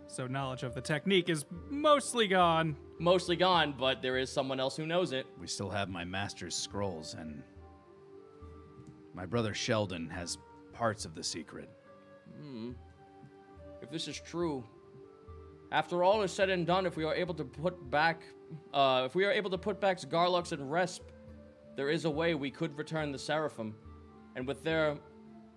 So knowledge of the technique is mostly gone. Mostly gone, but there is someone else who knows it. We still have my master's scrolls, and my brother Sheldon has parts of the secret. If this is true, after all is said and done, if we are able to put back Garlux and Resp, there is a way we could return the Seraphim. And with their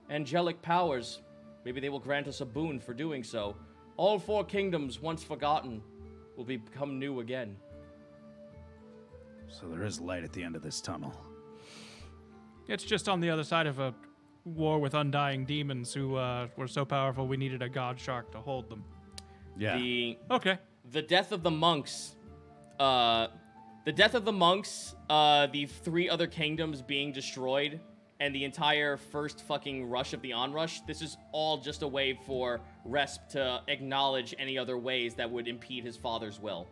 angelic powers, maybe they will grant us a boon for doing so. All 4 kingdoms, once forgotten, will become new again. So there is light at the end of this tunnel. It's just on the other side of a war with undying demons who were so powerful we needed a god shark to hold them. Yeah. Okay. The death of the monks, the 3 other kingdoms being destroyed, and the entire first fucking rush of the onrush, this is all just a way for Resp to acknowledge any other ways that would impede his father's will.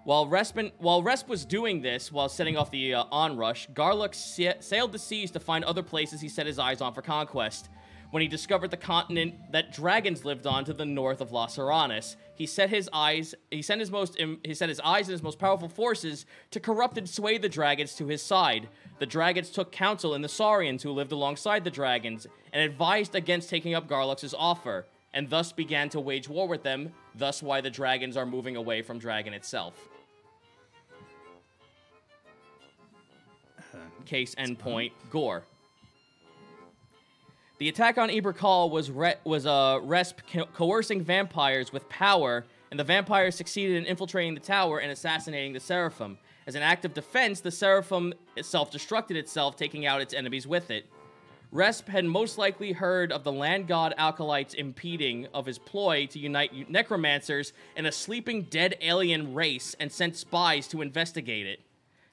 While Resp was doing this, while setting off the onrush, Garlux sailed the seas to find other places he set his eyes on for conquest. When he discovered the continent that dragons lived on to the north of Las Seranas, he set his eyes and his most powerful forces to corrupt and sway the dragons to his side. The dragons took counsel in the Saurians who lived alongside the dragons, and advised against taking up Garlux's offer, and thus began to wage war with them, thus why the dragons are moving away from Dragon itself. Case end point, Gore. The attack on Eberkal was Resp coercing vampires with power, and the vampires succeeded in infiltrating the tower and assassinating the Seraphim. As an act of defense, the Seraphim self-destructed itself, taking out its enemies with it. Resp had most likely heard of the land god Alkalites impeding of his ploy to unite necromancers and a sleeping dead alien race, and sent spies to investigate it.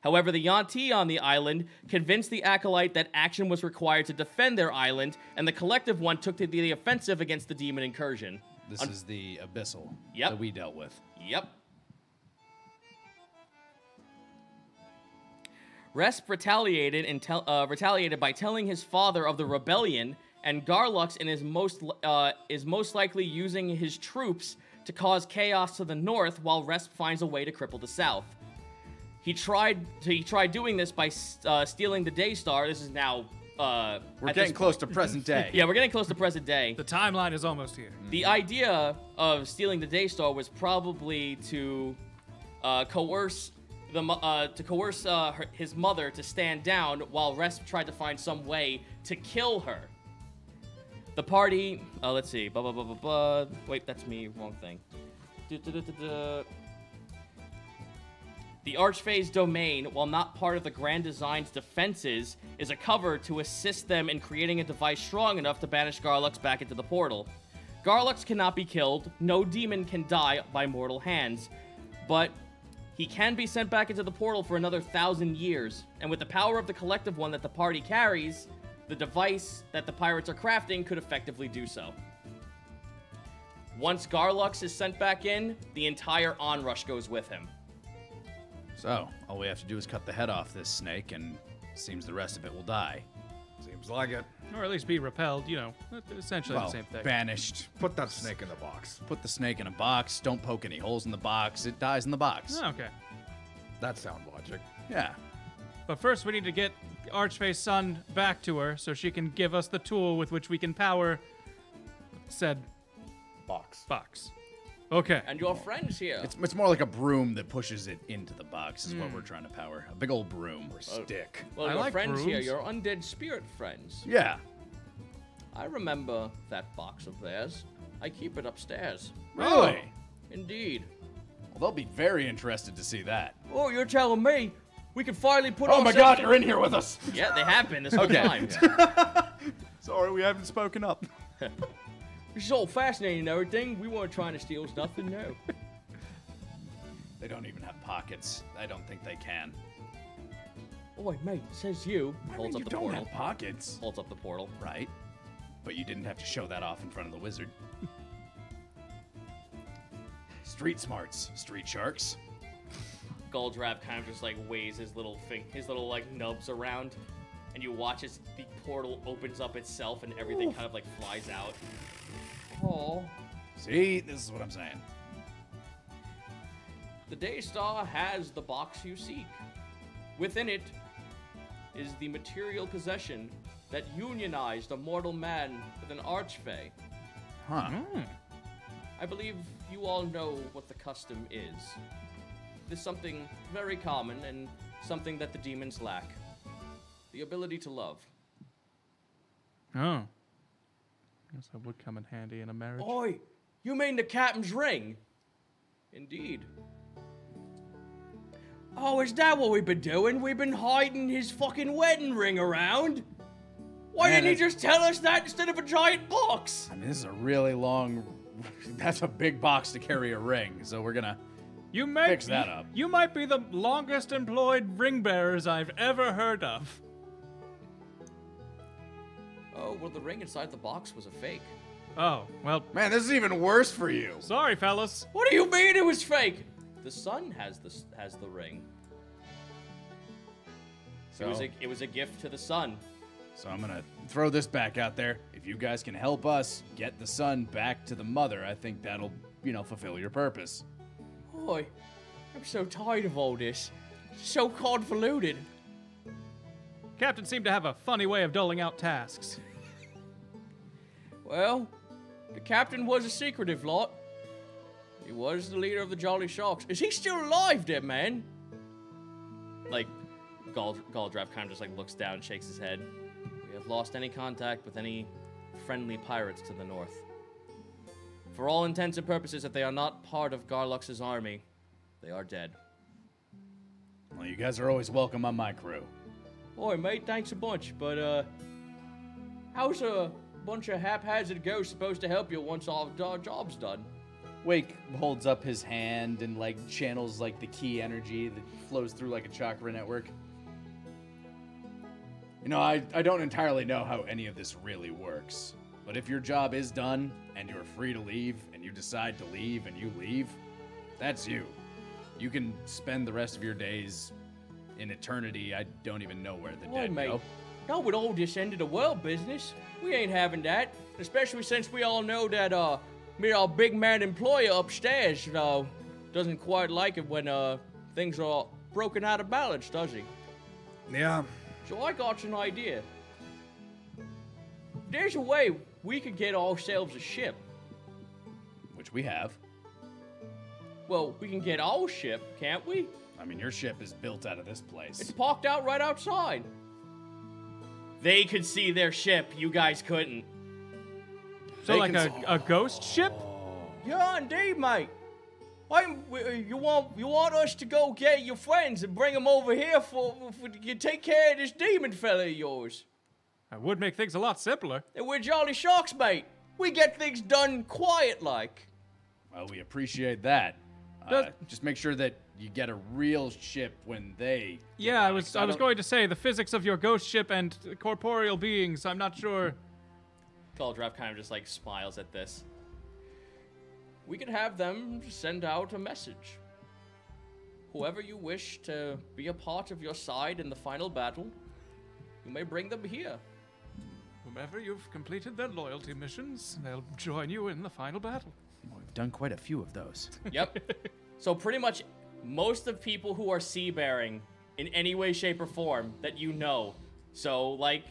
However, the Yuan-Ti on the island convinced the Acolyte that action was required to defend their island, and the Collective One took to the offensive against the demon incursion. This is the Abyssal Yep. that we dealt with. Yep. Resp retaliated by telling his father of the rebellion, and Garlux is most likely using his troops to cause chaos to the north, while Resp finds a way to cripple the south. He tried doing this by stealing the Daystar. This is now We're getting close to present day. Yeah, we're getting close to present day. The timeline is almost here. The idea of stealing the Daystar was probably to coerce his mother to stand down, while Resp tried to find some way to kill her. The party, let's see, Wait, that's me, wrong thing. The Archfae's domain, while not part of the Grand Design's defenses, is a cover to assist them in creating a device strong enough to banish Garlux back into the portal. Garlux cannot be killed, no demon can die by mortal hands, but he can be sent back into the portal for another 1,000 years, and with the power of the collective one that the party carries, the device that the pirates are crafting could effectively do so. Once Garlux is sent back in, the entire onrush goes with him. So, all we have to do is cut the head off this snake, and seems the rest of it will die. Seems like it. Or at least be repelled, you know, essentially Well, the same thing. banished. Put that snake in the box. Put the snake in a box. Don't poke any holes in the box. It dies in the box. Oh, okay. That's sound logic. Yeah. But first, we need to get Archfae's son back to her so she can give us the tool with which we can power said box. Okay. And your friends here. It's more like a broom that pushes it into the box is what we're trying to power. A big old broom. Or stick. Well, I your like friends here, brooms. your undead spirit friends. Yeah. I remember that box of theirs. I keep it upstairs. Really? Indeed. Well, they'll be very interested to see that. Oh, you're telling me we can finally put Oh my ourselves god, to- you're in here with us. Yeah, they have been this whole time. Sorry, we haven't spoken up. This is all fascinating and everything. We weren't trying to steal nothing, no. They don't even have pockets. I don't think they can. Oh, wait, mate, says you. Holds up you the don't portal. have pockets. Holds up the portal. Right. But you didn't have to show that off in front of the wizard. Street smarts, street sharks. Goldrab kind of just like waves his little like nubs around, and you watch as the portal opens up itself and everything kind of like flies out. Oh. See, this is what I'm saying. The Daystar has the box you seek. Within it is the material possession that unionized a mortal man with an archfey. Huh. I believe you all know what the custom is. It is something very common and something that the demons lack. The ability to love. Oh. Guess that would come in handy in a marriage. Oi, you mean the captain's ring? Indeed. Oh, is that what we've been doing? We've been hiding his fucking wedding ring around? Why Man, didn't he just tell us that instead of a giant box? I mean, this is a really long... That's a big box to carry a ring, so we're gonna... You might Fix that up. You might be the longest employed ring bearers I've ever heard of. Oh, well, the ring inside the box was a fake. Oh, well, Man, this is even worse for you. sorry, fellas. What do you mean it was fake? The sun has the ring. So, It was a gift to the sun. so I'm gonna throw this back out there. If you guys can help us get the son back to the mother, I think that'll, fulfill your purpose. Oi, I'm so tired of all this. So convoluted. Captain seemed to have a funny way of doling out tasks. Well, the captain was a secretive lot. He was the leader of the Jolly Sharks. Is he still alive, dead man? Like, Goldraff kind of just like looks down and shakes his head. We have lost any contact with any friendly pirates to the north. For all intents and purposes, if they are not part of Garlux's army, they are dead. Well, you guys are always welcome on my crew. Oi, mate, thanks a bunch, but, how's a bunch of haphazard ghosts supposed to help you once our job's done? Wake holds up his hand and channels the key energy that flows through like a chakra network. I don't entirely know how any of this really works. But if your job is done, and you're free to leave, and you decide to leave, and you leave, that's you. You can spend the rest of your days in eternity. I don't even know where the Oi, dead mate. go. Not with all this end of the world business. We ain't having that. Especially since we all know that, our big man employer upstairs, doesn't quite like it when, things are broken out of balance, does he? Yeah. So I got an idea. There's a way we could get ourselves a ship. Which we have. Well, we can get our ship, can't we? I mean, your ship is built out of this place. It's parked out right outside. They could see their ship, you guys couldn't. So They like can a ghost ship? Yeah, indeed, mate. You want us to go get your friends and bring them over here for you take care of this demon fella of yours? That would make things a lot simpler. And we're Jolly Sharks, mate. We get things done quiet like. Well, we appreciate that. Just make sure that you get a real ship when they. Yeah, I was going to say the physics of your ghost ship and corporeal beings. I'm not sure. Goldraff kind of just like smiles at this. We could have them send out a message. Whoever you wish to be a part of your side in the final battle, you may bring them here. Whomever you've completed their loyalty missions, they'll join you in the final battle. We've done quite a few of those. Yep. So pretty much most of people who are sea-bearing in any way, shape, or form that you know. So, like,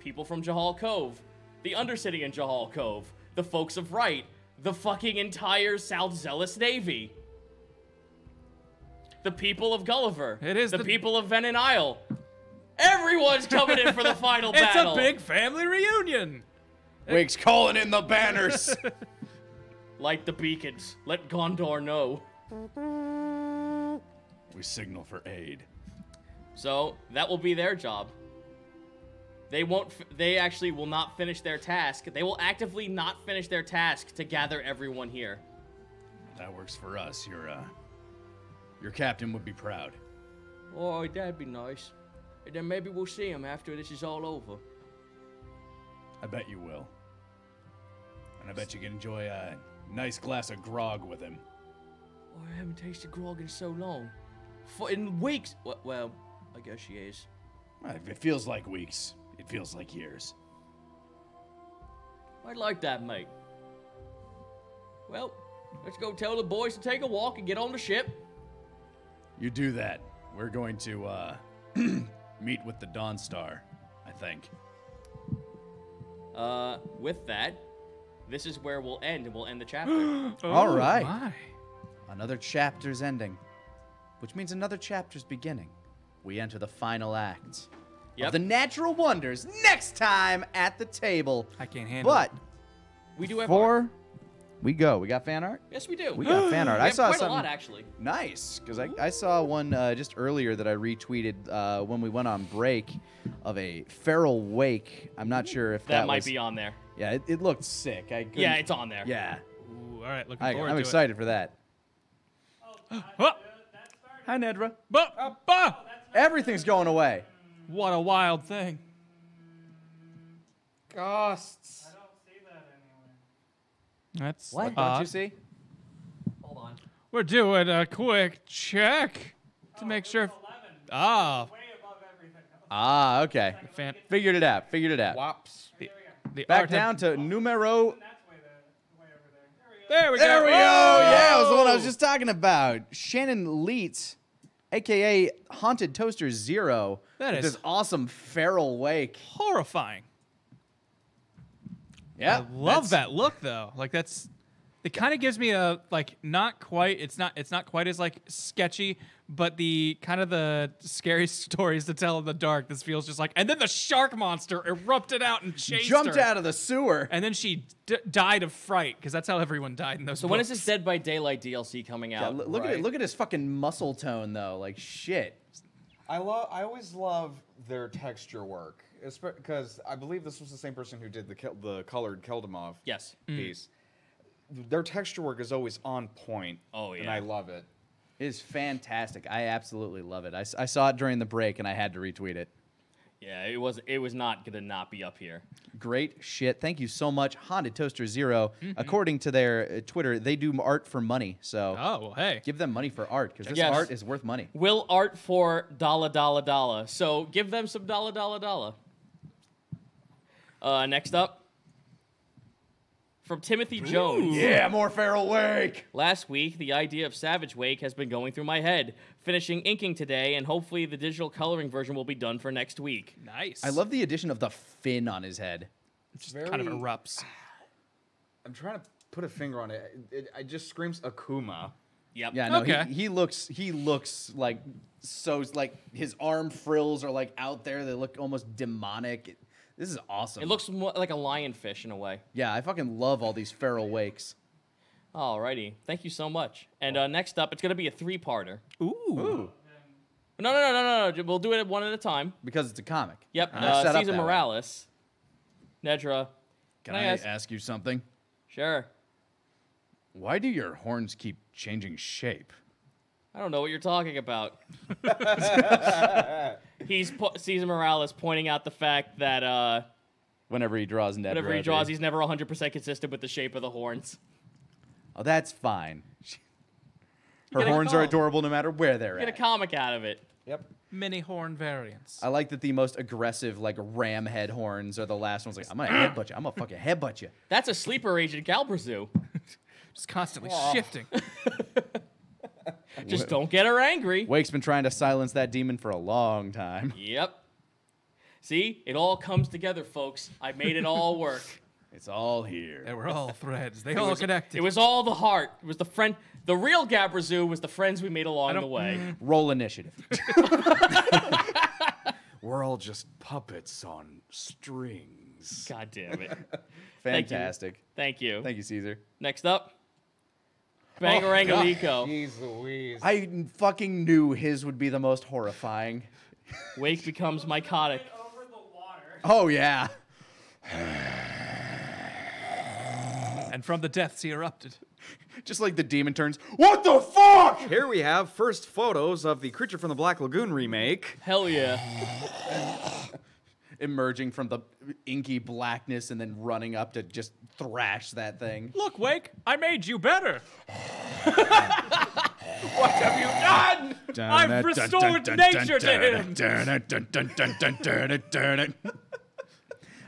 people from Jahal Cove, the Undercity in Jahal Cove, the folks of Wright, the fucking entire South Zealous Navy, the people of Gulliver, the people of Venin Isle. Everyone's coming in for the final battle. It's a big family reunion. Wake's calling in the banners. Light the beacons. Let Gondor know. We signal for aid. So that will be their job. They won't. They actually will not finish their task. They will actively not finish their task to gather everyone here. That works for us. Your captain would be proud. Oh, that'd be nice. And then maybe we'll see him after this is all over. I bet you will. And I bet you can enjoy a nice glass of grog with him. Oh, I haven't tasted grog in so long. In weeks. Well, I guess she is. If it feels like weeks, it feels like years. I'd like that, mate. Well, let's go tell the boys to take a walk and get on the ship. You do that. We're going to meet with the Dawn Star, I think. With that, this is where we'll end, and we'll end the chapter. All right. My. Another chapter's ending, which means another chapter's beginning. We enter the final act of the natural wonders next time at the table. I can't handle But We do have before art. we go, we got fan art? Yes, we do. We got fan art. We I have saw quite something a lot, actually. nice because I saw one just earlier that I retweeted when we went on break of a feral wake. I'm not sure if That that might was, be on there. Yeah, it looked sick. Yeah, it's on there. Yeah, Ooh, all right, looking forward to I'm excited for that. it. Oh, Hi, Nedra. bah! Everything's going away. What a wild thing. Ghosts. That's What? odd. Don't you see? Hold on. We're doing a quick check to make sure. Ah, Okay. fan. Figured it out. Wops. The Back art down to numero. There we go. There we go. Yeah, it was the one I was just talking about. Shannon Leitz, aka Haunted Toaster Zero. That with is- this awesome feral wake. Horrifying. Yeah, I love that look though. Like that's. It kind of gives me a like not quite. It's not quite as like sketchy, but the kind of the scary stories to tell in the dark. This feels just like. And then the shark monster erupted out and chased jumped her. out of the sewer. And then she died of fright because that's how everyone died in those. So when is this Dead by Daylight DLC coming Yeah, out? look at it. Look at his fucking muscle tone though. Like shit. I always love their texture work, because I believe this was the same person who did the colored Keldamov Yes. piece. Their texture work is always on point. Oh, and yeah. I love it. It is fantastic. I absolutely love it. I saw it during the break and I had to retweet it. Yeah, it was not gonna not be up here. Great shit. Thank you so much, Haunted Toaster Zero. According to their Twitter, they do art for money. So Oh well, hey. give them money for art because this Yes. art is worth money. Will art for $. So give them some $. Next up, from Timothy Jones. Yeah, more feral wake. Last week, the idea of Savage Wake has been going through my head. Finishing inking today, and hopefully the digital coloring version will be done for next week. Nice. I love the addition of the fin on his head. just kind of erupts. I'm trying to put a finger on it. It just screams Akuma. Yep. Yeah, no, Okay. he looks like so like his arm frills are like out there. They look almost demonic. This is awesome. It looks more like a lionfish in a way. Yeah, I fucking love all these feral wakes. Alrighty. Thank you so much. And next up, it's going to be a 3-parter. Ooh. No. We'll do it one at a time. Because it's a comic. Yep. Set up Caesar that way. Morales. Nedra. Can I ask you something? Sure. Why do your horns keep changing shape? I don't know what you're talking about. Caesar Morales pointing out the fact that Whenever he draws Nedra. whenever he draws, he's never 100% consistent with the shape of the horns. Oh, that's fine. Her get a horns are call. adorable no matter where they're Get a at. comic out of it. Yep. Mini horn variants. I like that the most aggressive, like, ram head horns are the last ones. Like, I'm gonna headbutt you. I'm gonna fucking headbutt you. That's a sleeper agent, Galbrazu. Just constantly shifting. Just don't get her angry. Wake's been trying to silence that demon for a long time. Yep. See? It all comes together, folks. I made it all work. It's all here. They were all threads. They all connected. It was all the heart. It was the friend. The real Gabrazu was the friends we made along the way. Roll initiative. We're all just puppets on strings. God damn it. Fantastic. Thank you. Thank you, Caesar. Next up, Bangarangalico. Jeez Louise. I fucking knew his would be the most horrifying. Wake becomes mycotic. Oh, yeah. And from the depths he erupted. Just like the demon turns, what the fuck? Here we have first photos of the Creature from the Black Lagoon remake. Hell yeah. Emerging from the inky blackness and then running up to just thrash that thing. Look, Wake, I made you better. What have you done? I've restored nature to him.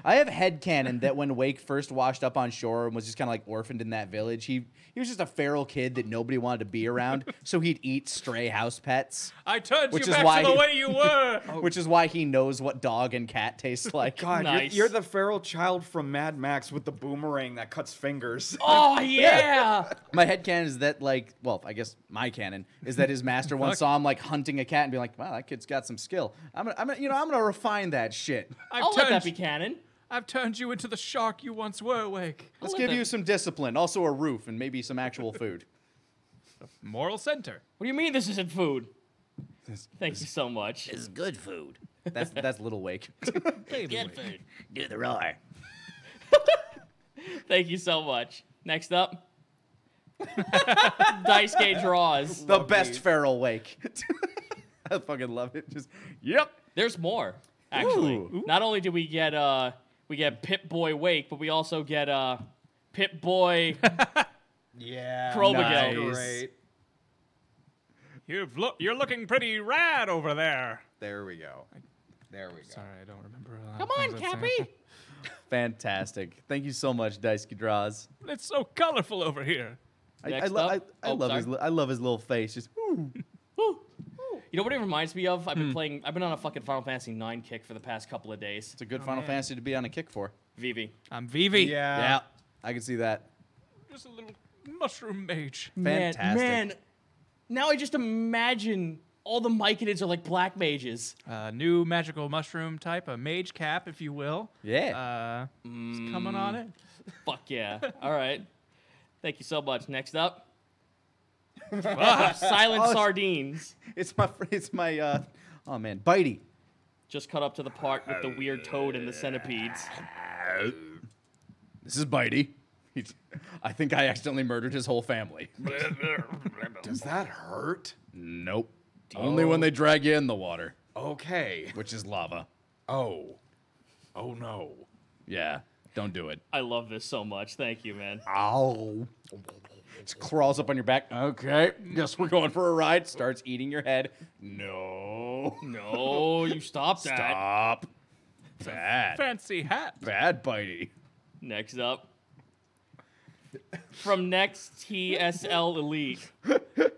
I have headcanon that when Wake first washed up on shore and was just kind of like orphaned in that village, he was just a feral kid that nobody wanted to be around, so he'd eat stray house pets, I turned Which you is back why to the he- way you were. which is why he knows what dog and cat taste like. God, Nice. you're the feral child from Mad Max with the boomerang that cuts fingers. Oh, yeah. My headcanon is that, like, well, I guess my canon is that his master once saw him like hunting a cat and be like, wow, that kid's got some skill. I'm gonna refine that shit. I'll let that be canon. I've turned you into the shark you once were, Wake. Let's let give that- you some discipline, also a roof, and maybe some actual food. Moral center. What do you mean this isn't food? Thank you so much. This is good food. That's Little Wake. Good food. Do the roar. Thank you so much. Next up, Dice Gate draws. The best feral Wake. I fucking love it. Just yep. There's more, actually. Ooh. Not only do we get Pip Boy Wake, but we also get Pip Boy Yeah. Krobagel. Nice. Great. You're looking pretty rad over there. There we go. There we go. Sorry, I don't remember. Come on, Cappy. Fantastic. Thank you so much, Dice Draws. It's so colorful over here. I Next love up. Oh, sorry. I love his little face. Just ooh. You know what it reminds me of? I've been on a fucking Final Fantasy 9 kick for the past couple of days. It's a good Final Fantasy to be on a kick for. Vivi. I'm Vivi. Yeah, I can see that. Just a little mushroom mage. Fantastic. Man, now I just imagine all the Myconids are like black mages. New magical mushroom type, a mage cap, if you will. Yeah. It's coming on it. Fuck yeah. All right. Thank you so much. Next up. Silent Sardines. It's my oh man, Bitey. Just cut up to the part with the weird toad and the centipedes. This is Bitey. I think I accidentally murdered his whole family. Does that hurt? Nope. Only when they drag you in the water, Okay. which is lava. Oh. Oh no. Yeah, don't do it. I love this so much. Thank you, man. Ow. Just crawls up on your back. Okay, guess we're going for a ride. Starts eating your head. No. No, you stop that. Stop. Bad. Fancy hat. Bad Bitey. Next up. From Next TSL Elite.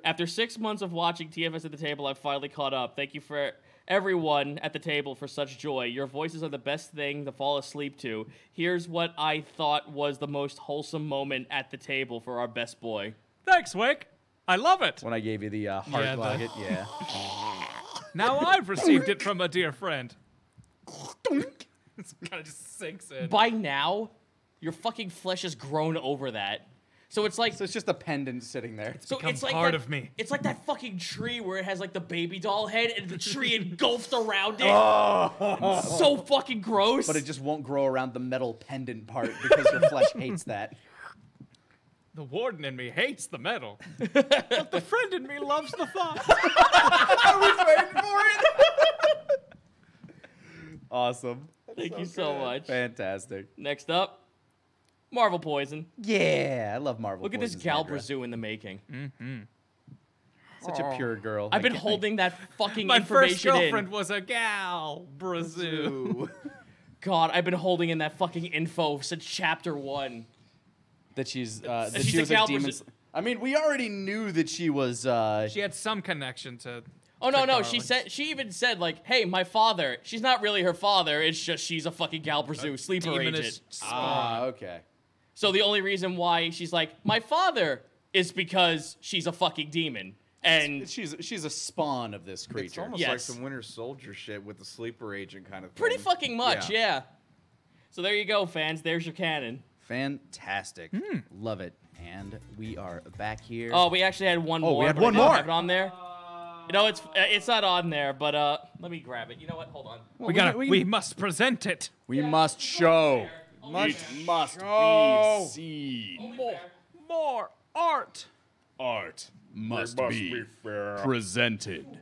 After 6 months of watching TFS at the Table, I've finally caught up. Thank you for everyone at the table for such joy. Your voices are the best thing to fall asleep to. Here's what I thought was the most wholesome moment at the table for our best boy. Thanks, Wake. I love it. When I gave you the heart Yeah, nugget, yeah. Now I've received it from a dear friend. It kind of just sinks in. By now, your fucking flesh has grown over that. So it's like So it's just a pendant sitting there. so become it's like part that, of me. It's like that fucking tree where it has like the baby doll head and the tree engulfed around it. So fucking gross. But it just won't grow around the metal pendant part because your flesh hates that. The warden in me hates the metal, but the friend in me loves the thought. Awesome. Thank you so much. Fantastic. Next up, Marvel Poison. Yeah, I love Marvel. Look at this Poison's Mandra. Galbrazu in the making. Such a pure girl. I've been I can't- holding that fucking My first information girlfriend in. was a gal, Brazil. God, I've been holding in that fucking info since chapter 1. that she's that she's she a was a Galbrazu- demon. I mean, we already knew that she was. She had some connection to. Oh no, to no, Garland. she even said like, "Hey, my father." She's not really her father. It's just she's a fucking Galbrazu sleeper Demonish agent. spawn. okay. So the only reason why she's like, "My father," is because she's a fucking demon. And She's a spawn of this creature. It's almost Yes. like some Winter Soldier shit with the sleeper agent kind of thing. pretty fucking much, Yeah. yeah. So there you go, fans. There's your canon. Fantastic. Love it. And we are back here. Oh, we actually had one Oh, more. we had but I one didn't more. Have it on there. You know, it's not on there, but let me grab it. You know what? Hold on. We must present it. We must show. It Must be seen. More art. Art must be presented.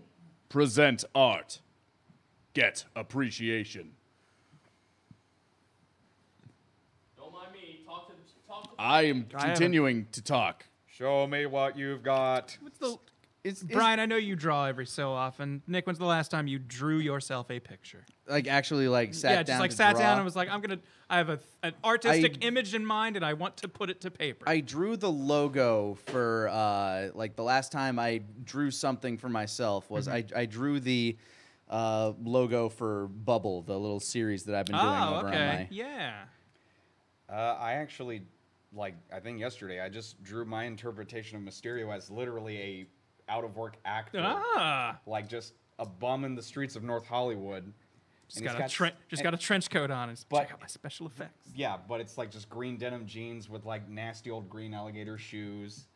Present art. Get appreciation. Don't mind me. Talk to I am continuing to talk. Show me what you've got. What's the? It's Brian, I know you draw every so often. Nick, when's the last time you drew yourself a picture? like actually like sat yeah, down. just like to sat draw. down and was like, I have an artistic image in mind, and I want to put it to paper. I drew the logo for like the last time I drew something for myself was I drew the logo for Bubble, the little series that I've been doing over on my. Yeah. I actually, like, I think yesterday, I just drew my interpretation of Mysterio as literally a out-of-work actor. Ah. Like, just a bum in the streets of North Hollywood. Just And got he's got a trench coat on and but- check out my special effects. Yeah, but it's like just green denim jeans with like nasty old green alligator shoes.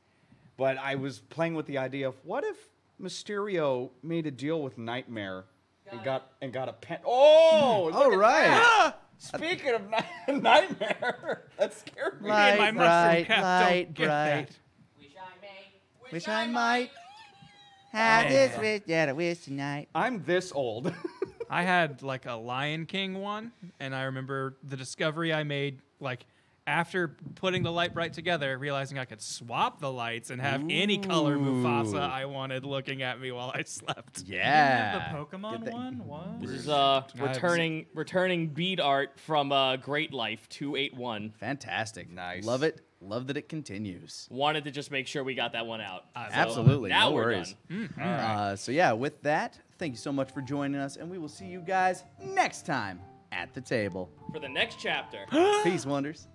But I was playing with the idea of what if Mysterio made a deal with Nightmare and got a pen. Oh, All right. speaking of Nightmare, that scared me. My Light, mushroom bright, cap light, don't get bright. that. Wish I might have this wish that I wish tonight. I'm this old. I had like a Lion King one, and I remember the discovery I made like after putting the light bright together, realizing I could swap the lights and have any color Mufasa I wanted looking at me while I slept. Yeah. The Pokemon one? What? This is returning bead art from Great Life 281. Fantastic. Nice. Love it. Love that it continues. Wanted to just make sure we got that one out. So Absolutely. Now No we're worries. done. So yeah, with that, thank you so much for joining us, and we will see you guys next time at the table. For the next chapter. Peace, wonders.